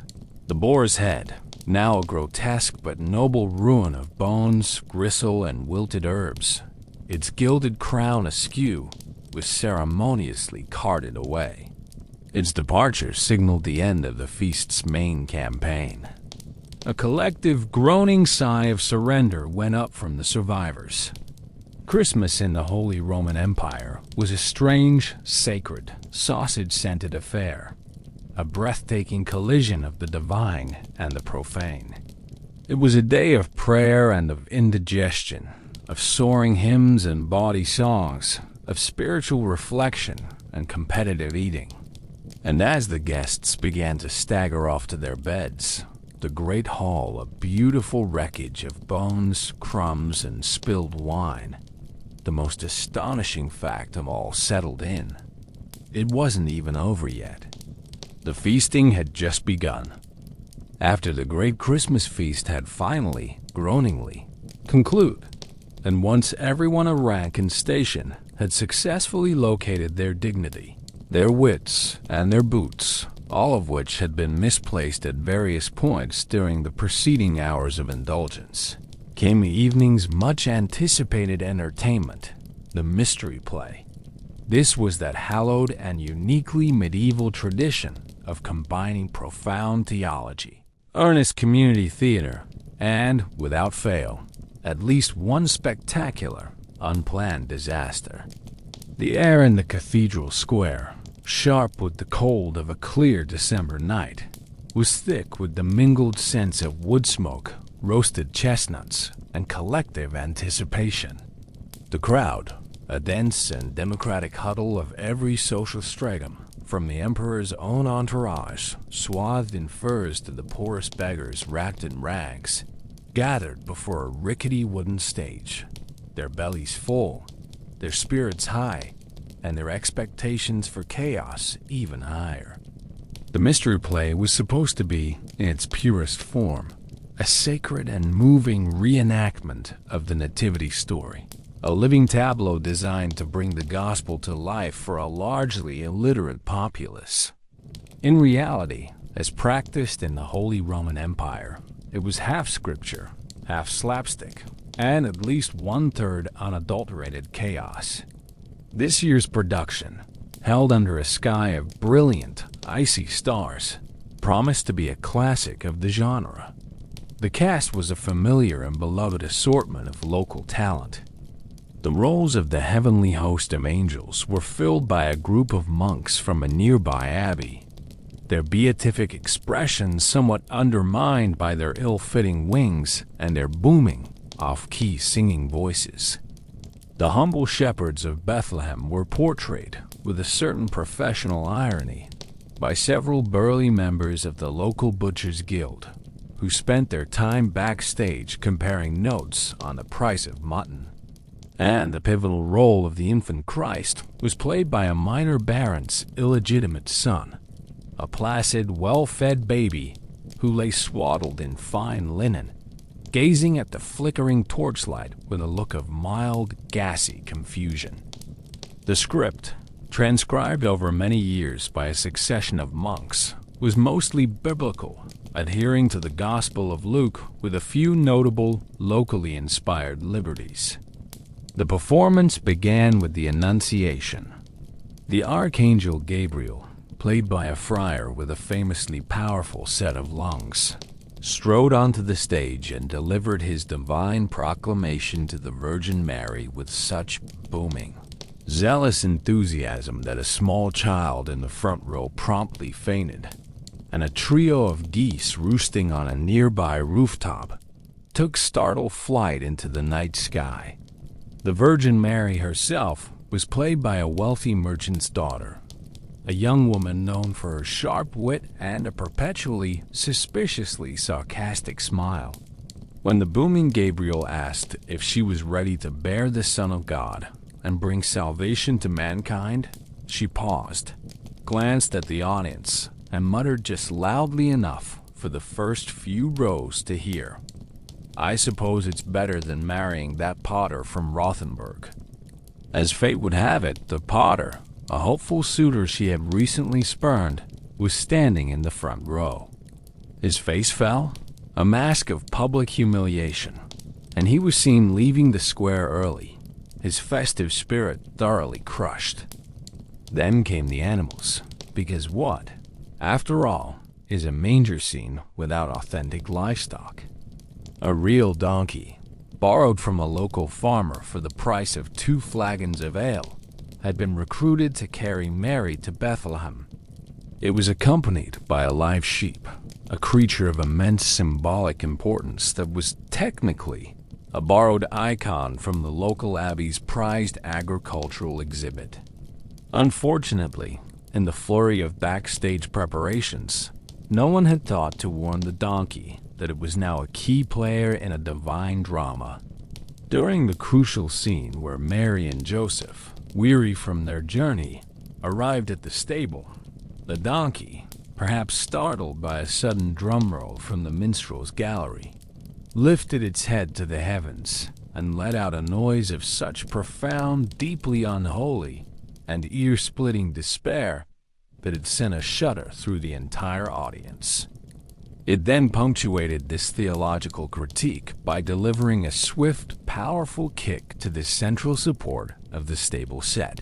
the boar's head, now a grotesque but noble ruin of bones, gristle, and wilted herbs, its gilded crown askew, was ceremoniously carted away. Its departure signaled the end of the feast's main campaign. A collective groaning sigh of surrender went up from the survivors. Christmas in the Holy Roman Empire was a strange, sacred, sausage-scented affair, a breathtaking collision of the divine and the profane. It was a day of prayer and of indigestion, of soaring hymns and bawdy songs, of spiritual reflection and competitive eating. And as the guests began to stagger off to their beds, the great hall, a beautiful wreckage of bones, crumbs, and spilled wine, the most astonishing fact of all settled in. It wasn't even over yet. The feasting had just begun. After the great Christmas feast had finally, groaningly, concluded, and once everyone of rank and station had successfully located their dignity, their wits, and their boots, all of which had been misplaced at various points during the preceding hours of indulgence, came the evening's much-anticipated entertainment, the mystery play. This was that hallowed and uniquely medieval tradition of combining profound theology, earnest community theater, and, without fail, at least one spectacular, unplanned disaster. The air in the cathedral square, sharp with the cold of a clear December night, was thick with the mingled scents of wood smoke, roasted chestnuts, and collective anticipation. The crowd, a dense and democratic huddle of every social stratum, from the emperor's own entourage, swathed in furs to the poorest beggars wrapped in rags, gathered before a rickety wooden stage, their bellies full, their spirits high, and their expectations for chaos even higher. The mystery play was supposed to be, in its purest form, a sacred and moving reenactment of the Nativity story, a living tableau designed to bring the gospel to life for a largely illiterate populace. In reality, as practiced in the Holy Roman Empire, it was half scripture, half slapstick, and at least one-third unadulterated chaos. This year's production, held under a sky of brilliant, icy stars, promised to be a classic of the genre. The cast was a familiar and beloved assortment of local talent. The roles of the heavenly host of angels were filled by a group of monks from a nearby abbey, their beatific expressions somewhat undermined by their ill-fitting wings and their booming, off-key singing voices. The humble shepherds of Bethlehem were portrayed, with a certain professional irony, by several burly members of the local Butchers' Guild, who spent their time backstage comparing notes on the price of mutton. And the pivotal role of the infant Christ was played by a minor baron's illegitimate son, a placid, well-fed baby who lay swaddled in fine linen, gazing at the flickering torchlight with a look of mild, gassy confusion. The script, transcribed over many years by a succession of monks, was mostly biblical, adhering to the Gospel of Luke with a few notable, locally inspired liberties. The performance began with the Annunciation. The Archangel Gabriel, played by a friar with a famously powerful set of lungs, strode onto the stage and delivered his divine proclamation to the Virgin Mary with such booming, zealous enthusiasm that a small child in the front row promptly fainted, and a trio of geese roosting on a nearby rooftop took startled flight into the night sky. The Virgin Mary herself was played by a wealthy merchant's daughter, a young woman known for her sharp wit and a perpetually, suspiciously sarcastic smile. When the booming Gabriel asked if she was ready to bear the Son of God and bring salvation to mankind, she paused, glanced at the audience, and muttered just loudly enough for the first few rows to hear, "I suppose it's better than marrying that potter from Rothenburg." As fate would have it, the potter, a hopeful suitor she had recently spurned, was standing in the front row. His face fell, a mask of public humiliation, and he was seen leaving the square early, his festive spirit thoroughly crushed. Then came the animals, because what, after all, is a manger scene without authentic livestock? A real donkey, borrowed from a local farmer for the price of 2 flagons of ale, had been recruited to carry Mary to Bethlehem. It was accompanied by a live sheep, a creature of immense symbolic importance that was technically a borrowed icon from the local abbey's prized agricultural exhibit. Unfortunately, in the flurry of backstage preparations, no one had thought to warn the donkey that it was now a key player in a divine drama. During the crucial scene where Mary and Joseph, weary from their journey, arrived at the stable, the donkey, perhaps startled by a sudden drum roll from the minstrel's gallery, lifted its head to the heavens and let out a noise of such profound, deeply unholy, and ear-splitting despair that it sent a shudder through the entire audience. It then punctuated this theological critique by delivering a swift, powerful kick to the central support of the stable set.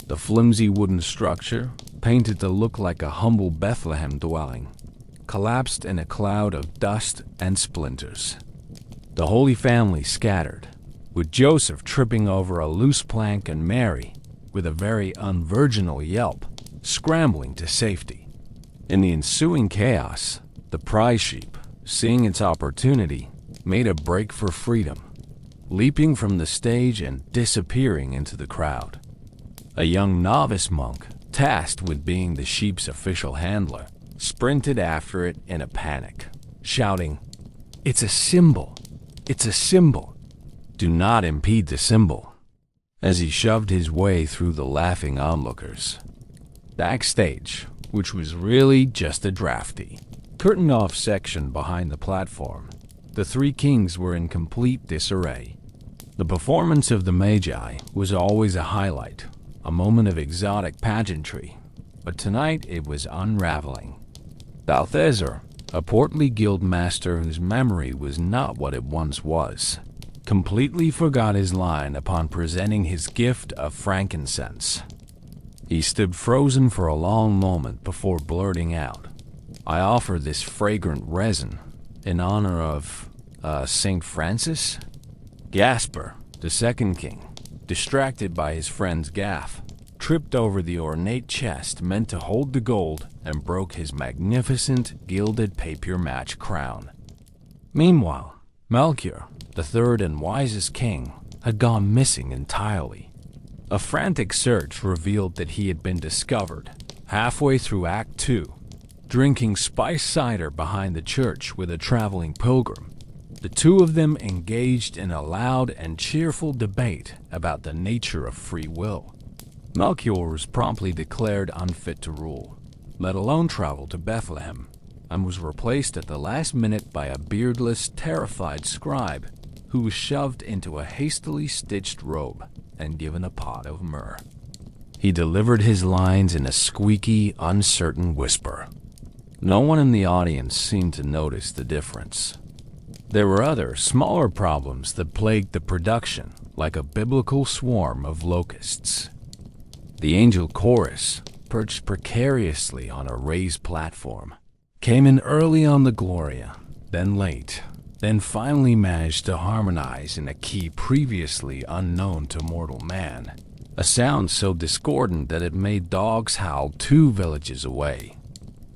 The flimsy wooden structure, painted to look like a humble Bethlehem dwelling, collapsed in a cloud of dust and splinters. The Holy Family scattered, with Joseph tripping over a loose plank and Mary, with a very unvirginal yelp, scrambling to safety. In the ensuing chaos, the prize sheep, seeing its opportunity, made a break for freedom, leaping from the stage and disappearing into the crowd. A young novice monk, tasked with being the sheep's official handler, sprinted after it in a panic, shouting, "It's a symbol! It's a symbol! Do not impede the symbol!" as he shoved his way through the laughing onlookers. Backstage, which was really just a drafty, curtained-off section behind the platform, the 3 kings were in complete disarray. The performance of the Magi was always a highlight, a moment of exotic pageantry, but tonight it was unraveling. Balthazar, a portly guild master whose memory was not what it once was, completely forgot his line upon presenting his gift of frankincense. He stood frozen for a long moment before blurting out, "I offer this fragrant resin in honor of, St. Francis?" Gasper, the second king, distracted by his friend's gaffe, tripped over the ornate chest meant to hold the gold and broke his magnificent gilded papier-match crown. Meanwhile, Melchior, the third and wisest king, had gone missing entirely. A frantic search revealed that he had been discovered halfway through Act 2, drinking spiced cider behind the church with a traveling pilgrim. The two of them engaged in a loud and cheerful debate about the nature of free will. Melchior was promptly declared unfit to rule, let alone travel to Bethlehem, and was replaced at the last minute by a beardless, terrified scribe who was shoved into a hastily stitched robe and given a pot of myrrh. He delivered his lines in a squeaky, uncertain whisper. No one in the audience seemed to notice the difference. There were other, smaller problems that plagued the production, like a biblical swarm of locusts. The angel chorus, perched precariously on a raised platform, came in early on the Gloria, then late, then finally managed to harmonize in a key previously unknown to mortal man, a sound so discordant that it made dogs howl 2 villages away.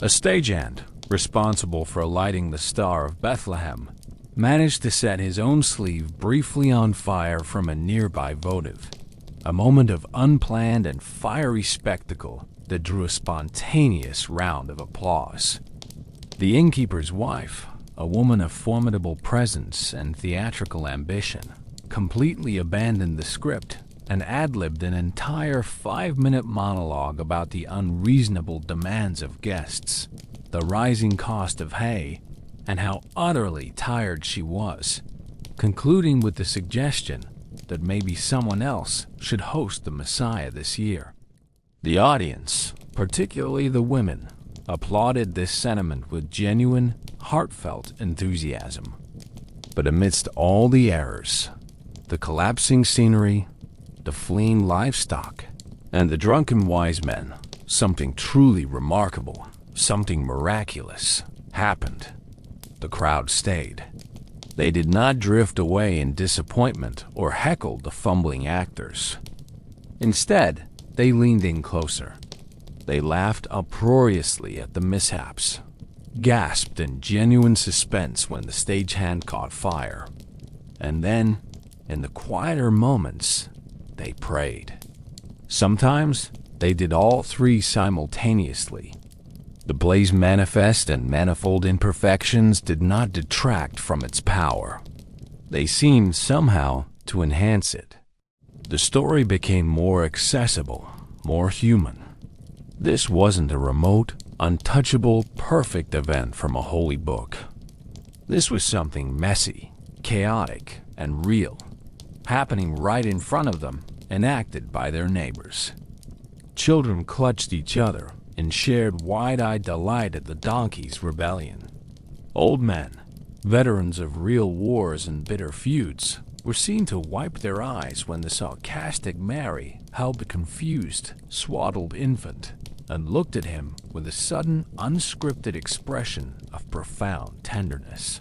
A stagehand, responsible for lighting the Star of Bethlehem, managed to set his own sleeve briefly on fire from a nearby votive, a moment of unplanned and fiery spectacle that drew a spontaneous round of applause. The innkeeper's wife, a woman of formidable presence and theatrical ambition, completely abandoned the script and ad-libbed an entire 5-minute monologue about the unreasonable demands of guests, the rising cost of hay, and how utterly tired she was, concluding with the suggestion that maybe someone else should host the Messiah this year. The audience, particularly the women, applauded this sentiment with genuine, heartfelt enthusiasm. But amidst all the errors, the collapsing scenery, the fleeing livestock, and the drunken wise men, something truly remarkable, something miraculous, happened. The crowd stayed. They did not drift away in disappointment or heckle the fumbling actors. Instead, they leaned in closer. They laughed uproariously at the mishaps, gasped in genuine suspense when the stagehand caught fire, and then, in the quieter moments, they prayed. Sometimes, they did all three simultaneously. The play's manifest and manifold imperfections did not detract from its power. They seemed somehow to enhance it. The story became more accessible, more human. This wasn't a remote, untouchable, perfect event from a holy book. This was something messy, chaotic, and real, happening right in front of them, enacted by their neighbors. Children clutched each other and shared wide-eyed delight at the donkey's rebellion. Old men, veterans of real wars and bitter feuds, were seen to wipe their eyes when the sarcastic Mary held the confused, swaddled infant and looked at him with a sudden, unscripted expression of profound tenderness.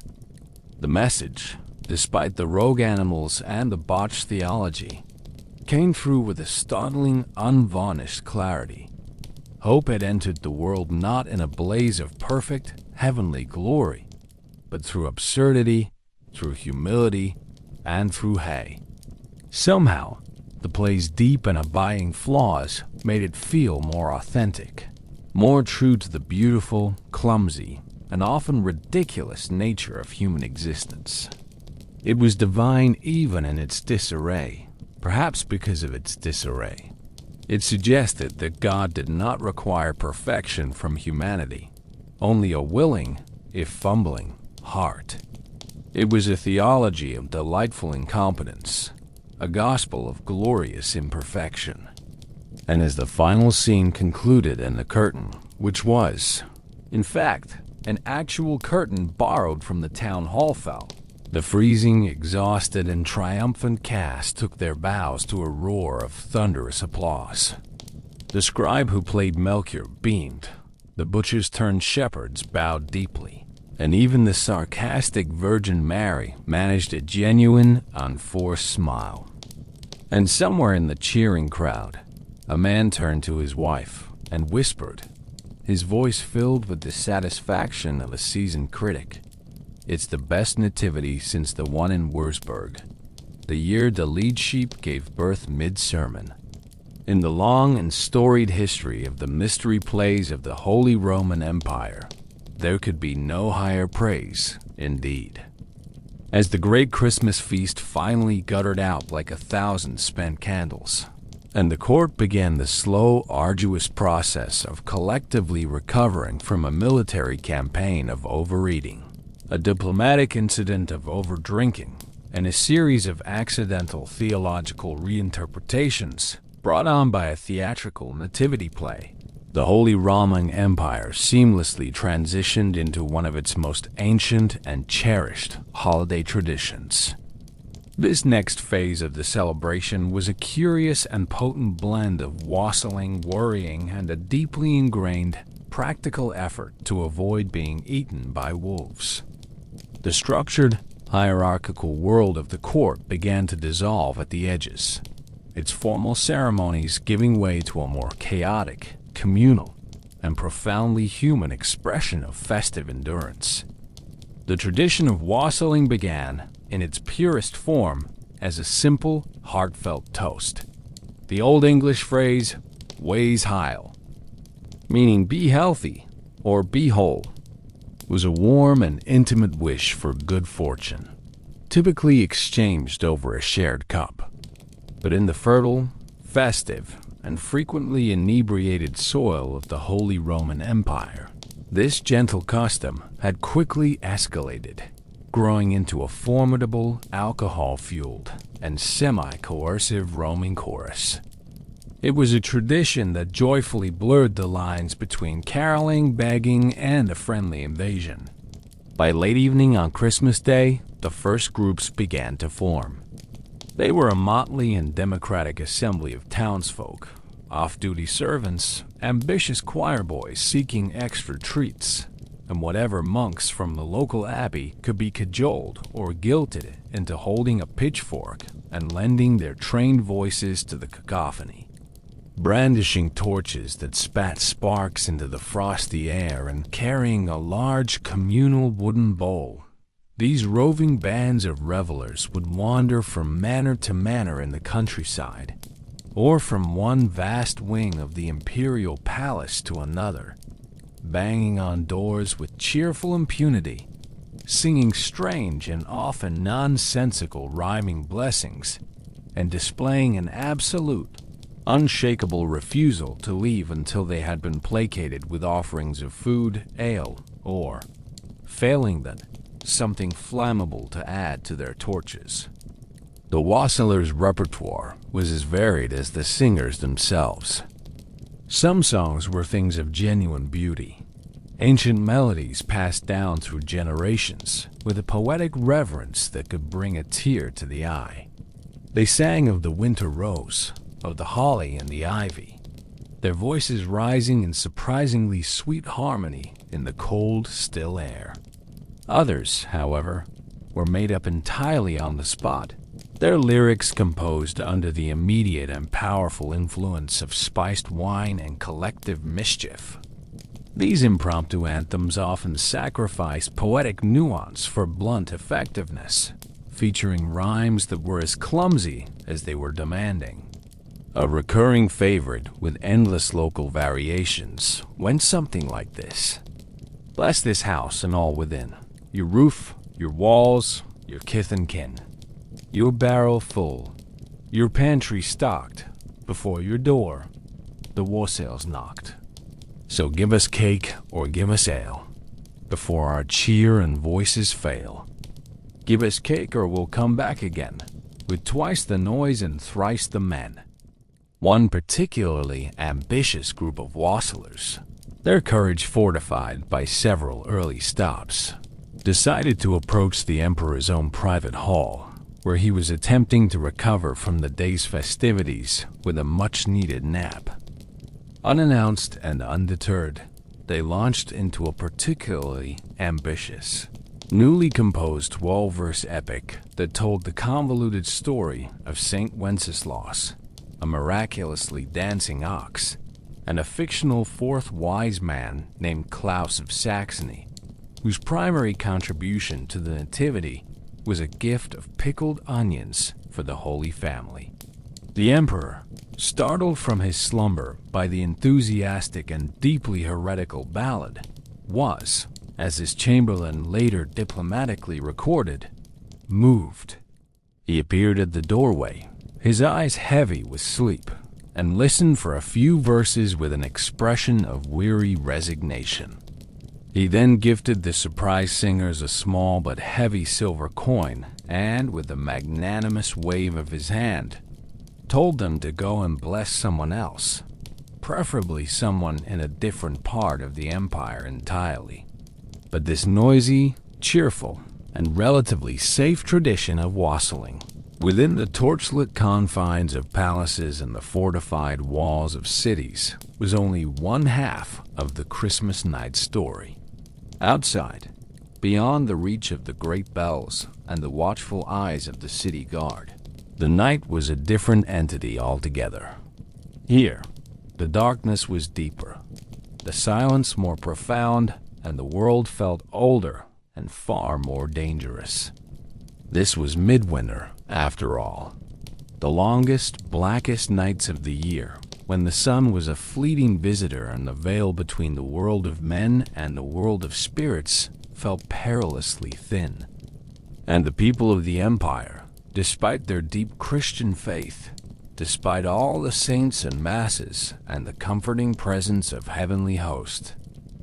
The message, despite the rogue animals and the botched theology, came through with a startling, unvarnished clarity. Hope had entered the world not in a blaze of perfect, heavenly glory, but through absurdity, through humility, and through hay. Somehow, the play's deep and abiding flaws made it feel more authentic, more true to the beautiful, clumsy, and often ridiculous nature of human existence. It was divine even in its disarray, perhaps because of its disarray. It suggested that God did not require perfection from humanity, only a willing, if fumbling, heart. It was a theology of delightful incompetence, a gospel of glorious imperfection. And as the final scene concluded and the curtain, which was, in fact, an actual curtain borrowed from the town hall fell, the freezing, exhausted, and triumphant cast took their bows to a roar of thunderous applause. The scribe who played Melchior beamed, the butchers turned shepherds bowed deeply, and even the sarcastic Virgin Mary managed a genuine, unforced smile. And somewhere in the cheering crowd, a man turned to his wife and whispered, his voice filled with the satisfaction of a seasoned critic, "It's the best nativity since the one in Wurzburg, the year the lead sheep gave birth mid-sermon. In the long and storied history of the mystery plays of the Holy Roman Empire, there could be no higher praise, indeed." As the great Christmas feast finally guttered out like 1,000 spent candles, and the court began the slow, arduous process of collectively recovering from a military campaign of overeating, a diplomatic incident of overdrinking, and a series of accidental theological reinterpretations brought on by a theatrical nativity play, the Holy Roman Empire seamlessly transitioned into one of its most ancient and cherished holiday traditions. This next phase of the celebration was a curious and potent blend of wassailing, worrying, and a deeply ingrained, practical effort to avoid being eaten by wolves. The structured, hierarchical world of the court began to dissolve at the edges, its formal ceremonies giving way to a more chaotic, communal, and profoundly human expression of festive endurance. The tradition of wassailing began, in its purest form, as a simple, heartfelt toast. The Old English phrase, "ways heil," meaning be healthy or be whole, was a warm and intimate wish for good fortune, typically exchanged over a shared cup. But in the fertile, festive, and frequently inebriated soil of the Holy Roman Empire, this gentle custom had quickly escalated, growing into a formidable, alcohol-fueled, and semi-coercive Roman chorus. It was a tradition that joyfully blurred the lines between caroling, begging, and a friendly invasion. By late evening on Christmas Day, the first groups began to form. They were a motley and democratic assembly of townsfolk, off-duty servants, ambitious choir boys seeking extra treats, and whatever monks from the local abbey could be cajoled or guilted into holding a pitchfork and lending their trained voices to the cacophony. Brandishing torches that spat sparks into the frosty air and carrying a large communal wooden bowl, these roving bands of revelers would wander from manor to manor in the countryside, or from one vast wing of the Imperial palace to another, banging on doors with cheerful impunity, singing strange and often nonsensical rhyming blessings, and displaying an absolute, unshakable refusal to leave until they had been placated with offerings of food, ale, or, failing that, something flammable to add to their torches. The wassailers' repertoire was as varied as the singers themselves. Some songs were things of genuine beauty, ancient melodies passed down through generations with a poetic reverence that could bring a tear to the eye. They sang of the winter rose, of the holly and the ivy, their voices rising in surprisingly sweet harmony in the cold, still air. Others, however, were made up entirely on the spot, their lyrics composed under the immediate and powerful influence of spiced wine and collective mischief. These impromptu anthems often sacrificed poetic nuance for blunt effectiveness, featuring rhymes that were as clumsy as they were demanding. A recurring favorite with endless local variations went something like this. Bless this house and all within, your roof, your walls, your kith and kin, your barrel full, your pantry stocked, before your door the wassails knocked. So give us cake or give us ale, before our cheer and voices fail. Give us cake or we'll come back again, with twice the noise and thrice the men. One particularly ambitious group of wassailers, their courage fortified by several early stops, decided to approach the emperor's own private hall, where he was attempting to recover from the day's festivities with a much-needed nap. Unannounced and undeterred, they launched into a particularly ambitious, newly composed 12-verse epic that told the convoluted story of Saint Wenceslaus, a miraculously dancing ox, and a fictional fourth wise man named Klaus of Saxony, whose primary contribution to the Nativity was a gift of pickled onions for the Holy Family. The emperor, startled from his slumber by the enthusiastic and deeply heretical ballad, was, as his chamberlain later diplomatically recorded, moved. He appeared at the doorway, his eyes heavy with sleep, and listened for a few verses with an expression of weary resignation. He then gifted the surprised singers a small but heavy silver coin and, with a magnanimous wave of his hand, told them to go and bless someone else, preferably someone in a different part of the empire entirely. But this noisy, cheerful, and relatively safe tradition of wassailing within the torchlit confines of palaces and the fortified walls of cities was only one half of the Christmas night story. Outside, beyond the reach of the great bells and the watchful eyes of the city guard, the night was a different entity altogether. Here, the darkness was deeper, the silence more profound, and the world felt older and far more dangerous. This was midwinter, after all, the longest, blackest nights of the year, when the sun was a fleeting visitor and the veil between the world of men and the world of spirits felt perilously thin. And the people of the empire, despite their deep Christian faith, despite all the saints and masses and the comforting presence of heavenly host,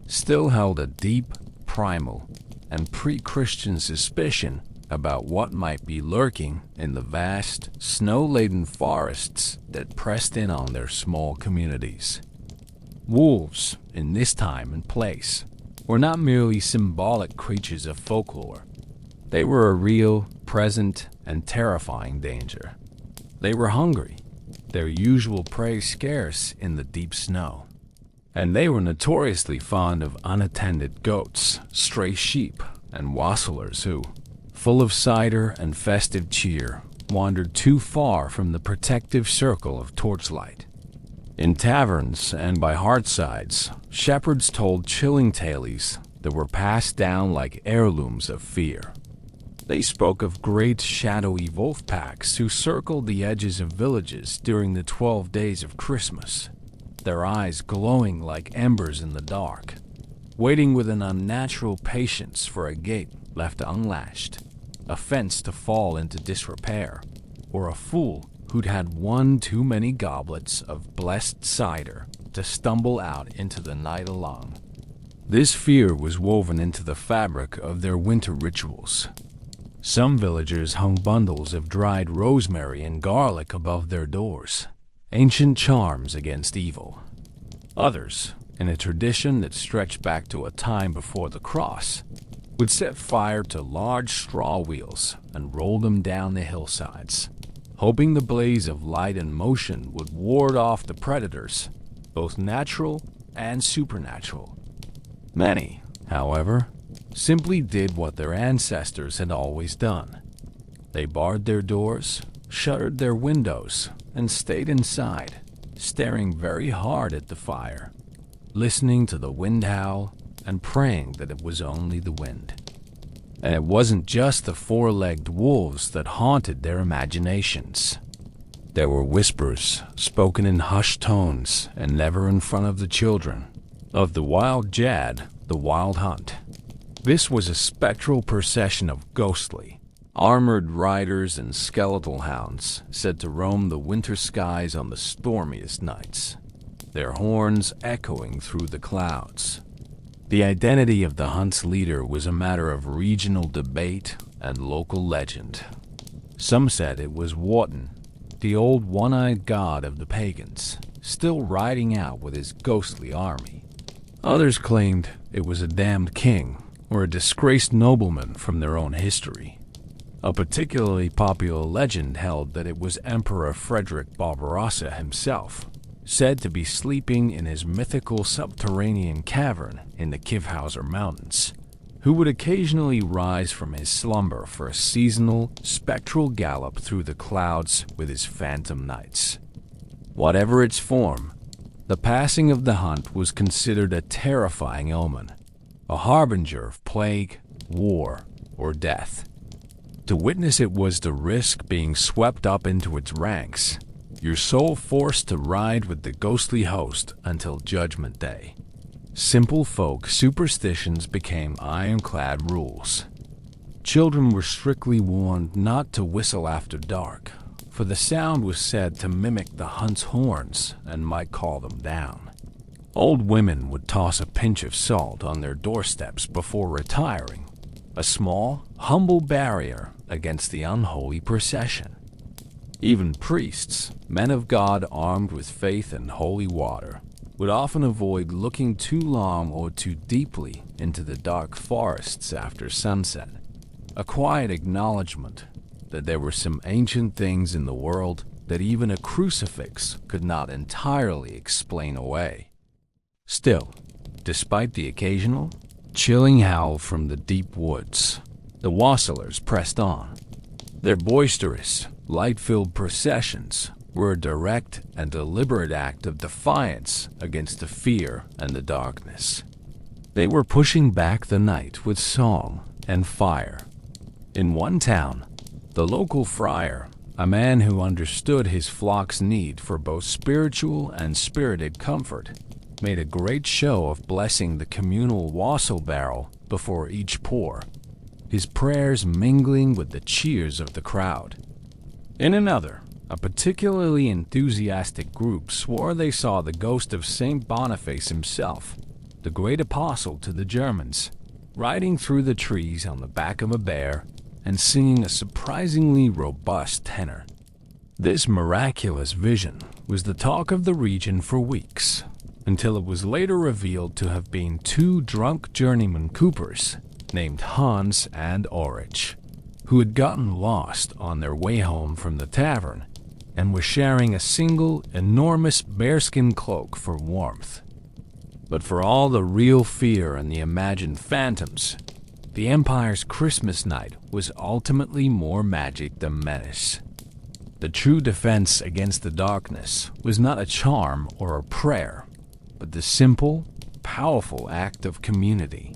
still held a deep, primal, and pre-Christian suspicion about what might be lurking in the vast, snow-laden forests that pressed in on their small communities. Wolves, in this time and place, were not merely symbolic creatures of folklore. They were a real, present, and terrifying danger. They were hungry, their usual prey scarce in the deep snow. And they were notoriously fond of unattended goats, stray sheep, and wassailers who, full of cider and festive cheer, wandered too far from the protective circle of torchlight. In taverns and by hearthsides, shepherds told chilling tales that were passed down like heirlooms of fear. They spoke of great shadowy wolf packs who circled the edges of villages during the 12 days of Christmas, their eyes glowing like embers in the dark, waiting with an unnatural patience for a gate left unlatched, a fence to fall into disrepair, or a fool who'd had one too many goblets of blessed cider to stumble out into the night alone. This fear was woven into the fabric of their winter rituals. Some villagers hung bundles of dried rosemary and garlic above their doors, ancient charms against evil. Others, in a tradition that stretched back to a time before the cross, would set fire to large straw wheels and roll them down the hillsides, hoping the blaze of light and motion would ward off the predators, both natural and supernatural. Many, however, simply did what their ancestors had always done. They barred their doors, shuttered their windows, and stayed inside, staring very hard at the fire, listening to the wind howl and praying that it was only the wind. And it wasn't just the four-legged wolves that haunted their imaginations. There were whispers, spoken in hushed tones and never in front of the children, of the wild Jad, the wild hunt. This was a spectral procession of ghostly, armored riders and skeletal hounds said to roam the winter skies on the stormiest nights, their horns echoing through the clouds. The identity of the hunt's leader was a matter of regional debate and local legend. Some said it was Wotan, the old one-eyed god of the pagans, still riding out with his ghostly army. Others claimed it was a damned king or a disgraced nobleman from their own history. A particularly popular legend held that it was Emperor Frederick Barbarossa himself, said to be sleeping in his mythical subterranean cavern in the Kyffhauser Mountains, who would occasionally rise from his slumber for a seasonal, spectral gallop through the clouds with his phantom knights. Whatever its form, the passing of the hunt was considered a terrifying omen, a harbinger of plague, war, or death. To witness it was to risk being swept up into its ranks, your soul forced to ride with the ghostly host until Judgment Day. Simple folk superstitions became ironclad rules. Children were strictly warned not to whistle after dark, for the sound was said to mimic the hunt's horns and might call them down. Old women would toss a pinch of salt on their doorsteps before retiring, a small, humble barrier against the unholy procession. Even priests, men of God armed with faith and holy water, would often avoid looking too long or too deeply into the dark forests after sunset, a quiet acknowledgement that there were some ancient things in the world that even a crucifix could not entirely explain away. Still, despite the occasional, chilling howl from the deep woods, the wassailers pressed on. Their boisterous, light-filled processions were a direct and deliberate act of defiance against the fear and the darkness. They were pushing back the night with song and fire. In one town, the local friar, a man who understood his flock's need for both spiritual and spirited comfort, made a great show of blessing the communal wassail barrel before each pour, his prayers mingling with the cheers of the crowd. In another, a particularly enthusiastic group swore they saw the ghost of Saint Boniface himself, the great apostle to the Germans, riding through the trees on the back of a bear and singing a surprisingly robust tenor. This miraculous vision was the talk of the region for weeks. until it was later revealed to have been two drunk journeyman coopers named Hans and Ulrich, who had gotten lost on their way home from the tavern and were sharing a single enormous bearskin cloak for warmth. But for all the real fear and the imagined phantoms, the Empire's Christmas night was ultimately more magic than menace. The true defense against the darkness was not a charm or a prayer, but the simple, powerful act of community.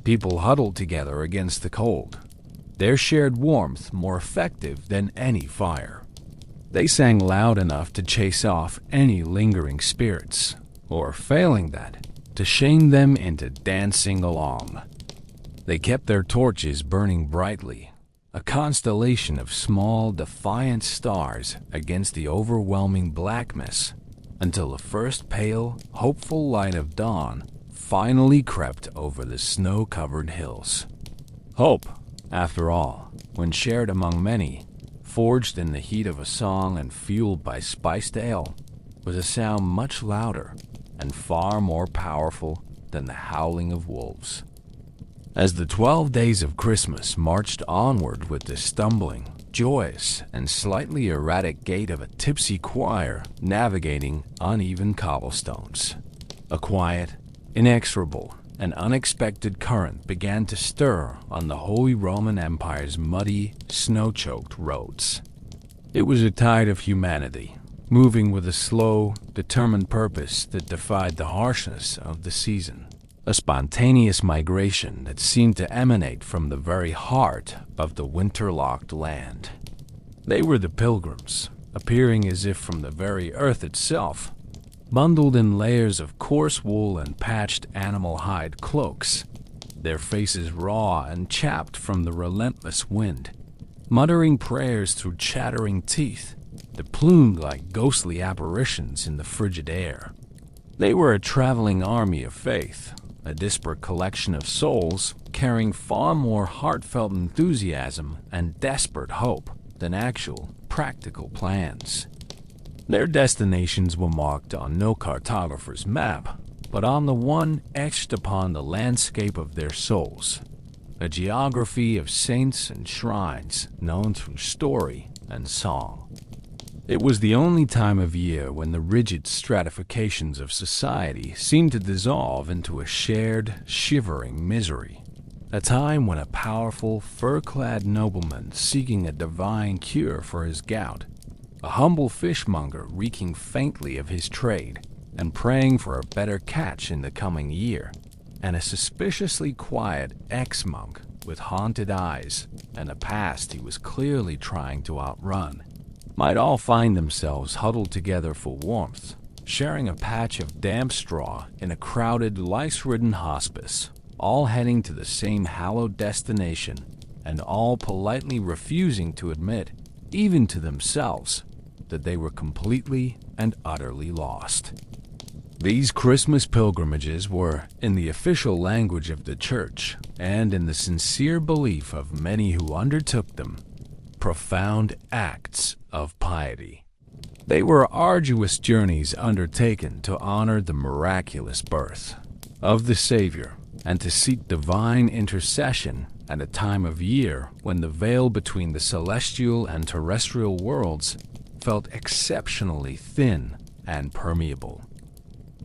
People huddled together against the cold, their shared warmth more effective than any fire. They sang loud enough to chase off any lingering spirits, or failing that, to shame them into dancing along. They kept their torches burning brightly, a constellation of small, defiant stars against the overwhelming blackness, until the first pale, hopeful light of dawn finally crept over the snow-covered hills. Hope, after all, when shared among many, forged in the heat of a song and fueled by spiced ale, was a sound much louder and far more powerful than the howling of wolves. As the 12 days of Christmas marched onward with the stumbling, joyous, and slightly erratic gait of a tipsy choir navigating uneven cobblestones, a quiet, inexorable, and unexpected current began to stir on the Holy Roman Empire's muddy, snow-choked roads. It was a tide of humanity, moving with a slow, determined purpose that defied the harshness of the season, a spontaneous migration that seemed to emanate from the very heart of the winter-locked land. They were the pilgrims, appearing as if from the very earth itself, bundled in layers of coarse wool and patched animal hide cloaks, their faces raw and chapped from the relentless wind, muttering prayers through chattering teeth that plumed like ghostly apparitions in the frigid air. They were a traveling army of faith, a disparate collection of souls carrying far more heartfelt enthusiasm and desperate hope than actual, practical plans. Their destinations were marked on no cartographer's map, but on the one etched upon the landscape of their souls, a geography of saints and shrines known through story and song. It was the only time of year when the rigid stratifications of society seemed to dissolve into a shared, shivering misery, a time when a powerful, fur-clad nobleman seeking a divine cure for his gout, a humble fishmonger reeking faintly of his trade and praying for a better catch in the coming year, and a suspiciously quiet ex-monk with haunted eyes and a past he was clearly trying to outrun, might all find themselves huddled together for warmth, sharing a patch of damp straw in a crowded, lice-ridden hospice, all heading to the same hallowed destination, and all politely refusing to admit, even to themselves, that they were completely and utterly lost. These Christmas pilgrimages were, in the official language of the Church, and in the sincere belief of many who undertook them, profound acts of piety. They were arduous journeys undertaken to honor the miraculous birth of the Savior and to seek divine intercession at a time of year when the veil between the celestial and terrestrial worlds felt exceptionally thin and permeable.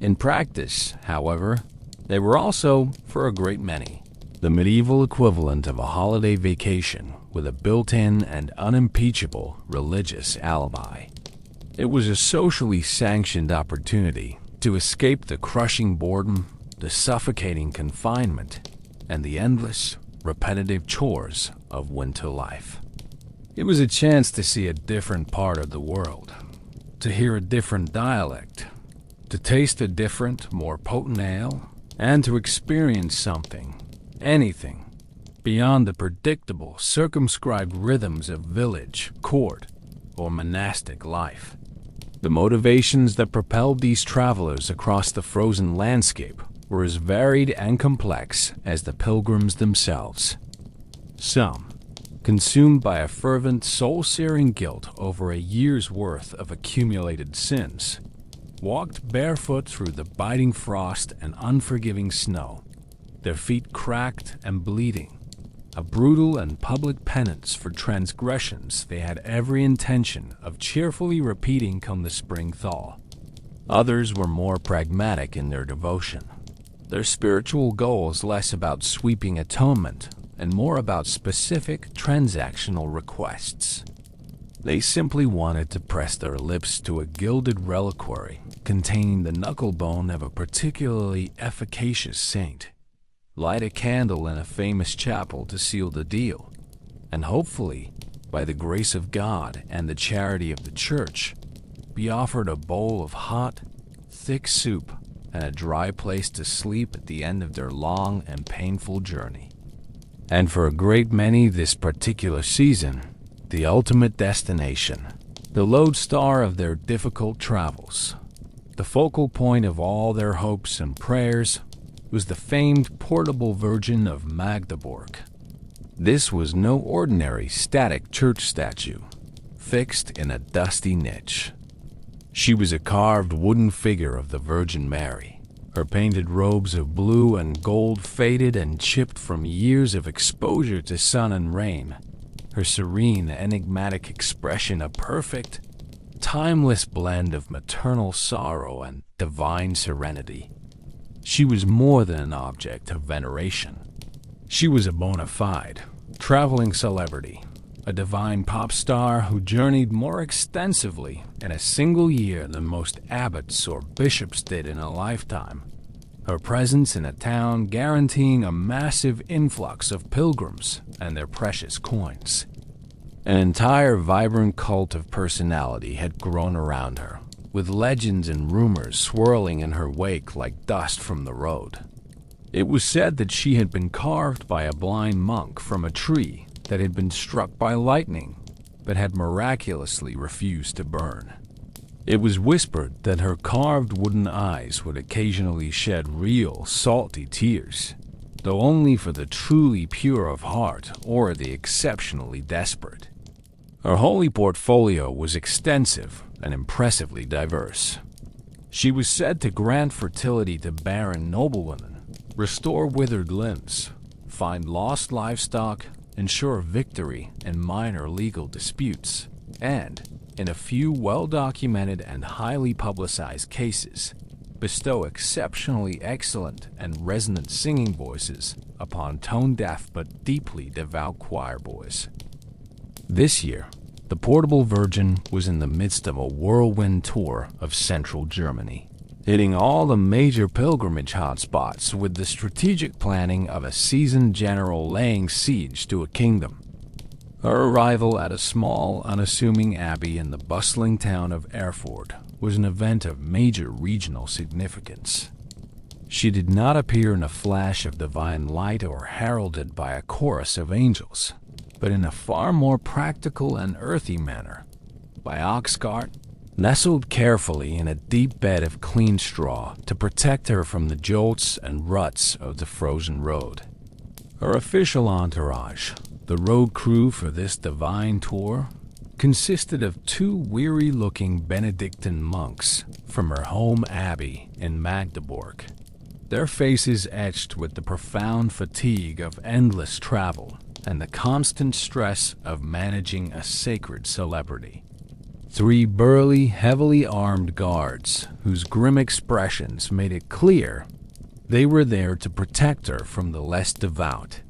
In practice, however, they were also, for a great many, the medieval equivalent of a holiday vacation with a built-in and unimpeachable religious alibi. It was a socially sanctioned opportunity to escape the crushing boredom, the suffocating confinement, and the endless, repetitive chores of winter life. It was a chance to see a different part of the world, to hear a different dialect, to taste a different, more potent ale, and to experience something, anything, beyond the predictable, circumscribed rhythms of village, court, or monastic life. The motivations that propelled these travelers across the frozen landscape were as varied and complex as the pilgrims themselves. Some, consumed by a fervent, soul-searing guilt over a year's worth of accumulated sins. walked barefoot through the biting frost and unforgiving snow, their feet cracked and bleeding, a brutal and public penance for transgressions they had every intention of cheerfully repeating come the spring thaw. Others were more pragmatic in their devotion, their spiritual goals less about sweeping atonement and more about specific transactional requests. They simply wanted to press their lips to a gilded reliquary containing the knuckle bone of a particularly efficacious saint, light a candle in a famous chapel to seal the deal, and hopefully, by the grace of God and the charity of the church, be offered a bowl of hot, thick soup and a dry place to sleep at the end of their long and painful journey. And for a great many this particular season, the ultimate destination, the lodestar of their difficult travels, the focal point of all their hopes and prayers, was the famed portable Virgin of Magdeburg. This was no ordinary static church statue, fixed in a dusty niche. She was a carved wooden figure of the Virgin Mary, her painted robes of blue and gold faded and chipped from years of exposure to sun and rain, her serene, enigmatic expression a perfect, timeless blend of maternal sorrow and divine serenity. She was more than an object of veneration. She was a bona fide, traveling celebrity, a divine pop star who journeyed more extensively in a single year than most abbots or bishops did in a lifetime, her presence in a town guaranteeing a massive influx of pilgrims and their precious coins. An entire vibrant cult of personality had grown around her, with legends and rumors swirling in her wake like dust from the road. It was said that she had been carved by a blind monk from a tree that had been struck by lightning, but had miraculously refused to burn. It was whispered that her carved wooden eyes would occasionally shed real, salty tears, though only for the truly pure of heart or the exceptionally desperate. Her holy portfolio was extensive and impressively diverse. She was said to grant fertility to barren noblewomen, restore withered limbs, find lost livestock, ensure victory in minor legal disputes, and, in a few well-documented and highly publicized cases, bestow exceptionally excellent and resonant singing voices upon tone-deaf but deeply devout choir boys. This year, the portable Virgin was in the midst of a whirlwind tour of central Germany, hitting all the major pilgrimage hotspots with the strategic planning of a seasoned general laying siege to a kingdom. Her arrival at a small, unassuming abbey in the bustling town of Erfurt was an event of major regional significance. She did not appear in a flash of divine light or heralded by a chorus of angels, but in a far more practical and earthy manner, by ox cart, nestled carefully in a deep bed of clean straw to protect her from the jolts and ruts of the frozen road. Her official entourage, the road crew for this divine tour, consisted of two weary-looking Benedictine monks from her home abbey in Magdeburg, their faces etched with the profound fatigue of endless travel and the constant stress of managing a sacred celebrity. Three burly, heavily armed guards whose grim expressions made it clear they were there to protect her from the less devout,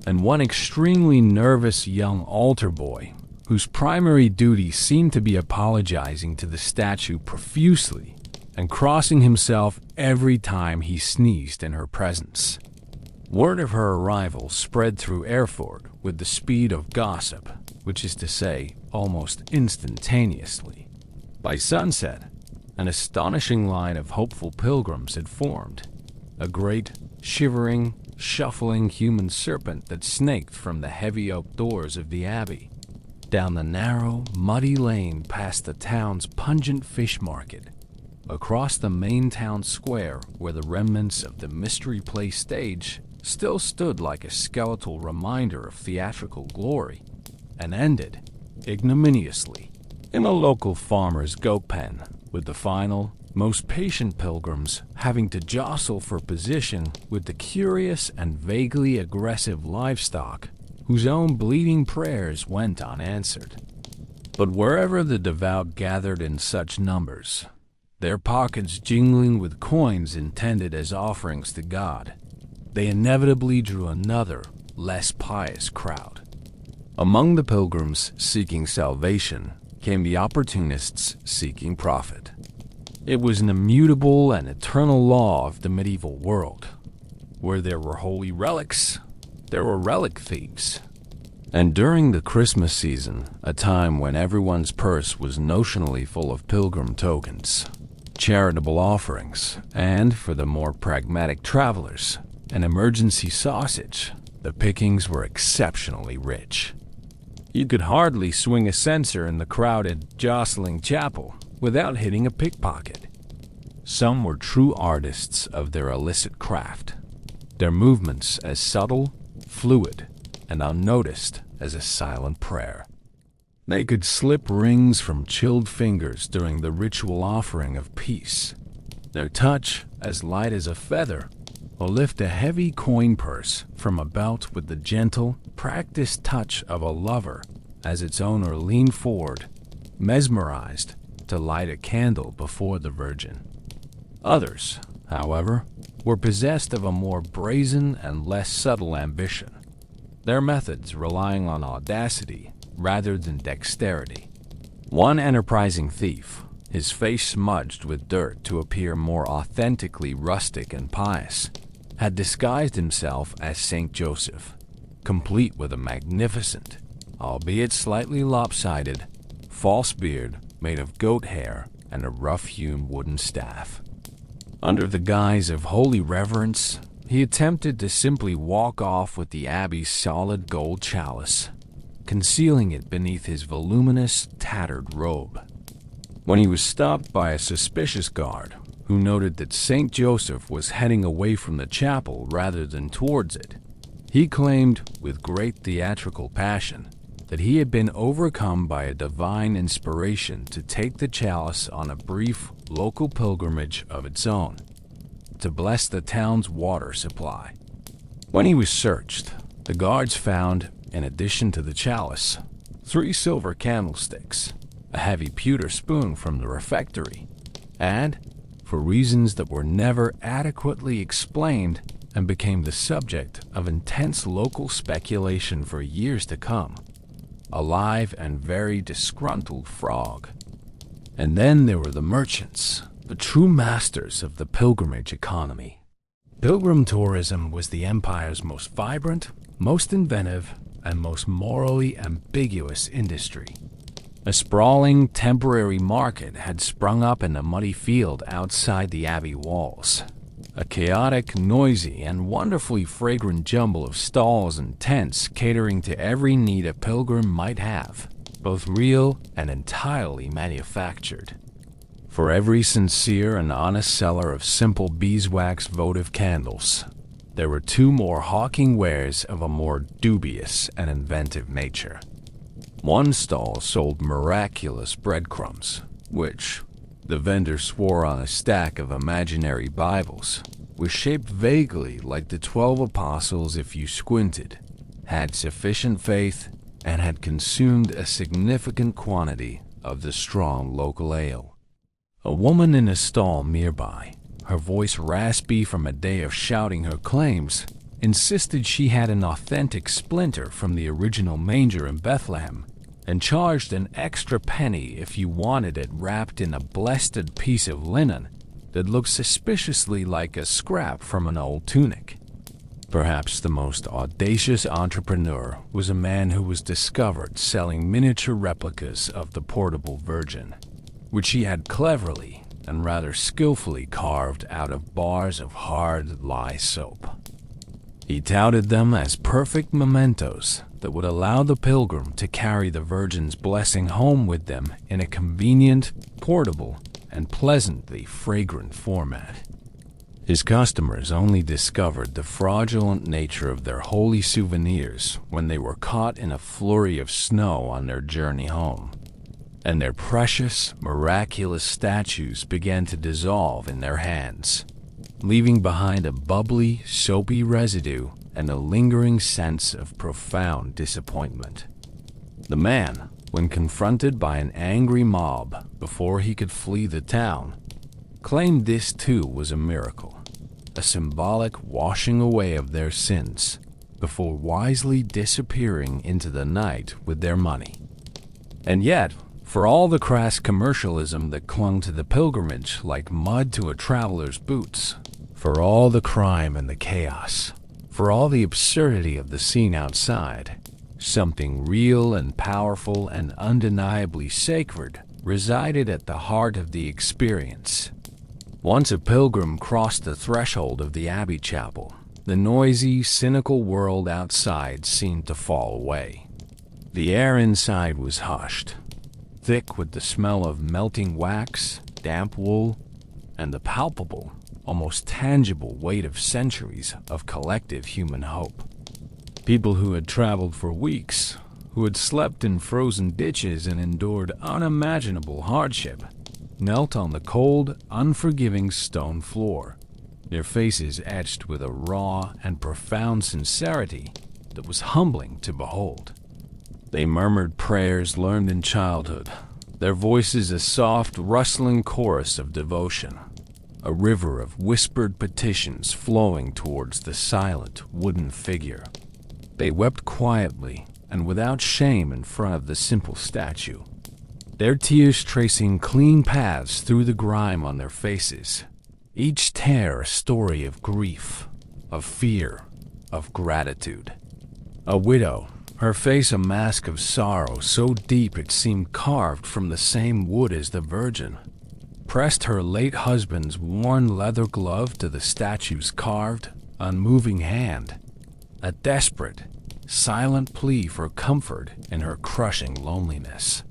and one extremely nervous young altar boy whose primary duty seemed to be apologizing to the statue profusely and crossing himself every time he sneezed in her presence. Word of her arrival spread through Erfurt with the speed of gossip, which is to say, almost instantaneously. By sunset, an astonishing line of hopeful pilgrims had formed, a great, shivering, shuffling human serpent that snaked from the heavy oak doors of the abbey, down the narrow, muddy lane past the town's pungent fish market, across the main town square where the remnants of the Mystery Play stage still stood like a skeletal reminder of theatrical glory, and ended, ignominiously, in a local farmer's goat pen with the final, most patient pilgrims having to jostle for position with the curious and vaguely aggressive livestock whose own bleating prayers went unanswered. But wherever the devout gathered in such numbers, their pockets jingling with coins intended as offerings to God, they inevitably drew another, less pious crowd. Among the pilgrims seeking salvation came the opportunists seeking profit. It was an immutable and eternal law of the medieval world. Where there were holy relics, there were relic thieves. And during the Christmas season, a time when everyone's purse was notionally full of pilgrim tokens, charitable offerings, and, for the more pragmatic travelers, an emergency sausage, the pickings were exceptionally rich. You could hardly swing a censer in the crowded, jostling chapel without hitting a pickpocket. Some were true artists of their illicit craft, their movements as subtle, fluid, and unnoticed as a silent prayer. They could slip rings from chilled fingers during the ritual offering of peace, their touch as light as a feather, or lift a heavy coin purse from a belt with the gentle, practiced touch of a lover as its owner leaned forward, mesmerized, to light a candle before the Virgin. Others, however, were possessed of a more brazen and less subtle ambition, their methods relying on audacity rather than dexterity. One enterprising thief, his face smudged with dirt to appear more authentically rustic and pious, had disguised himself as Saint Joseph, complete with a magnificent, albeit slightly lopsided, false beard made of goat hair and a rough-hewn wooden staff. Under the guise of holy reverence, he attempted to simply walk off with the abbey's solid gold chalice, concealing it beneath his voluminous, tattered robe. When he was stopped by a suspicious guard, who noted that St. Joseph was heading away from the chapel rather than towards it, he claimed, with great theatrical passion, that he had been overcome by a divine inspiration to take the chalice on a brief local pilgrimage of its own, to bless the town's water supply. When he was searched, the guards found, in addition to the chalice, 3 silver candlesticks, a heavy pewter spoon from the refectory, and, for reasons that were never adequately explained and became the subject of intense local speculation for years to come, a live and very disgruntled frog. And then there were the merchants, the true masters of the pilgrimage economy. Pilgrim tourism was the empire's most vibrant, most inventive, and most morally ambiguous industry. A sprawling, temporary market had sprung up in the muddy field outside the abbey walls. A chaotic, noisy, and wonderfully fragrant jumble of stalls and tents catering to every need a pilgrim might have, both real and entirely manufactured. For every sincere and honest seller of simple beeswax votive candles, there were 2 more hawking wares of a more dubious and inventive nature. One stall sold miraculous breadcrumbs, which, the vendor swore on a stack of imaginary Bibles, was shaped vaguely like the 12 apostles if you squinted, had sufficient faith, and had consumed a significant quantity of the strong local ale. A woman in a stall nearby, her voice raspy from a day of shouting her claims, insisted she had an authentic splinter from the original manger in Bethlehem, and charged an extra penny if you wanted it wrapped in a blessed piece of linen that looked suspiciously like a scrap from an old tunic. Perhaps the most audacious entrepreneur was a man who was discovered selling miniature replicas of the portable Virgin, which he had cleverly and rather skillfully carved out of bars of hard lye soap. He touted them as perfect mementos that would allow the pilgrim to carry the Virgin's blessing home with them in a convenient, portable, and pleasantly fragrant format. His customers only discovered the fraudulent nature of their holy souvenirs when they were caught in a flurry of snow on their journey home. and their precious, miraculous statues began to dissolve in their hands, leaving behind a bubbly, soapy residue and a lingering sense of profound disappointment. The man, when confronted by an angry mob before he could flee the town, claimed this too was a miracle, a symbolic washing away of their sins, before wisely disappearing into the night with their money. And yet, for all the crass commercialism that clung to the pilgrimage like mud to a traveler's boots, for all the crime and the chaos, for all the absurdity of the scene outside, something real and powerful and undeniably sacred resided at the heart of the experience. Once a pilgrim crossed the threshold of the Abbey Chapel, the noisy, cynical world outside seemed to fall away. The air inside was hushed, thick with the smell of melting wax, damp wool, and the palpable, almost tangible weight of centuries of collective human hope. People who had traveled for weeks, who had slept in frozen ditches and endured unimaginable hardship, knelt on the cold, unforgiving stone floor, their faces etched with a raw and profound sincerity that was humbling to behold. They murmured prayers learned in childhood, their voices a soft, rustling chorus of devotion, a river of whispered petitions flowing towards the silent, wooden figure. They wept quietly and without shame in front of the simple statue, their tears tracing clean paths through the grime on their faces, each tear a story of grief, of fear, of gratitude. A widow, her face a mask of sorrow so deep it seemed carved from the same wood as the Virgin, pressed her late husband's worn leather glove to the statue's carved, unmoving hand, a desperate, silent plea for comfort in her crushing loneliness.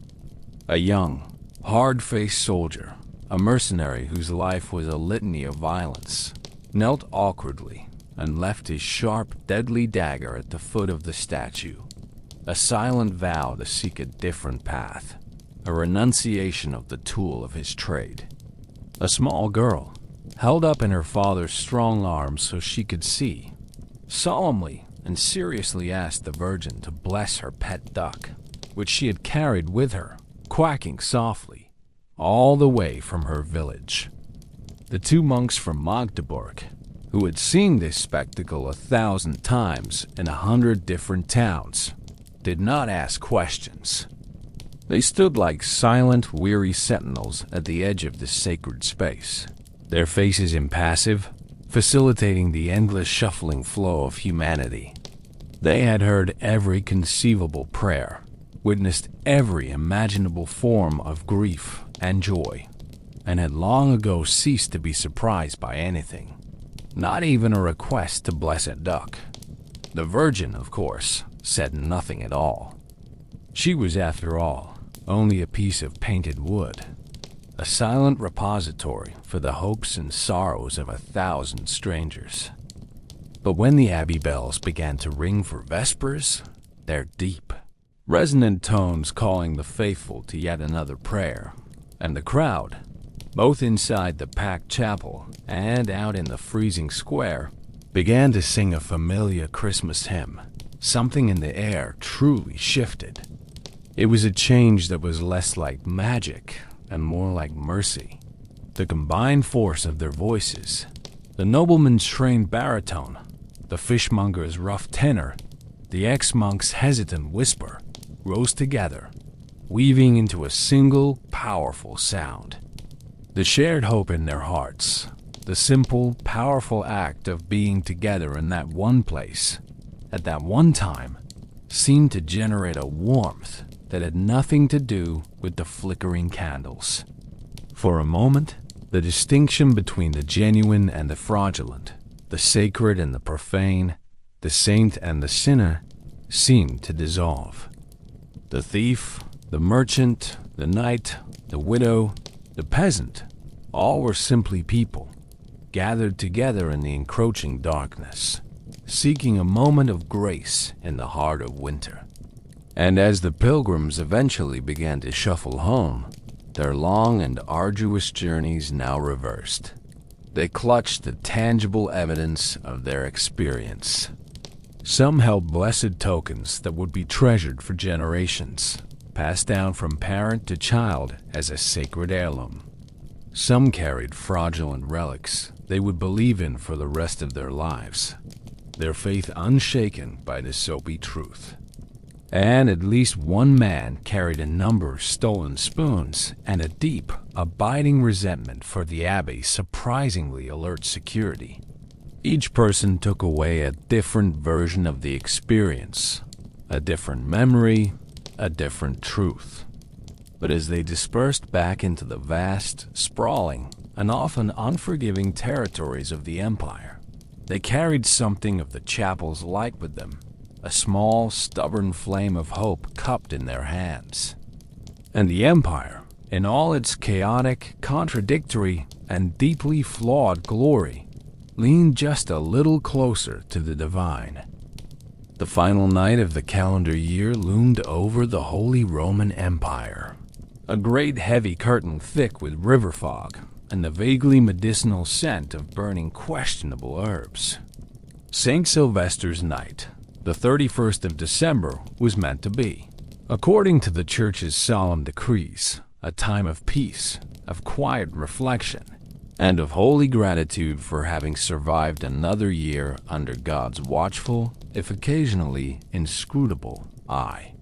A young, hard-faced soldier, a mercenary whose life was a litany of violence, knelt awkwardly and left his sharp, deadly dagger at the foot of the statue, a silent vow to seek a different path, a renunciation of the tool of his trade. A small girl, held up in her father's strong arms so she could see, solemnly and seriously asked the Virgin to bless her pet duck, which she had carried with her, quacking softly, all the way from her village. The two monks from Magdeburg, who had seen this spectacle 1,000 times in 100 different towns, did not ask questions. They stood like silent, weary sentinels at the edge of this sacred space, their faces impassive, facilitating the endless shuffling flow of humanity. They had heard every conceivable prayer, witnessed every imaginable form of grief and joy, and had long ago ceased to be surprised by anything, not even a request to bless a duck. The Virgin, of course, said nothing at all. She was, after all, only a piece of painted wood, a silent repository for the hopes and sorrows of 1,000 strangers. But when the abbey bells began to ring for vespers, their deep, resonant tones calling the faithful to yet another prayer, and the crowd, both inside the packed chapel and out in the freezing square, began to sing a familiar Christmas hymn, something in the air truly shifted. It was a change that was less like magic and more like mercy. The combined force of their voices, the nobleman's trained baritone, the fishmonger's rough tenor, the ex-monk's hesitant whisper, rose together, weaving into a single, powerful sound. The shared hope in their hearts, the simple, powerful act of being together in that one place, at that one time, seemed to generate a warmth that had nothing to do with the flickering candles. For a moment, the distinction between the genuine and the fraudulent, the sacred and the profane, the saint and the sinner, seemed to dissolve. The thief, the merchant, the knight, the widow, the peasant, all were simply people, gathered together in the encroaching darkness, seeking a moment of grace in the heart of winter. And as the pilgrims eventually began to shuffle home, their long and arduous journeys now reversed. They clutched the tangible evidence of their experience. Some held blessed tokens that would be treasured for generations, passed down from parent to child as a sacred heirloom. Some carried fraudulent relics they would believe in for the rest of their lives, their faith unshaken by the soapy truth. And at least one man carried a number of stolen spoons and a deep, abiding resentment for the abbey's surprisingly alert security. Each person took away a different version of the experience, a different memory, a different truth. But as they dispersed back into the vast, sprawling, and often unforgiving territories of the empire, they carried something of the chapel's light with them, a small, stubborn flame of hope cupped in their hands. And the empire, in all its chaotic, contradictory, and deeply flawed glory, leaned just a little closer to the divine. The final night of the calendar year loomed over the Holy Roman Empire, a great heavy curtain thick with river fog and the vaguely medicinal scent of burning questionable herbs. St. Sylvester's night, the 31st of December, was meant to be, according to the Church's solemn decrees, a time of peace, of quiet reflection, and of holy gratitude for having survived another year under God's watchful, if occasionally inscrutable, eye.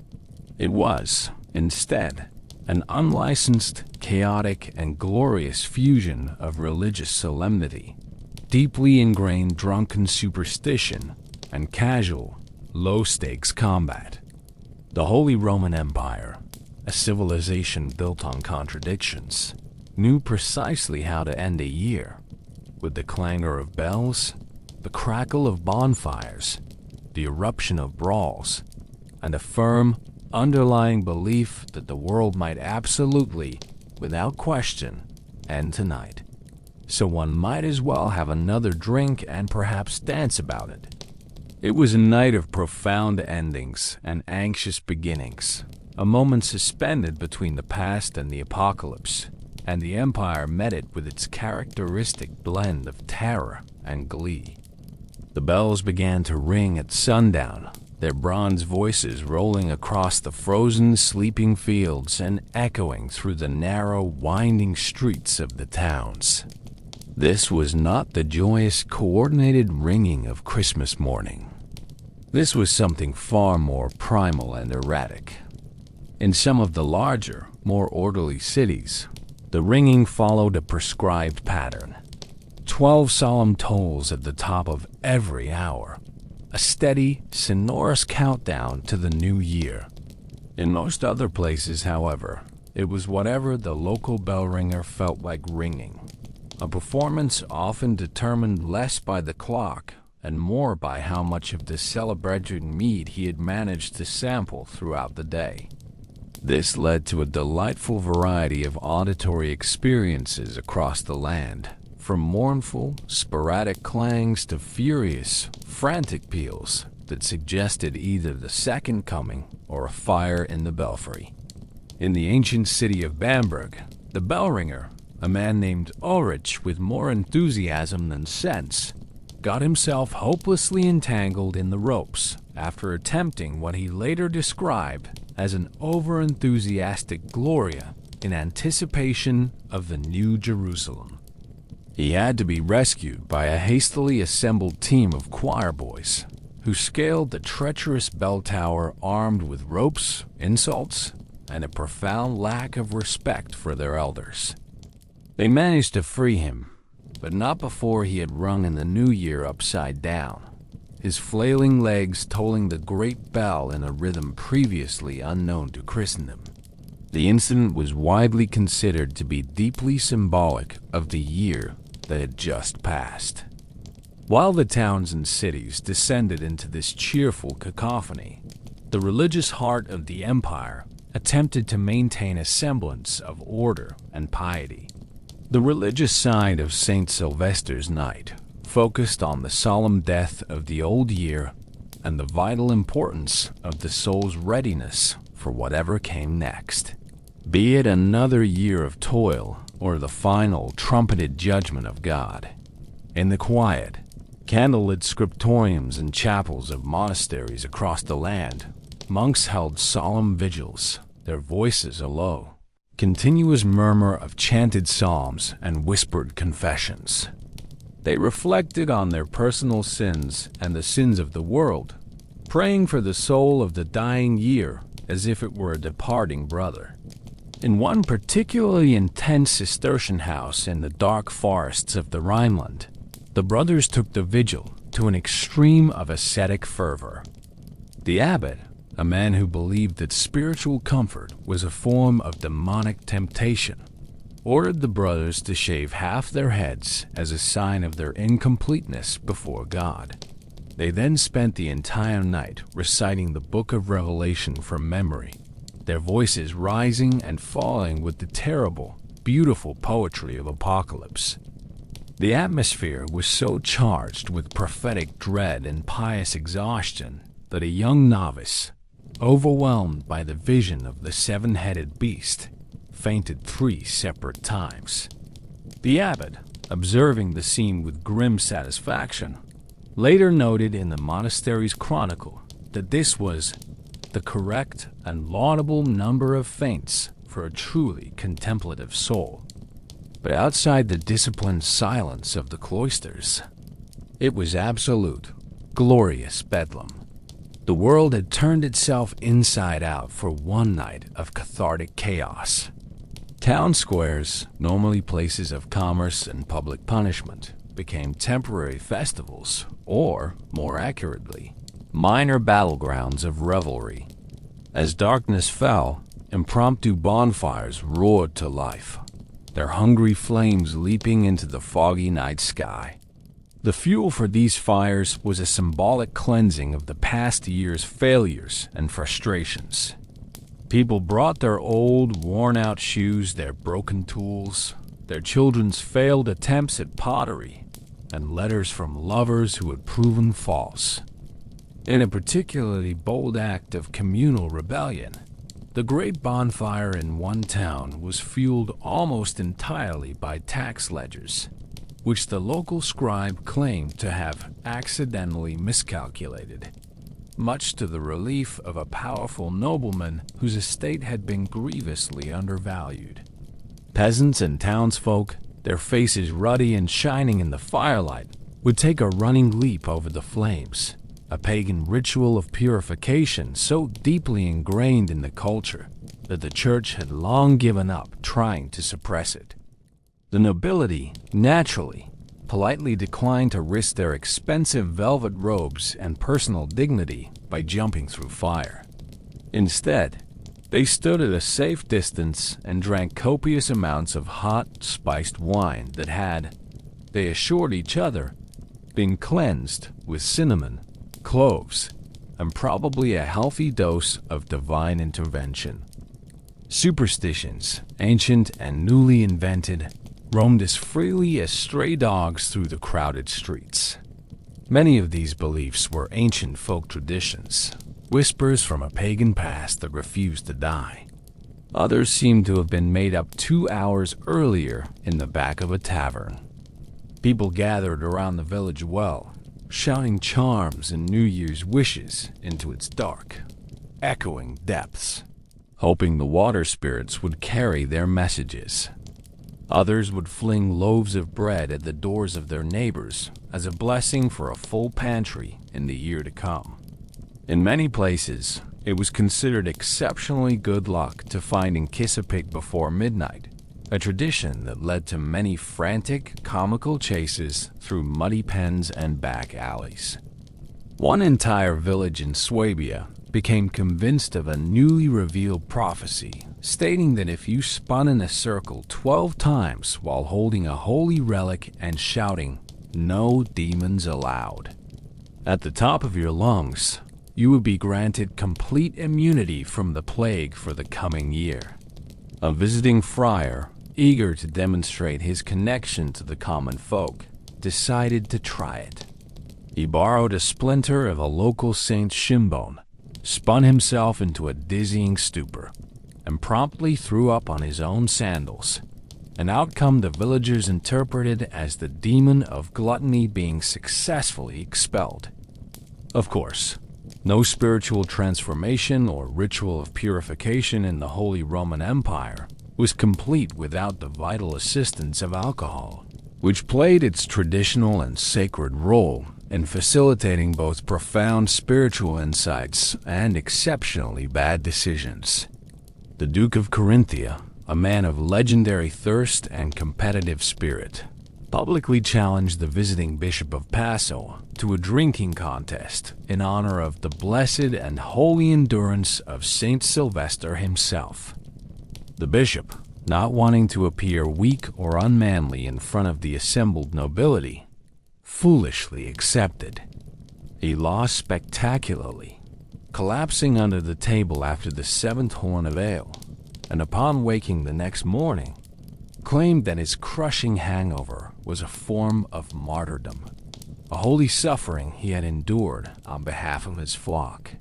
It was, instead, an unlicensed, chaotic, and glorious fusion of religious solemnity, deeply ingrained drunken superstition, and casual, low-stakes combat. The Holy Roman Empire, a civilization built on contradictions, knew precisely how to end a year, with the clangor of bells, the crackle of bonfires, the eruption of brawls, and a firm, underlying belief that the world might absolutely, without question, end tonight. So one might as well have another drink and perhaps dance about it. It was a night of profound endings and anxious beginnings, a moment suspended between the past and the apocalypse, and the empire met it with its characteristic blend of terror and glee. The bells began to ring at sundown, their bronze voices rolling across the frozen, sleeping fields and echoing through the narrow, winding streets of the towns. This was not the joyous, coordinated ringing of Christmas morning. This was something far more primal and erratic. In some of the larger, more orderly cities, the ringing followed a prescribed pattern. 12 solemn tolls at the top of every hour, a steady, sonorous countdown to the new year. In most other places, however, it was whatever the local bell ringer felt like ringing, a performance often determined less by the clock and more by how much of the celebrated mead he had managed to sample throughout the day. This led to a delightful variety of auditory experiences across the land, from mournful, sporadic clangs to furious, frantic peals that suggested either the second coming or a fire in the belfry. In the ancient city of Bamberg, the bell ringer, a man named Ulrich with more enthusiasm than sense, got himself hopelessly entangled in the ropes after attempting what he later described as an over-enthusiastic Gloria in anticipation of the New Jerusalem. He had to be rescued by a hastily assembled team of choir boys who scaled the treacherous bell tower armed with ropes, insults, and a profound lack of respect for their elders. They managed to free him, but not before he had rung in the new year upside down, his flailing legs tolling the great bell in a rhythm previously unknown to Christendom. The incident was widely considered to be deeply symbolic of the year that had just passed. While the towns and cities descended into this cheerful cacophony, the religious heart of the empire attempted to maintain a semblance of order and piety. The religious side of St. Sylvester's night focused on the solemn death of the old year and the vital importance of the soul's readiness for whatever came next. Be it another year of toil or the final trumpeted judgment of God. In the quiet, candlelit scriptoriums and chapels of monasteries across the land, monks held solemn vigils, their voices alow. Continuous murmur of chanted psalms and whispered confessions. They reflected on their personal sins and the sins of the world, praying for the soul of the dying year as if it were a departing brother. In one particularly intense Cistercian house in the dark forests of the Rhineland, the brothers took the vigil to an extreme of ascetic fervor. The abbot, a man who believed that spiritual comfort was a form of demonic temptation, ordered the brothers to shave half their heads as a sign of their incompleteness before God. They then spent the entire night reciting the book of Revelation from memory, their voices rising and falling with the terrible, beautiful poetry of Apocalypse. The atmosphere was so charged with prophetic dread and pious exhaustion that a young novice, overwhelmed by the vision of the seven-headed beast, fainted 3 separate times. The abbot, observing the scene with grim satisfaction, later noted in the monastery's chronicle that this was the correct and laudable number of faints for a truly contemplative soul. But outside the disciplined silence of the cloisters, it was absolute, glorious bedlam. The world had turned itself inside out for one night of cathartic chaos. Town squares, normally places of commerce and public punishment, became temporary festivals, or, more accurately, minor battlegrounds of revelry. As darkness fell, impromptu bonfires roared to life, their hungry flames leaping into the foggy night sky. The fuel for these fires was a symbolic cleansing of the past year's failures and frustrations. People brought their old, worn-out shoes, their broken tools, their children's failed attempts at pottery, and letters from lovers who had proven false. In a particularly bold act of communal rebellion, the great bonfire in one town was fueled almost entirely by tax ledgers, which the local scribe claimed to have accidentally miscalculated, much to the relief of a powerful nobleman whose estate had been grievously undervalued. Peasants and townsfolk, their faces ruddy and shining in the firelight, would take a running leap over the flames, a pagan ritual of purification so deeply ingrained in the culture that the church had long given up trying to suppress it. The nobility, naturally, politely declined to risk their expensive velvet robes and personal dignity by jumping through fire. Instead, they stood at a safe distance and drank copious amounts of hot, spiced wine that had, they assured each other, been cleansed with cinnamon, cloves, and probably a healthy dose of divine intervention. Superstitions, ancient and newly invented, roamed as freely as stray dogs through the crowded streets. Many of these beliefs were ancient folk traditions, whispers from a pagan past that refused to die. Others seemed to have been made up 2 hours earlier in the back of a tavern. People gathered around the village well, shouting charms and New Year's wishes into its dark, echoing depths, hoping the water spirits would carry their messages. Others would fling loaves of bread at the doors of their neighbors as a blessing for a full pantry in the year to come. In many places, it was considered exceptionally good luck to find and kiss a pig before midnight, a tradition that led to many frantic, comical chases through muddy pens and back alleys. One entire village in Swabia became convinced of a newly revealed prophecy, stating that if you spun in a circle 12 times while holding a holy relic and shouting, "No demons allowed," at the top of your lungs, you would be granted complete immunity from the plague for the coming year. A visiting friar, eager to demonstrate his connection to the common folk, decided to try it. He borrowed a splinter of a local saint's shinbone, spun himself into a dizzying stupor, and promptly threw up on his own sandals, an outcome the villagers interpreted as the demon of gluttony being successfully expelled. Of course, no spiritual transformation or ritual of purification in the Holy Roman Empire was complete without the vital assistance of alcohol, which played its traditional and sacred role in facilitating both profound spiritual insights and exceptionally bad decisions. The Duke of Carinthia, a man of legendary thirst and competitive spirit, publicly challenged the visiting Bishop of Paso to a drinking contest in honor of the blessed and holy endurance of Saint Sylvester himself. The bishop, not wanting to appear weak or unmanly in front of the assembled nobility, foolishly accepted. He lost spectacularly, collapsing under the table after the 7th horn of ale, and upon waking the next morning, claimed that his crushing hangover was a form of martyrdom, a holy suffering he had endured on behalf of his flock.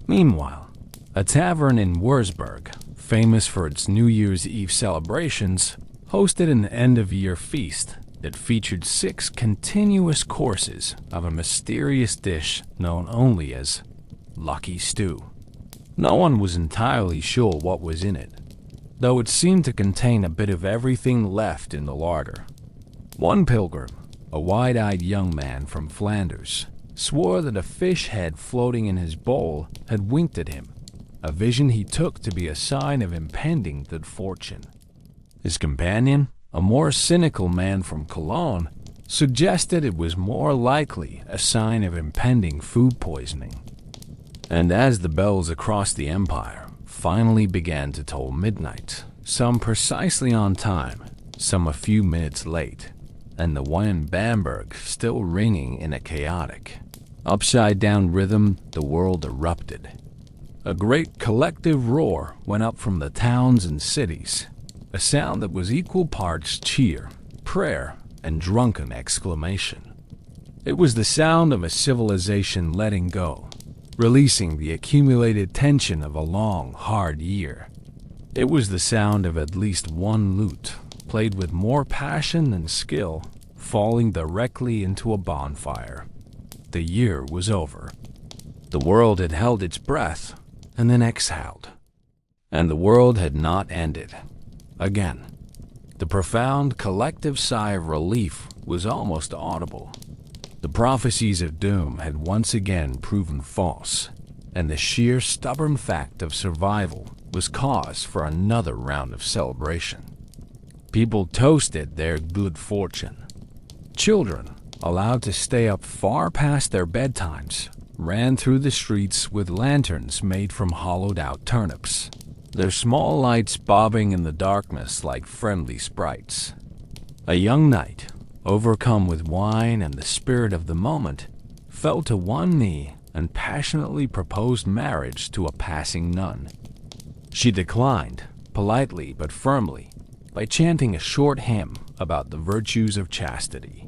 Meanwhile, a tavern in Wurzburg, famous for its New Year's Eve celebrations, hosted an end-of-year feast that featured 6 continuous courses of a mysterious dish known only as Lucky Stew. No one was entirely sure what was in it, though it seemed to contain a bit of everything left in the larder. One pilgrim, a wide-eyed young man from Flanders, swore that a fish head floating in his bowl had winked at him, a vision he took to be a sign of impending good fortune. His companion, a more cynical man from Cologne, suggested it was more likely a sign of impending food poisoning. And as the bells across the empire finally began to toll midnight, some precisely on time, some a few minutes late, and the one in Bamberg still ringing in a chaotic, upside-down rhythm, the world erupted. A great collective roar went up from the towns and cities, a sound that was equal parts cheer, prayer, and drunken exclamation. It was the sound of a civilization letting go, releasing the accumulated tension of a long, hard year. It was the sound of at least one lute, played with more passion than skill, falling directly into a bonfire. The year was over. The world had held its breath, and then exhaled. And the world had not ended. Again, the profound collective sigh of relief was almost audible. The prophecies of doom had once again proven false, and the sheer stubborn fact of survival was cause for another round of celebration. People toasted their good fortune. Children, allowed to stay up far past their bedtimes, ran through the streets with lanterns made from hollowed-out turnips, their small lights bobbing in the darkness like friendly sprites. A young knight, overcome with wine and the spirit of the moment, fell to one knee and passionately proposed marriage to a passing nun. She declined, politely but firmly, by chanting a short hymn about the virtues of chastity.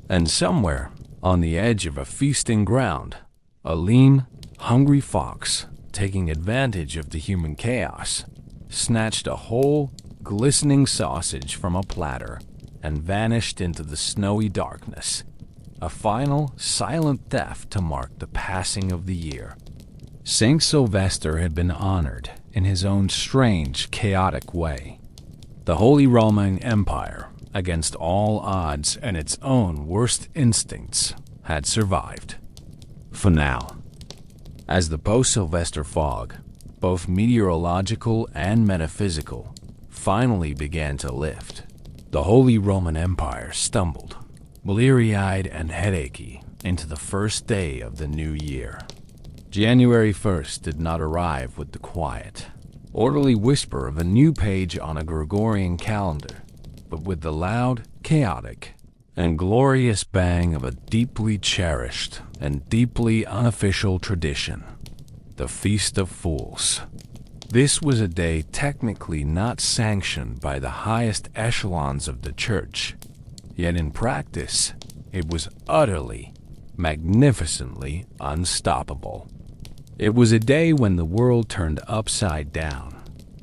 And somewhere, on the edge of a feasting ground, a lean, hungry fox, taking advantage of the human chaos, snatched a whole, glistening sausage from a platter and vanished into the snowy darkness, a final, silent theft to mark the passing of the year. Saint Sylvester had been honored in his own strange, chaotic way. The Holy Roman Empire, against all odds and its own worst instincts, had survived. For now. As the post-Sylvester fog, both meteorological and metaphysical, finally began to lift, the Holy Roman Empire stumbled, bleary-eyed and headachy, into the first day of the new year. January 1st did not arrive with the quiet, orderly whisper of a new page on a Gregorian calendar, but with the loud, chaotic, and glorious bang of a deeply cherished and deeply unofficial tradition, the Feast of Fools. This was a day technically not sanctioned by the highest echelons of the Church, yet in practice it was utterly, magnificently unstoppable. It was a day when the world turned upside down,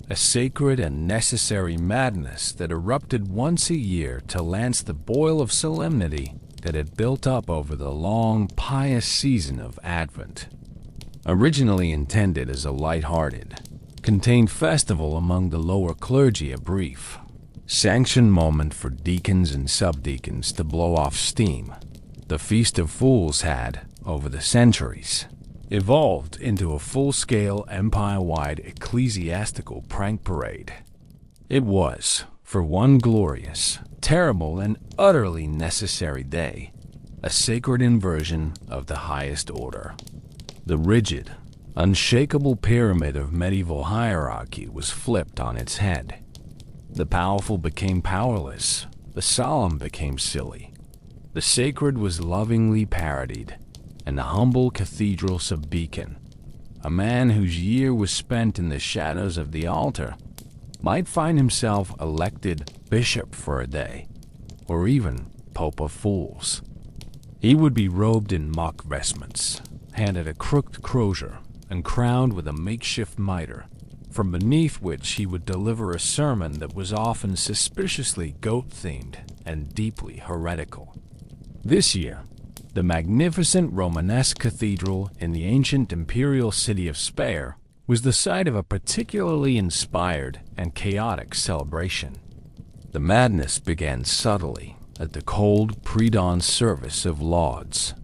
a sacred and necessary madness that erupted once a year to lance the boil of solemnity that had built up over the long, pious season of Advent. Originally intended as a light-hearted, contained festival among the lower clergy, a brief, sanctioned moment for deacons and subdeacons to blow off steam, the Feast of Fools had, over the centuries, evolved into a full-scale, empire-wide ecclesiastical prank parade. It was, for one glorious, terrible, and utterly necessary day, a sacred inversion of the highest order. The rigid, unshakable pyramid of medieval hierarchy was flipped on its head. The powerful became powerless, the solemn became silly, the sacred was lovingly parodied, and the humble cathedral sub-beacon, a man whose year was spent in the shadows of the altar, might find himself elected bishop for a day, or even Pope of Fools. He would be robed in mock vestments, handed a crooked crozier, and crowned with a makeshift mitre, from beneath which he would deliver a sermon that was often suspiciously goat-themed and deeply heretical. This year, the magnificent Romanesque cathedral in the ancient imperial city of Speyer was the site of a particularly inspired and chaotic celebration. The madness began subtly at the cold pre-dawn service of lauds.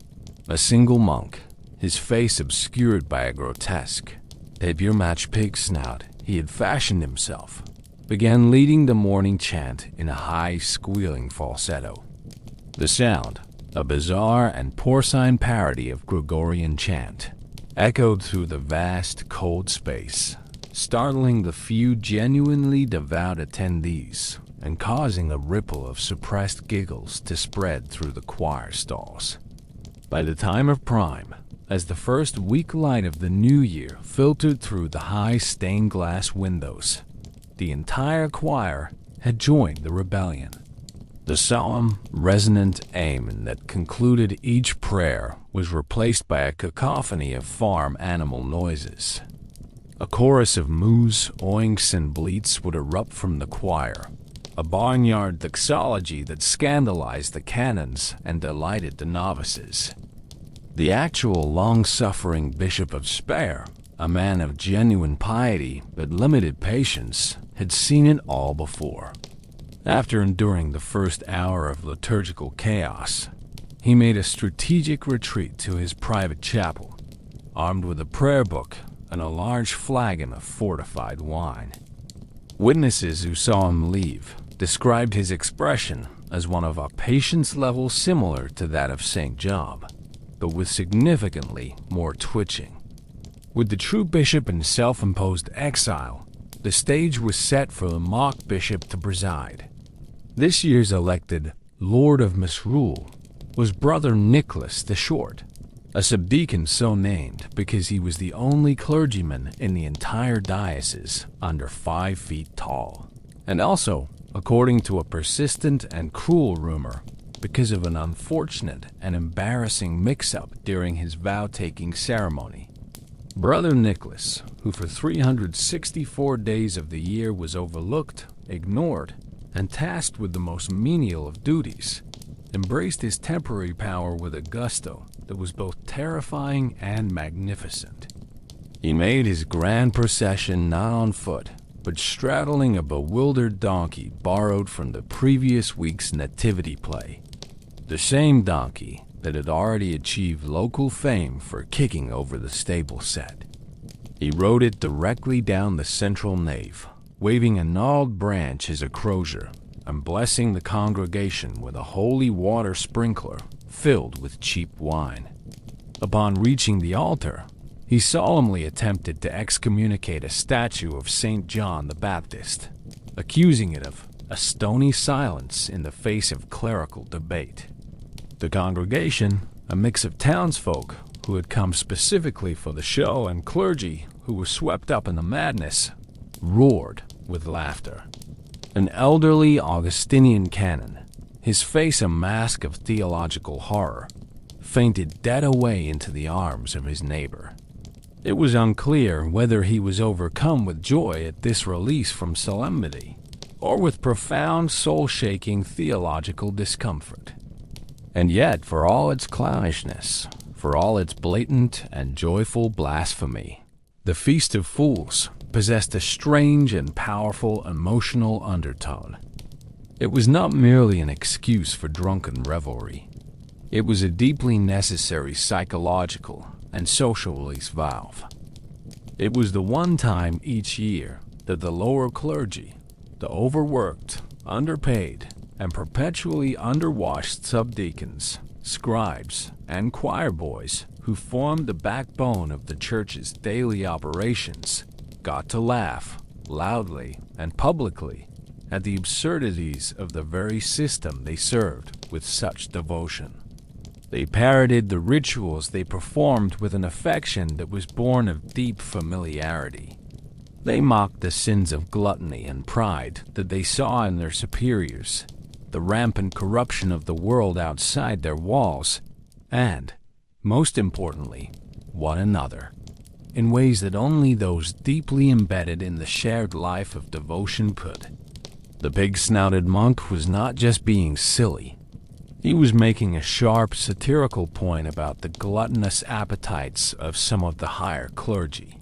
A single monk, his face obscured by a grotesque, papier-mâché pig snout he had fashioned himself, began leading the morning chant in a high, squealing falsetto. The sound, a bizarre and porcine parody of Gregorian chant, echoed through the vast, cold space, startling the few genuinely devout attendees and causing a ripple of suppressed giggles to spread through the choir stalls. By the time of prime, as the first weak light of the new year filtered through the high stained glass windows, the entire choir had joined the rebellion. The solemn, resonant amen that concluded each prayer was replaced by a cacophony of farm animal noises. A chorus of moos, oinks, and bleats would erupt from the choir, a barnyard doxology that scandalized the canons and delighted the novices. The actual long-suffering Bishop of Speyer, a man of genuine piety but limited patience, had seen it all before. After enduring the first hour of liturgical chaos, he made a strategic retreat to his private chapel, armed with a prayer book and a large flagon of fortified wine. Witnesses who saw him leave described his expression as one of a patience level similar to that of St. Job, but with significantly more twitching. With the true bishop in self-imposed exile, the stage was set for the mock bishop to preside. This year's elected Lord of Misrule was Brother Nicholas the Short, a subdeacon so named because he was the only clergyman in the entire diocese under 5 feet tall, and also, according to a persistent and cruel rumor, because of an unfortunate and embarrassing mix-up during his vow-taking ceremony. Brother Nicholas, who for 364 days of the year was overlooked, ignored, and tasked with the most menial of duties, embraced his temporary power with a gusto that was both terrifying and magnificent. He made his grand procession not on foot, but straddling a bewildered donkey borrowed from the previous week's nativity play, the same donkey that had already achieved local fame for kicking over the stable set. He rode it directly down the central nave, waving a gnarled branch as a crozier, and blessing the congregation with a holy water sprinkler filled with cheap wine. Upon reaching the altar, he solemnly attempted to excommunicate a statue of St. John the Baptist, accusing it of a stony silence in the face of clerical debate. The congregation, a mix of townsfolk who had come specifically for the show and clergy who were swept up in the madness, roared with laughter. An elderly Augustinian canon, his face a mask of theological horror, fainted dead away into the arms of his neighbor. It was unclear whether he was overcome with joy at this release from solemnity, or with profound, soul-shaking theological discomfort. And yet, for all its clownishness, for all its blatant and joyful blasphemy, the Feast of Fools possessed a strange and powerful emotional undertone. It was not merely an excuse for drunken revelry. It was a deeply necessary psychological and social release valve. It was the one time each year that the lower clergy, the overworked, underpaid, and perpetually underwashed subdeacons, scribes, and choir boys who formed the backbone of the church's daily operations, got to laugh loudly and publicly at the absurdities of the very system they served with such devotion. They parroted the rituals they performed with an affection that was born of deep familiarity. They mocked the sins of gluttony and pride that they saw in their superiors, the rampant corruption of the world outside their walls, and, most importantly, one another, in ways that only those deeply embedded in the shared life of devotion could. The pig-snouted monk was not just being silly. He was making a sharp, satirical point about the gluttonous appetites of some of the higher clergy.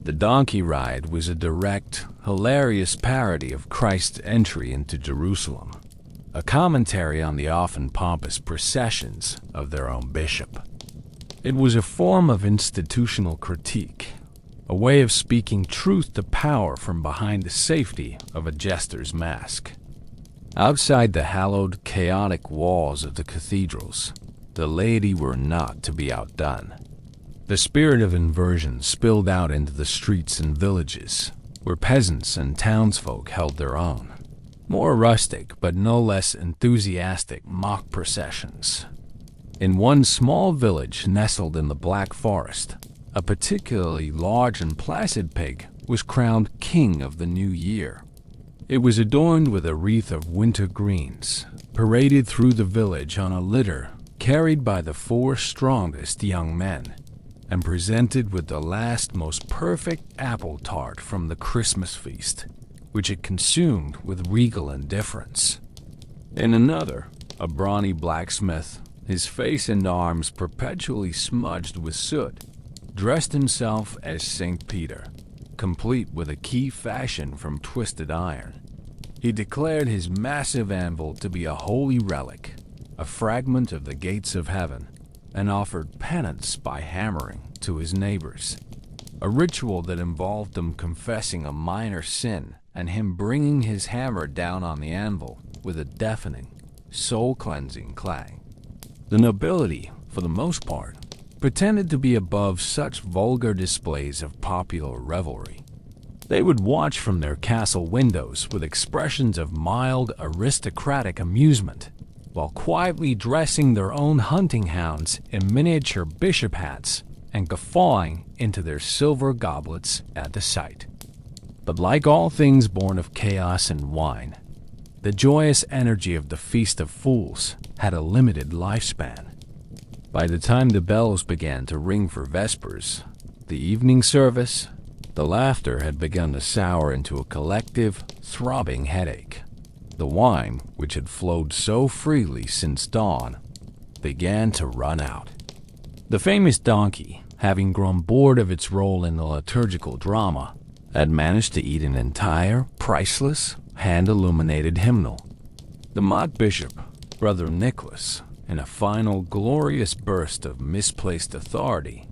The donkey ride was a direct, hilarious parody of Christ's entry into Jerusalem, a commentary on the often pompous processions of their own bishop. It was a form of institutional critique, a way of speaking truth to power from behind the safety of a jester's mask. Outside the hallowed, chaotic walls of the cathedrals, the laity were not to be outdone. The spirit of inversion spilled out into the streets and villages, where peasants and townsfolk held their own. More rustic, but no less enthusiastic mock processions. In one small village nestled in the Black Forest, a particularly large and placid pig was crowned king of the new year. It was adorned with a wreath of winter greens, paraded through the village on a litter carried by the 4 strongest young men, and presented with the last most perfect apple tart from the Christmas feast, which it consumed with regal indifference. In another, a brawny blacksmith, his face and arms perpetually smudged with soot, dressed himself as St. Peter, complete with a key fashioned from twisted iron. He declared his massive anvil to be a holy relic, a fragment of the gates of heaven, and offered penance by hammering to his neighbors, a ritual that involved them confessing a minor sin and him bringing his hammer down on the anvil with a deafening, soul-cleansing clang. The nobility, for the most part, pretended to be above such vulgar displays of popular revelry. They would watch from their castle windows with expressions of mild, aristocratic amusement, while quietly dressing their own hunting hounds in miniature bishop hats and guffawing into their silver goblets at the sight. But like all things born of chaos and wine, the joyous energy of the Feast of Fools had a limited lifespan. By the time the bells began to ring for Vespers, the evening service, the laughter had begun to sour into a collective, throbbing headache. The wine, which had flowed so freely since dawn, began to run out. The famous donkey, having grown bored of its role in the liturgical drama, had managed to eat an entire, priceless, hand-illuminated hymnal. The mock bishop, Brother Nicholas, in a final glorious burst of misplaced authority,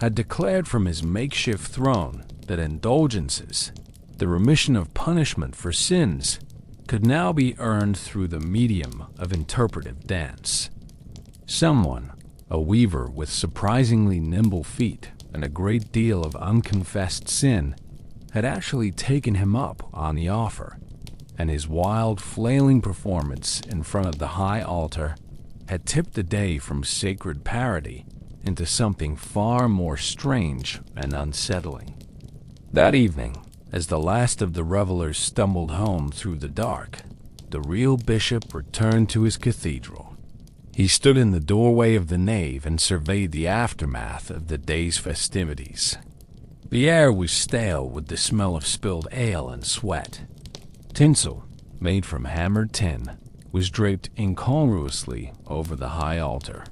had declared from his makeshift throne that indulgences, the remission of punishment for sins, could now be earned through the medium of interpretive dance. Someone, a weaver with surprisingly nimble feet and a great deal of unconfessed sin, had actually taken him up on the offer, and his wild, flailing performance in front of the high altar had tipped the day from sacred parody into something far more strange and unsettling. That evening, as the last of the revelers stumbled home through the dark, the real bishop returned to his cathedral. He stood in the doorway of the nave and surveyed the aftermath of the day's festivities. The air was stale with the smell of spilled ale and sweat. Tinsel, made from hammered tin, was draped incongruously over the high altar.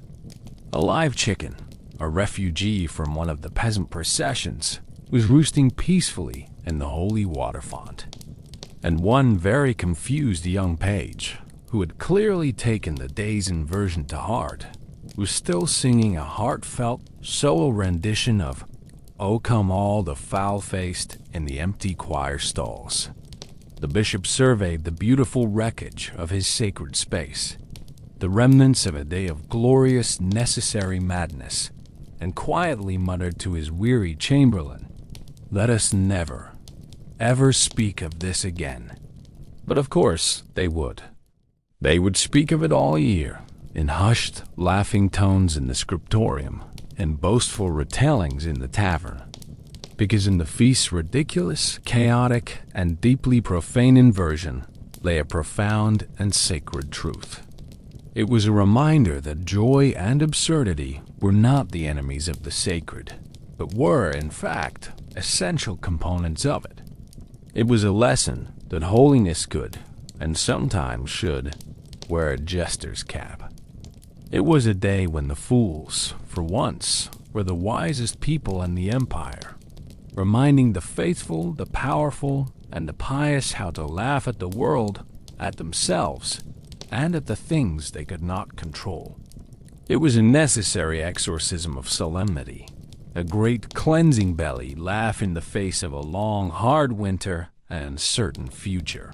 A live chicken, a refugee from one of the peasant processions, was roosting peacefully in the holy water font. And one very confused young page, who had clearly taken the day's inversion to heart, was still singing a heartfelt solo rendition of "O Come All the Foul-Faced" in the empty choir stalls. The bishop surveyed the beautiful wreckage of his sacred space, the remnants of a day of glorious, necessary madness, and quietly muttered to his weary chamberlain, "Let us never, ever speak of this again." But of course they would. They would speak of it all year, in hushed, laughing tones in the scriptorium, and boastful retellings in the tavern, because in the feast's ridiculous, chaotic, and deeply profane inversion lay a profound and sacred truth. It was a reminder that joy and absurdity were not the enemies of the sacred, but were, in fact, essential components of it. It was a lesson that holiness could, and sometimes should, wear a jester's cap. It was a day when the fools, for once, were the wisest people in the empire, reminding the faithful, the powerful, and the pious how to laugh at the world, at themselves, and at the things they could not control. It was a necessary exorcism of solemnity, a great cleansing belly laugh in the face of a long, hard winter and uncertain future.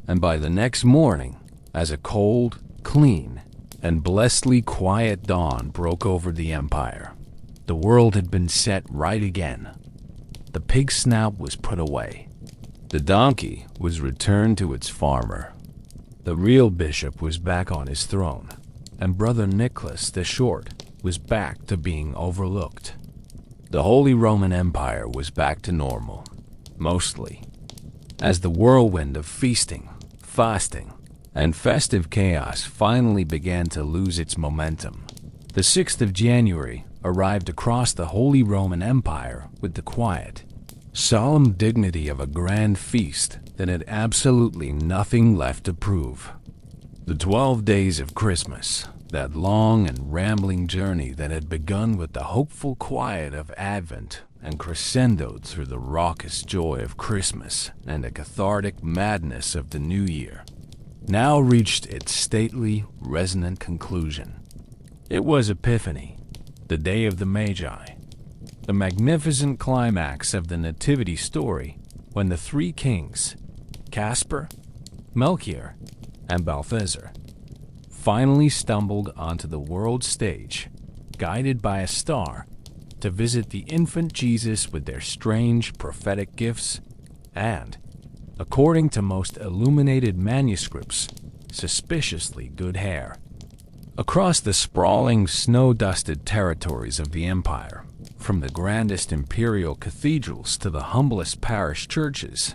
And by the next morning, as a cold, clean, and blessedly quiet dawn broke over the empire, the world had been set right again. The pig's snout was put away. The donkey was returned to its farmer. The real bishop was back on his throne, and Brother Nicholas the Short was back to being overlooked. The Holy Roman Empire was back to normal, mostly. As the whirlwind of feasting, fasting, and festive chaos finally began to lose its momentum, the 6th of January arrived across the Holy Roman Empire with the quiet, solemn dignity of a grand feast that had absolutely nothing left to prove. The 12 days of Christmas, that long and rambling journey that had begun with the hopeful quiet of Advent and crescendoed through the raucous joy of Christmas and the cathartic madness of the New Year, now reached its stately, resonant conclusion. It was Epiphany, the day of the Magi, the magnificent climax of the Nativity story when the three kings, Caspar, Melchior, and Balthazar, finally stumbled onto the world stage, guided by a star, to visit the infant Jesus with their strange prophetic gifts and, according to most illuminated manuscripts, suspiciously good hair. Across the sprawling, snow-dusted territories of the empire, from the grandest imperial cathedrals to the humblest parish churches,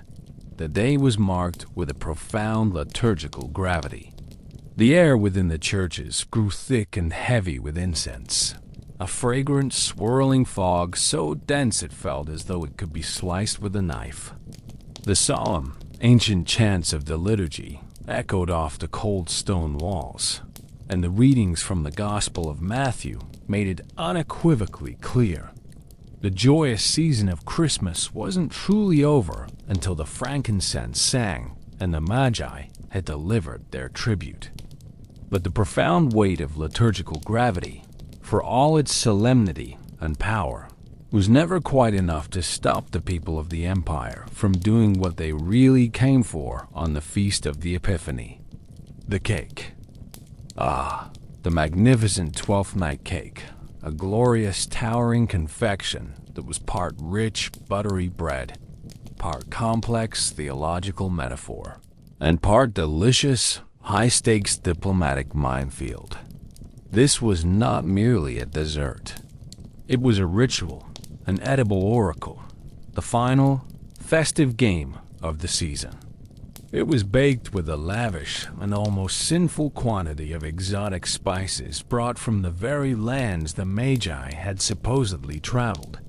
the day was marked with a profound liturgical gravity. The air within the churches grew thick and heavy with incense, a fragrant, swirling fog so dense it felt as though it could be sliced with a knife. The solemn, ancient chants of the liturgy echoed off the cold stone walls, and the readings from the Gospel of Matthew made it unequivocally clear. The joyous season of Christmas wasn't truly over until the frankincense sang and the Magi had delivered their tribute. But the profound weight of liturgical gravity, for all its solemnity and power, was never quite enough to stop the people of the empire from doing what they really came for on the Feast of the Epiphany: the cake. Ah, the magnificent Twelfth Night cake, a glorious towering confection that was part rich, buttery bread, part complex theological metaphor, and part delicious, high-stakes diplomatic minefield. This was not merely a dessert. It was a ritual, an edible oracle, the final, festive game of the season. It was baked with a lavish and almost sinful quantity of exotic spices brought from the very lands the Magi had supposedly traveled,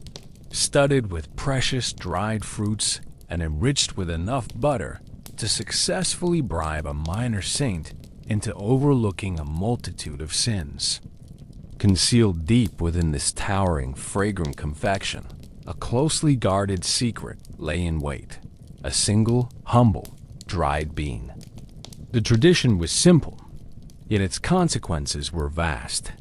studded with precious dried fruits and enriched with enough butter to successfully bribe a minor saint into overlooking a multitude of sins. Concealed deep within this towering, fragrant confection, a closely guarded secret lay in wait: a single, humble, dried bean. The tradition was simple, yet its consequences were vast.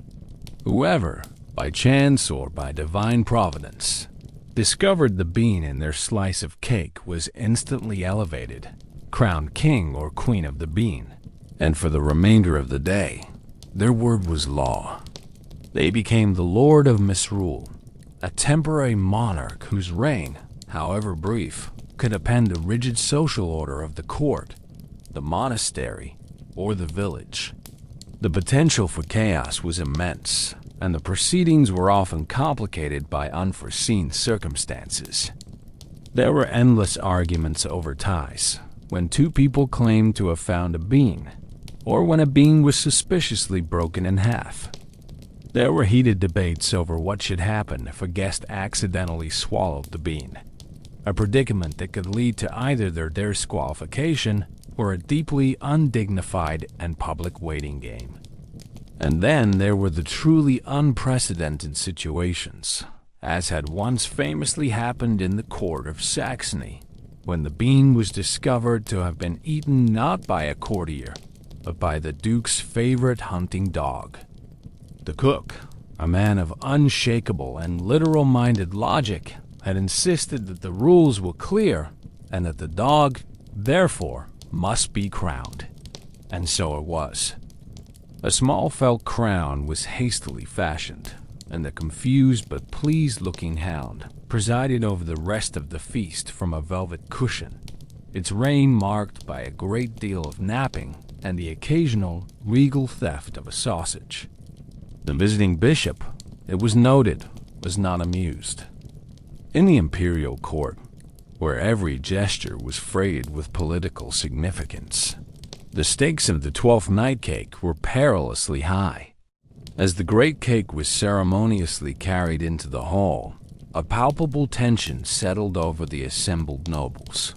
Whoever, by chance or by divine providence, discovered the bean in their slice of cake was instantly elevated, crowned king or queen of the bean, and for the remainder of the day, their word was law. They became the lord of misrule, a temporary monarch whose reign, however brief, could append the rigid social order of the court, the monastery, or the village. The potential for chaos was immense, and the proceedings were often complicated by unforeseen circumstances. There were endless arguments over ties, when two people claimed to have found a bean, or when a bean was suspiciously broken in half. There were heated debates over what should happen if a guest accidentally swallowed the bean, a predicament that could lead to either their disqualification or a deeply undignified and public waiting game. And then there were the truly unprecedented situations, as had once famously happened in the court of Saxony, when the bean was discovered to have been eaten not by a courtier, but by the Duke's favorite hunting dog. The cook, a man of unshakable and literal-minded logic, had insisted that the rules were clear and that the dog, therefore, must be crowned. And so it was. A small felt crown was hastily fashioned, and the confused but pleased-looking hound presided over the rest of the feast from a velvet cushion, its reign marked by a great deal of napping and the occasional regal theft of a sausage. The visiting bishop, it was noted, was not amused. In the Imperial court, where every gesture was freighted with political significance, the stakes of the 12th night cake were perilously high. As the great cake was ceremoniously carried into the hall, a palpable tension settled over the assembled nobles.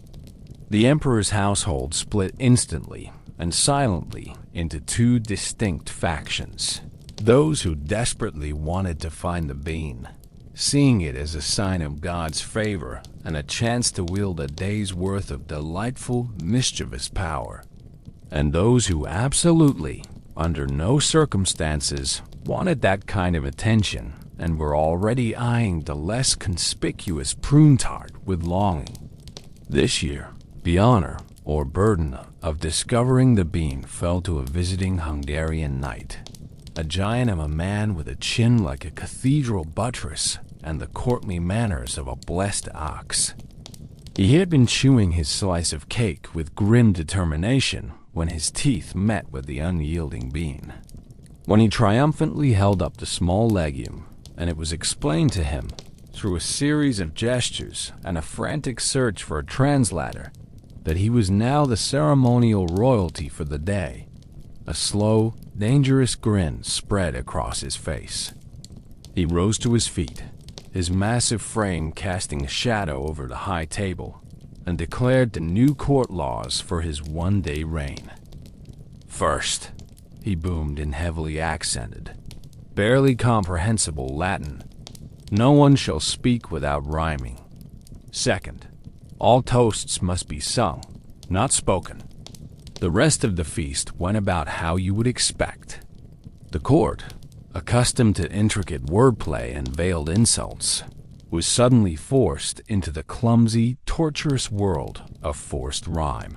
The emperor's household split instantly and silently into two distinct factions: those who desperately wanted to find the bean, seeing it as a sign of God's favor and a chance to wield a day's worth of delightful, mischievous power, and those who absolutely, under no circumstances, wanted that kind of attention and were already eyeing the less conspicuous prune tart with longing. This year, the honor or burden of discovering the bean fell to a visiting Hungarian knight, a giant of a man with a chin like a cathedral buttress and the courtly manners of a blessed ox. He had been chewing his slice of cake with grim determination when his teeth met with the unyielding bean. When he triumphantly held up the small legume, and it was explained to him, through a series of gestures and a frantic search for a translator, that he was now the ceremonial royalty for the day, a slow, dangerous grin spread across his face. He rose to his feet, his massive frame casting a shadow over the high table, and declared the new court laws for his one-day reign. First, he boomed in heavily accented, barely comprehensible Latin, no one shall speak without rhyming. Second, all toasts must be sung, not spoken. The rest of the feast went about how you would expect. The court, accustomed to intricate wordplay and veiled insults, was suddenly forced into the clumsy, tortuous world of forced rhyme.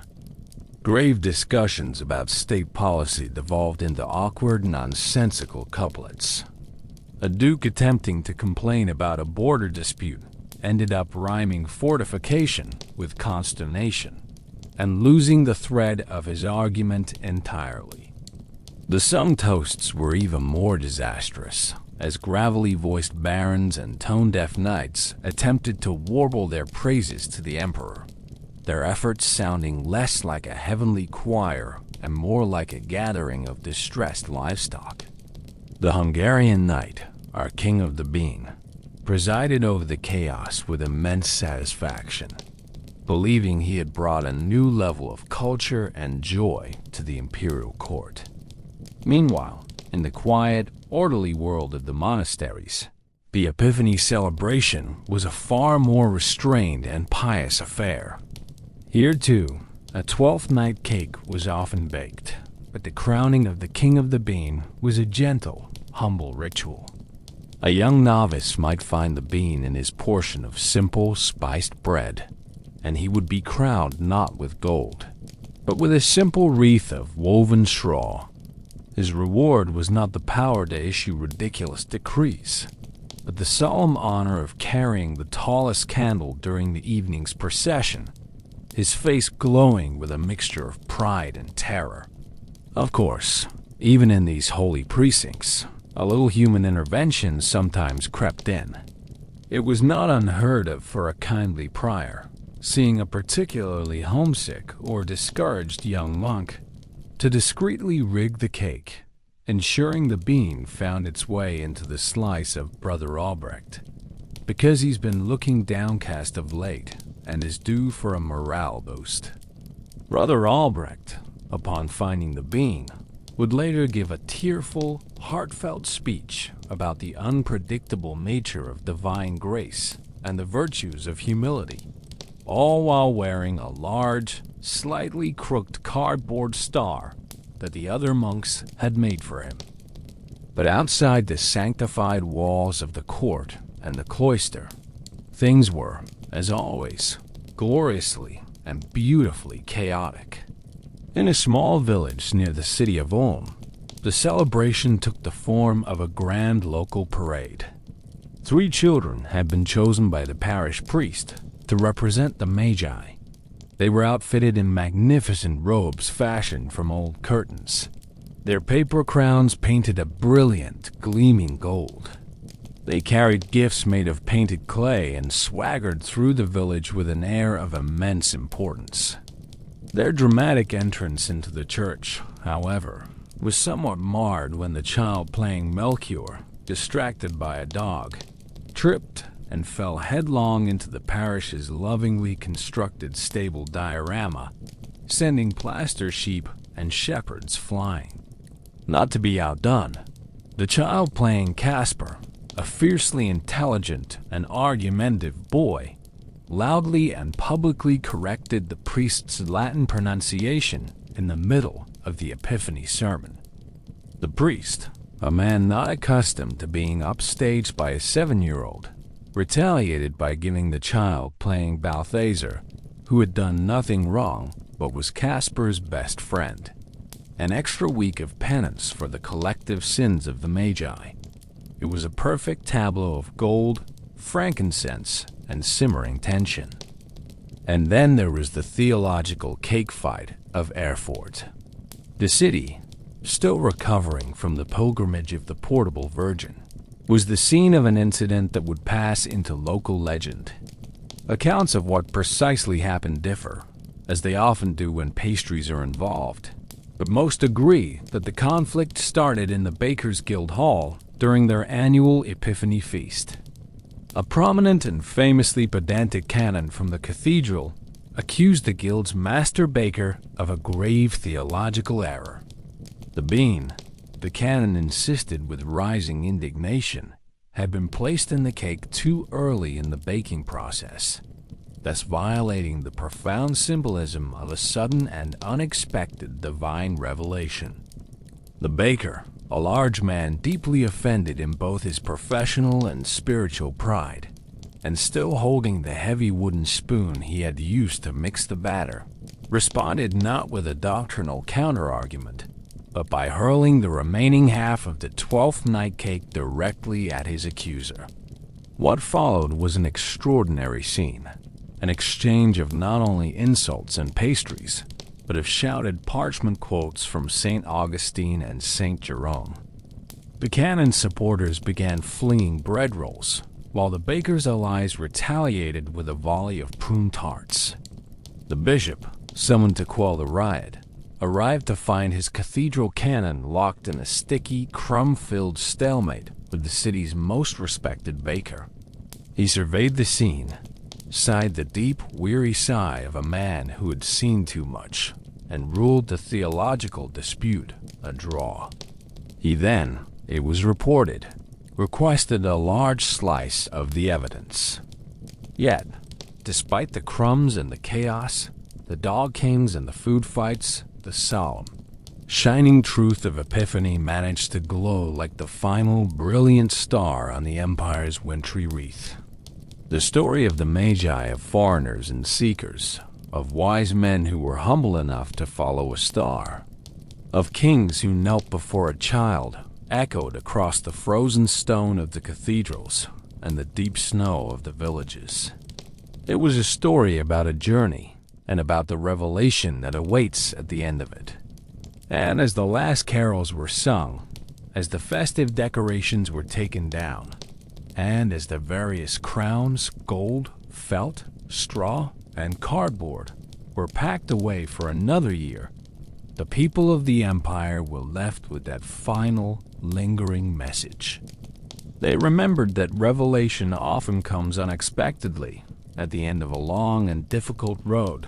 Grave discussions about state policy devolved into awkward, nonsensical couplets. A duke attempting to complain about a border dispute ended up rhyming fortification with consternation, and losing the thread of his argument entirely. The sung toasts were even more disastrous, as gravelly-voiced barons and tone-deaf knights attempted to warble their praises to the emperor. their efforts sounding less like a heavenly choir and more like a gathering of distressed livestock. The Hungarian knight, our king of the bean, presided over the chaos with immense satisfaction, believing he had brought a new level of culture and joy to the imperial court. Meanwhile, in the quiet, orderly world of the monasteries, the Epiphany celebration was a far more restrained and pious affair. Here, too, a 12th night cake was often baked, but the crowning of the king of the bean was a gentle, humble ritual. A young novice might find the bean in his portion of simple, spiced bread, and he would be crowned not with gold, but with a simple wreath of woven straw. His reward was not the power to issue ridiculous decrees, but the solemn honor of carrying the tallest candle during the evening's procession, his face glowing with a mixture of pride and terror. Of course, even in these holy precincts, a little human intervention sometimes crept in. It was not unheard of for a kindly prior, seeing a particularly homesick or discouraged young monk, to discreetly rig the cake, ensuring the bean found its way into the slice of Brother Albrecht, because he's been looking downcast of late and is due for a morale boost. Brother Albrecht, upon finding the bean, would later give a tearful, heartfelt speech about the unpredictable nature of divine grace and the virtues of humility, all while wearing a large, slightly crooked cardboard star that the other monks had made for him. But outside the sanctified walls of the court and the cloister, things were, as always, gloriously and beautifully chaotic. In a small village near the city of Ulm, the celebration took the form of a grand local parade. 3 children had been chosen by the parish priest to represent the Magi. They were outfitted in magnificent robes fashioned from old curtains, their paper crowns painted a brilliant, gleaming gold. They carried gifts made of painted clay and swaggered through the village with an air of immense importance. Their dramatic entrance into the church, however, was somewhat marred when the child playing Melchior, distracted by a dog, tripped and fell headlong into the parish's lovingly constructed stable diorama, sending plaster sheep and shepherds flying. Not to be outdone, the child playing Casper, a fiercely intelligent and argumentative boy, loudly and publicly corrected the priest's Latin pronunciation in the middle of the Epiphany sermon. The priest, a man not accustomed to being upstaged by a 7-year-old, retaliated by giving the child playing Balthazar, who had done nothing wrong but was Casper's best friend, an extra week of penance for the collective sins of the Magi. It was a perfect tableau of gold, frankincense, and simmering tension. And then there was the theological cake fight of Erfurt. The city, still recovering from the pilgrimage of the portable Virgin, was the scene of an incident that would pass into local legend. Accounts of what precisely happened differ, as they often do when pastries are involved, but most agree that the conflict started in the Bakers' Guild Hall during their annual Epiphany feast. A prominent and famously pedantic canon from the cathedral accused the guild's master baker of a grave theological error. The bean, the canon insisted with rising indignation, had been placed in the cake too early in the baking process, thus violating the profound symbolism of a sudden and unexpected divine revelation. The baker, a large man deeply offended in both his professional and spiritual pride, and still holding the heavy wooden spoon he had used to mix the batter, responded not with a doctrinal counter-argument, but by hurling the remaining half of the 12th night cake directly at his accuser. What followed was an extraordinary scene, an exchange of not only insults and pastries, but of shouted parchment quotes from St. Augustine and St. Jerome. The canon's supporters began flinging bread rolls, while the baker's allies retaliated with a volley of prune tarts. The bishop, summoned to quell the riot, arrived to find his cathedral canon locked in a sticky, crumb-filled stalemate with the city's most respected baker. He surveyed the scene, sighed the deep, weary sigh of a man who had seen too much, and ruled the theological dispute a draw. He then, it was reported, requested a large slice of the evidence. Yet, despite the crumbs and the chaos, the dog kings and the food fights, the solemn, shining truth of Epiphany managed to glow like the final, brilliant star on the Empire's wintry wreath. The story of the magi, of foreigners and seekers, of wise men who were humble enough to follow a star, of kings who knelt before a child, echoed across the frozen stone of the cathedrals and the deep snow of the villages. It was a story about a journey and about the revelation that awaits at the end of it. And as the last carols were sung, as the festive decorations were taken down, and as the various crowns, gold, felt, straw, and cardboard were packed away for another year, the people of the Empire were left with that final, lingering message. They remembered that revelation often comes unexpectedly at the end of a long and difficult road,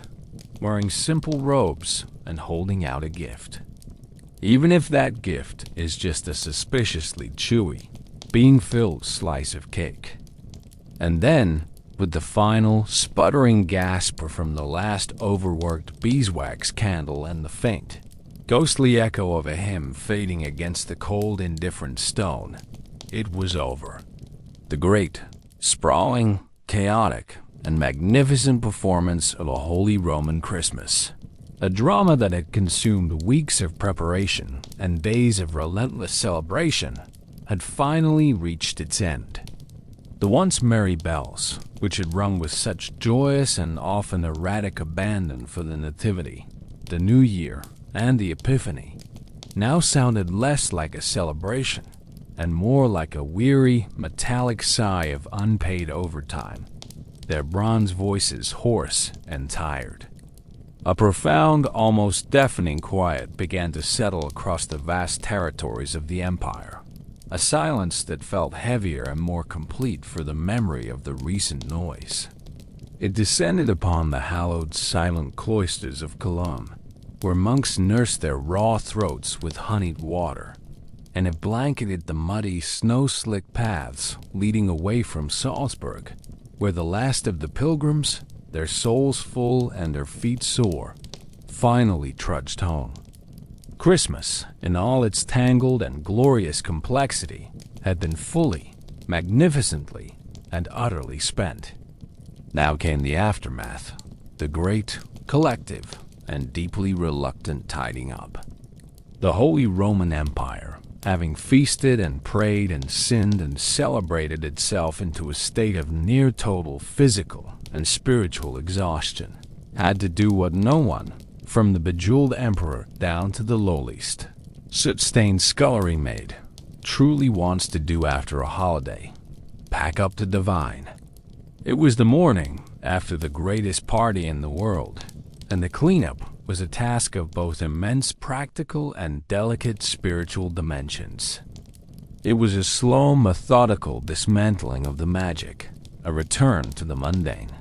wearing simple robes and holding out a gift. Even if that gift is just a suspiciously chewy, bean-filled slice of cake. And then, with the final, sputtering gasp from the last overworked beeswax candle and the faint, ghostly echo of a hymn fading against the cold, indifferent stone, it was over. The great, sprawling, chaotic, and magnificent performance of a Holy Roman Christmas. A drama that had consumed weeks of preparation and days of relentless celebration had finally reached its end. The once merry bells, which had rung with such joyous and often erratic abandon for the Nativity, the New Year, and the Epiphany, now sounded less like a celebration and more like a weary, metallic sigh of unpaid overtime, their bronze voices hoarse and tired. A profound, almost deafening quiet began to settle across the vast territories of the Empire, a silence that felt heavier and more complete for the memory of the recent noise. It descended upon the hallowed, silent cloisters of Cologne, where monks nursed their raw throats with honeyed water, and it blanketed the muddy, snow-slick paths leading away from Salzburg, where the last of the pilgrims, their souls full and their feet sore, finally trudged home. Christmas, in all its tangled and glorious complexity, had been fully, magnificently, and utterly spent. Now came the aftermath, the great, collective, and deeply reluctant tidying up. The Holy Roman Empire, having feasted and prayed and sinned and celebrated itself into a state of near-total physical and spiritual exhaustion, had to do what no one, from the bejeweled emperor down to the lowliest, soot-stained scullery maid, truly wants to do after a holiday: pack up the divine. It was the morning after the greatest party in the world, and the cleanup was a task of both immense practical and delicate spiritual dimensions. It was a slow, methodical dismantling of the magic, a return to the mundane.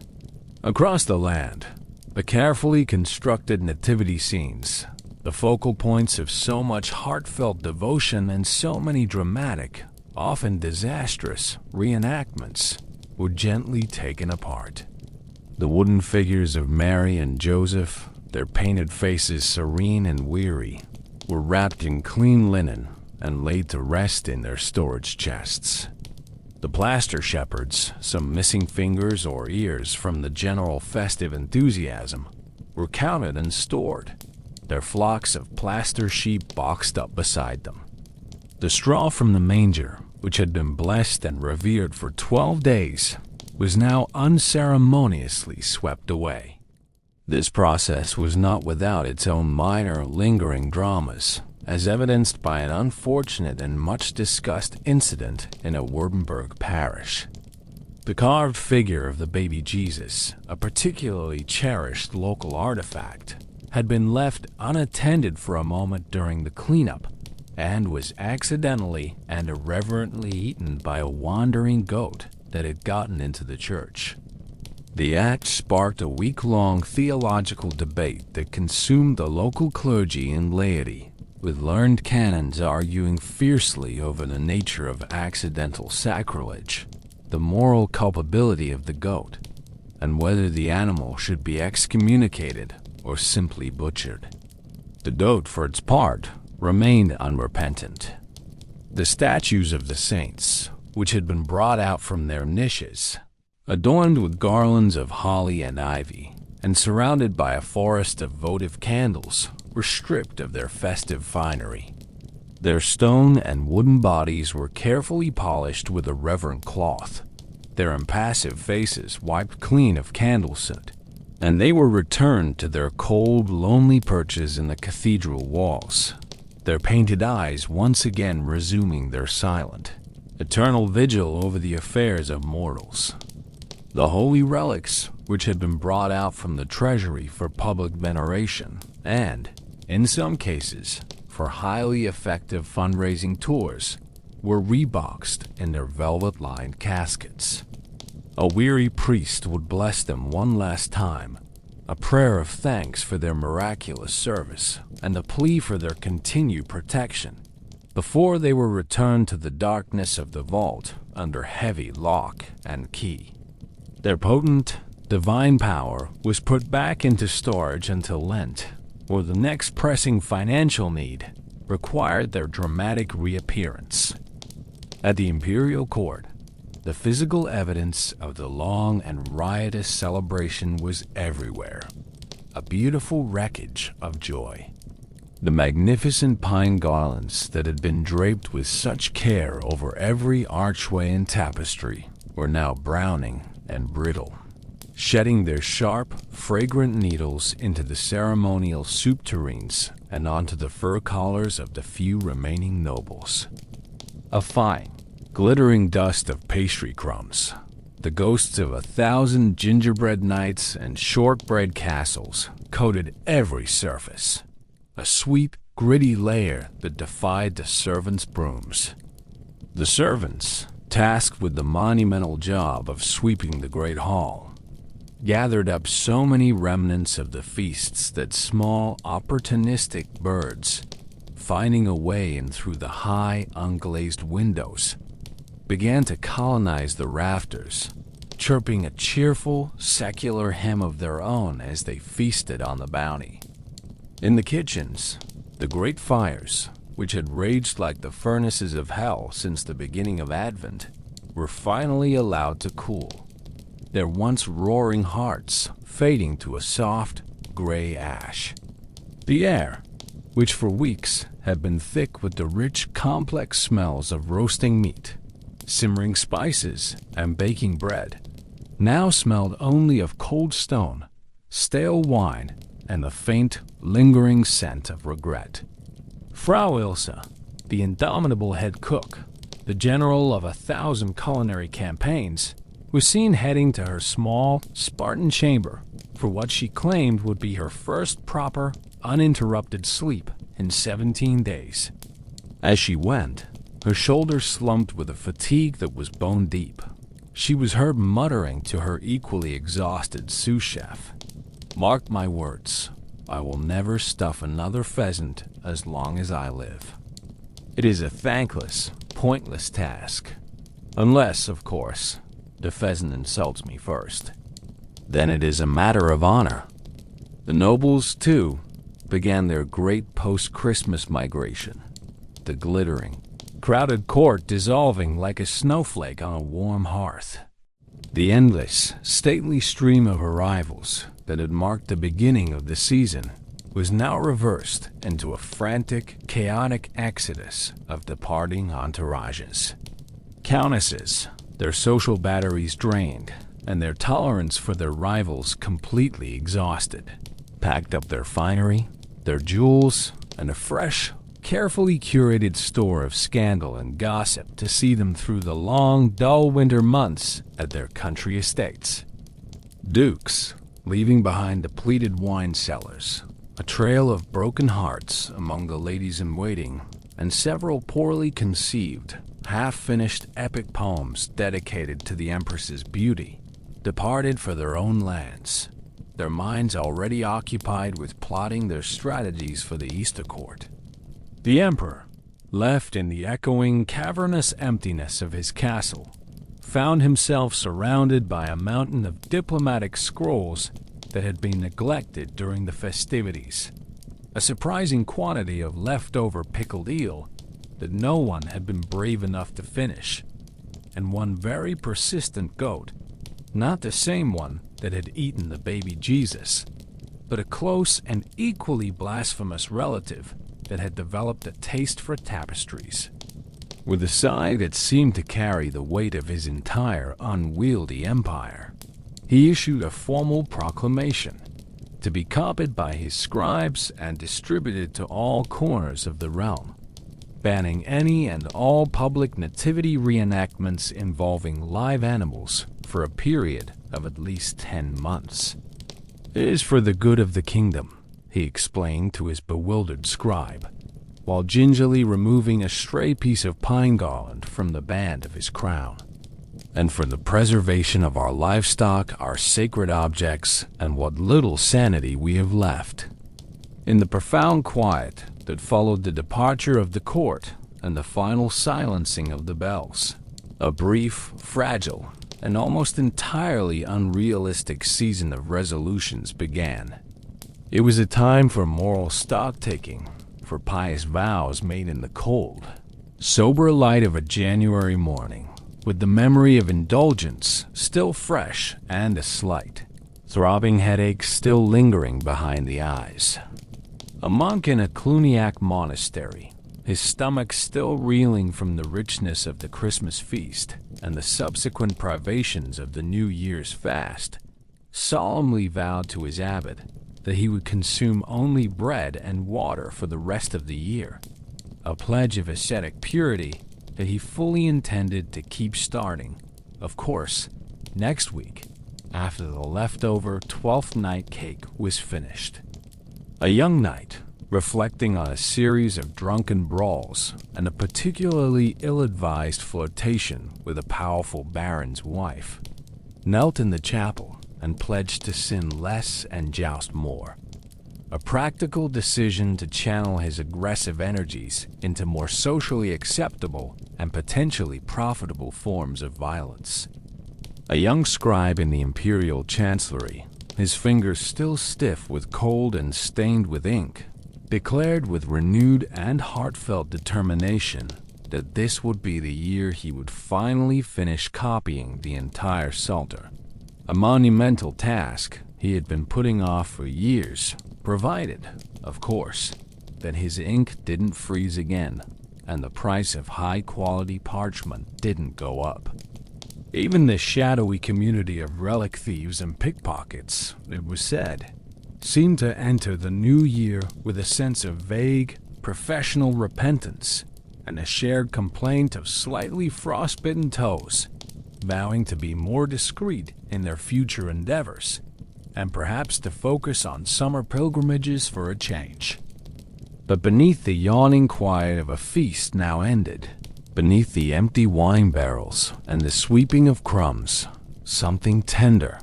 Across the land, the carefully constructed nativity scenes, the focal points of so much heartfelt devotion and so many dramatic, often disastrous, reenactments, were gently taken apart. The wooden figures of Mary and Joseph, their painted faces serene and weary, were wrapped in clean linen and laid to rest in their storage chests. The plaster shepherds, some missing fingers or ears from the general festive enthusiasm, were counted and stored, their flocks of plaster sheep boxed up beside them. The straw from the manger, which had been blessed and revered for 12 days, was now unceremoniously swept away. This process was not without its own minor, lingering dramas, as evidenced by an unfortunate and much-discussed incident in a Württemberg parish. The carved figure of the baby Jesus, a particularly cherished local artifact, had been left unattended for a moment during the cleanup and was accidentally and irreverently eaten by a wandering goat that had gotten into the church. The act sparked a week-long theological debate that consumed the local clergy and laity, with learned canons arguing fiercely over the nature of accidental sacrilege, the moral culpability of the goat, and whether the animal should be excommunicated or simply butchered. The goat, for its part, remained unrepentant. The statues of the saints, which had been brought out from their niches, adorned with garlands of holly and ivy, and surrounded by a forest of votive candles, were stripped of their festive finery. Their stone and wooden bodies were carefully polished with a reverent cloth, their impassive faces wiped clean of candle soot, and they were returned to their cold, lonely perches in the cathedral walls, their painted eyes once again resuming their silent, eternal vigil over the affairs of mortals. The holy relics, which had been brought out from the treasury for public veneration and, in some cases, for highly effective fundraising tours, were reboxed in their velvet-lined caskets. A weary priest would bless them one last time, a prayer of thanks for their miraculous service and a plea for their continued protection, before they were returned to the darkness of the vault under heavy lock and key. Their potent, divine power was put back into storage until Lent, or the next pressing financial need required their dramatic reappearance. At the Imperial court, the physical evidence of the long and riotous celebration was everywhere, a beautiful wreckage of joy. The magnificent pine garlands that had been draped with such care over every archway and tapestry were now browning and brittle, shedding their sharp, fragrant needles into the ceremonial soup tureens and onto the fur collars of the few remaining nobles. A fine, glittering dust of pastry crumbs, the ghosts of 1,000 gingerbread knights and shortbread castles coated every surface, a sweet, gritty layer that defied the servants' brooms. The servants, tasked with the monumental job of sweeping the great hall, gathered up so many remnants of the feasts that small, opportunistic birds, finding a way in through the high, unglazed windows, began to colonize the rafters, chirping a cheerful, secular hymn of their own as they feasted on the bounty. In the kitchens, the great fires, which had raged like the furnaces of hell since the beginning of Advent, were finally allowed to cool, their once roaring hearts fading to a soft, gray ash. The air, which for weeks had been thick with the rich, complex smells of roasting meat, simmering spices, and baking bread, now smelled only of cold stone, stale wine, and the faint, lingering scent of regret. Frau Ilse, the indomitable head cook, the general of 1,000 culinary campaigns, was seen heading to her small, Spartan chamber for what she claimed would be her first proper, uninterrupted sleep in 17 days. As she went, her shoulders slumped with a fatigue that was bone-deep. She was heard muttering to her equally exhausted sous chef, "Mark my words, I will never stuff another pheasant as long as I live. It is a thankless, pointless task. Unless, of course, the pheasant insults me first. Then it is a matter of honor." The nobles, too, began their great post-Christmas migration, the glittering, crowded court dissolving like a snowflake on a warm hearth. The endless, stately stream of arrivals that had marked the beginning of the season was now reversed into a frantic, chaotic exodus of departing entourages. Countesses, their social batteries drained, and their tolerance for their rivals completely exhausted, packed up their finery, their jewels, and a fresh, carefully curated store of scandal and gossip to see them through the long, dull winter months at their country estates. Dukes, leaving behind depleted wine cellars, a trail of broken hearts among the ladies-in-waiting, and several poorly conceived, half-finished epic poems dedicated to the Empress's beauty, departed for their own lands, their minds already occupied with plotting their strategies for the Easter court. The Emperor, left in the echoing, cavernous emptiness of his castle, found himself surrounded by a mountain of diplomatic scrolls that had been neglected during the festivities, a surprising quantity of leftover pickled eel that no one had been brave enough to finish, and one very persistent goat, not the same one that had eaten the baby Jesus, but a close and equally blasphemous relative that had developed a taste for tapestries. With a sigh that seemed to carry the weight of his entire unwieldy empire, he issued a formal proclamation to be copied by his scribes and distributed to all corners of the realm, banning any and all public nativity reenactments involving live animals for a period of at least 10 months. "It is for the good of the kingdom," he explained to his bewildered scribe, while gingerly removing a stray piece of pine garland from the band of his crown, "and for the preservation of our livestock, our sacred objects, and what little sanity we have left." In the profound quiet that followed the departure of the court and the final silencing of the bells, a brief, fragile, and almost entirely unrealistic season of resolutions began. It was a time for moral stock-taking, for pious vows made in the cold, sober light of a January morning, with the memory of indulgence still fresh and a slight, throbbing headaches still lingering behind the eyes. A monk in a Cluniac monastery, his stomach still reeling from the richness of the Christmas feast and the subsequent privations of the New Year's fast, solemnly vowed to his abbot that he would consume only bread and water for the rest of the year, a pledge of ascetic purity that he fully intended to keep starting, of course, next week, after the leftover 12th night cake was finished. A young knight, reflecting on a series of drunken brawls and a particularly ill-advised flirtation with a powerful baron's wife, knelt in the chapel and pledged to sin less and joust more, a practical decision to channel his aggressive energies into more socially acceptable and potentially profitable forms of violence. A young scribe in the Imperial chancellery, his fingers still stiff with cold and stained with ink, declared with renewed and heartfelt determination that this would be the year he would finally finish copying the entire Psalter, a monumental task he had been putting off for years, provided, of course, that his ink didn't freeze again and the price of high-quality parchment didn't go up. Even the shadowy community of relic thieves and pickpockets, it was said, seemed to enter the new year with a sense of vague, professional repentance and a shared complaint of slightly frostbitten toes, vowing to be more discreet in their future endeavors, and perhaps to focus on summer pilgrimages for a change. But beneath the yawning quiet of a feast now ended, beneath the empty wine barrels and the sweeping of crumbs, something tender,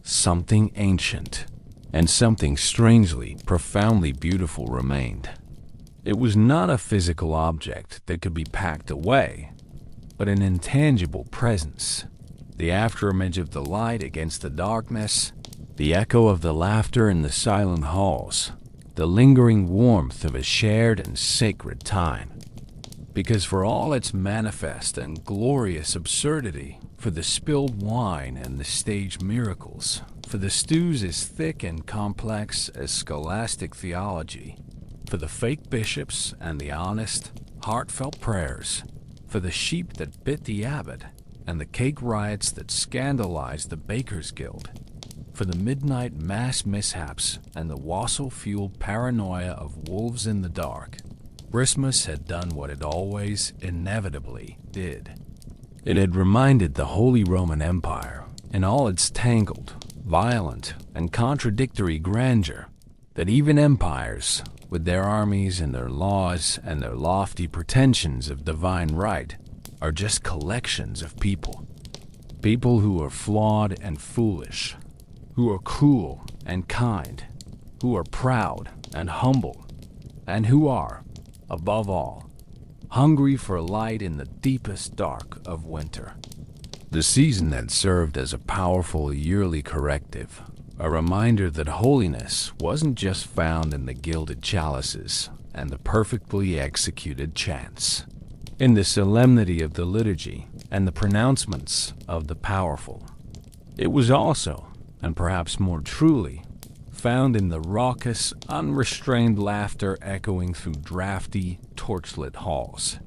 something ancient, and something strangely, profoundly beautiful remained. It was not a physical object that could be packed away, but an intangible presence, the afterimage of the light against the darkness, the echo of the laughter in the silent halls, the lingering warmth of a shared and sacred time. Because for all its manifest and glorious absurdity, for the spilled wine and the staged miracles, for the stews as thick and complex as scholastic theology, for the fake bishops and the honest, heartfelt prayers, for the sheep that bit the abbot and the cake riots that scandalized the Bakers' Guild, for the midnight mass mishaps and the wassail-fueled paranoia of wolves in the dark, Christmas had done what it always inevitably did. It had reminded the Holy Roman Empire, in all its tangled, violent, and contradictory grandeur, that even empires, with their armies and their laws and their lofty pretensions of divine right, are just collections of people. People who are flawed and foolish, who are cruel and kind, who are proud and humble, and who are, above all, hungry for light in the deepest dark of winter. The season had served as a powerful yearly corrective, a reminder that holiness wasn't just found in the gilded chalices and the perfectly executed chants, in the solemnity of the liturgy and the pronouncements of the powerful. It was also, and perhaps more truly, found in the raucous, unrestrained laughter echoing through drafty, torchlit halls.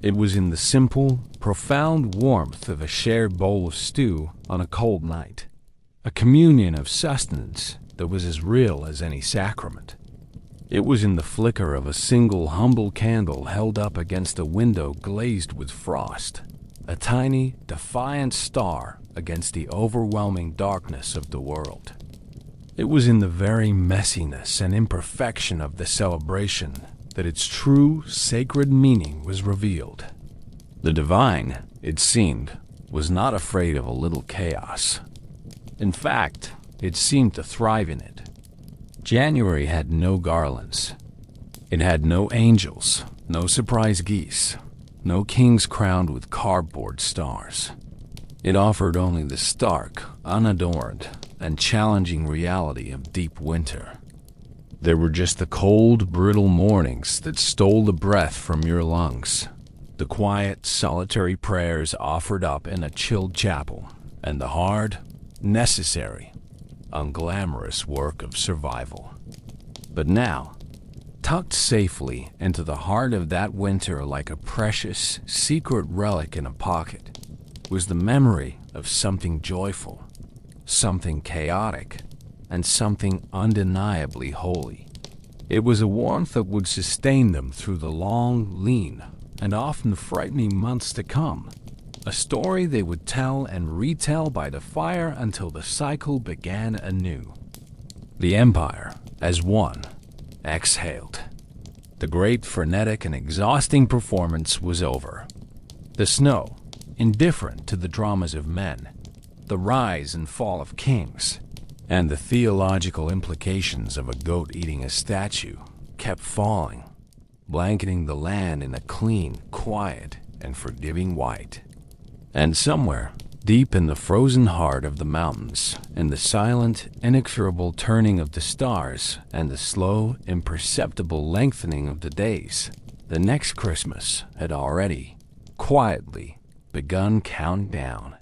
It was in the simple, profound warmth of a shared bowl of stew on a cold night, a communion of sustenance that was as real as any sacrament. It was in the flicker of a single humble candle held up against a window glazed with frost, a tiny, defiant star against the overwhelming darkness of the world. It was in the very messiness and imperfection of the celebration that its true, sacred meaning was revealed. The divine, it seemed, was not afraid of a little chaos. In fact, it seemed to thrive in it. January had no garlands. It had no angels, no surprise geese, no kings crowned with cardboard stars. It offered only the stark, unadorned, and challenging reality of deep winter. There were just the cold, brittle mornings that stole the breath from your lungs, the quiet, solitary prayers offered up in a chilled chapel, and the hard, necessary, unglamorous work of survival. But now, tucked safely into the heart of that winter like a precious, secret relic in a pocket, was the memory of something joyful, something chaotic, and something undeniably holy. It was a warmth that would sustain them through the long, lean, and often frightening months to come, a story they would tell and retell by the fire until the cycle began anew. The Empire, as one, exhaled. The great, frenetic, and exhausting performance was over. The snow, indifferent to the dramas of men, the rise and fall of kings, and the theological implications of a goat eating a statue, kept falling, blanketing the land in a clean, quiet, and forgiving white. And somewhere, deep in the frozen heart of the mountains, in the silent, inexorable turning of the stars and the slow, imperceptible lengthening of the days, the next Christmas had already, quietly, begun counting down.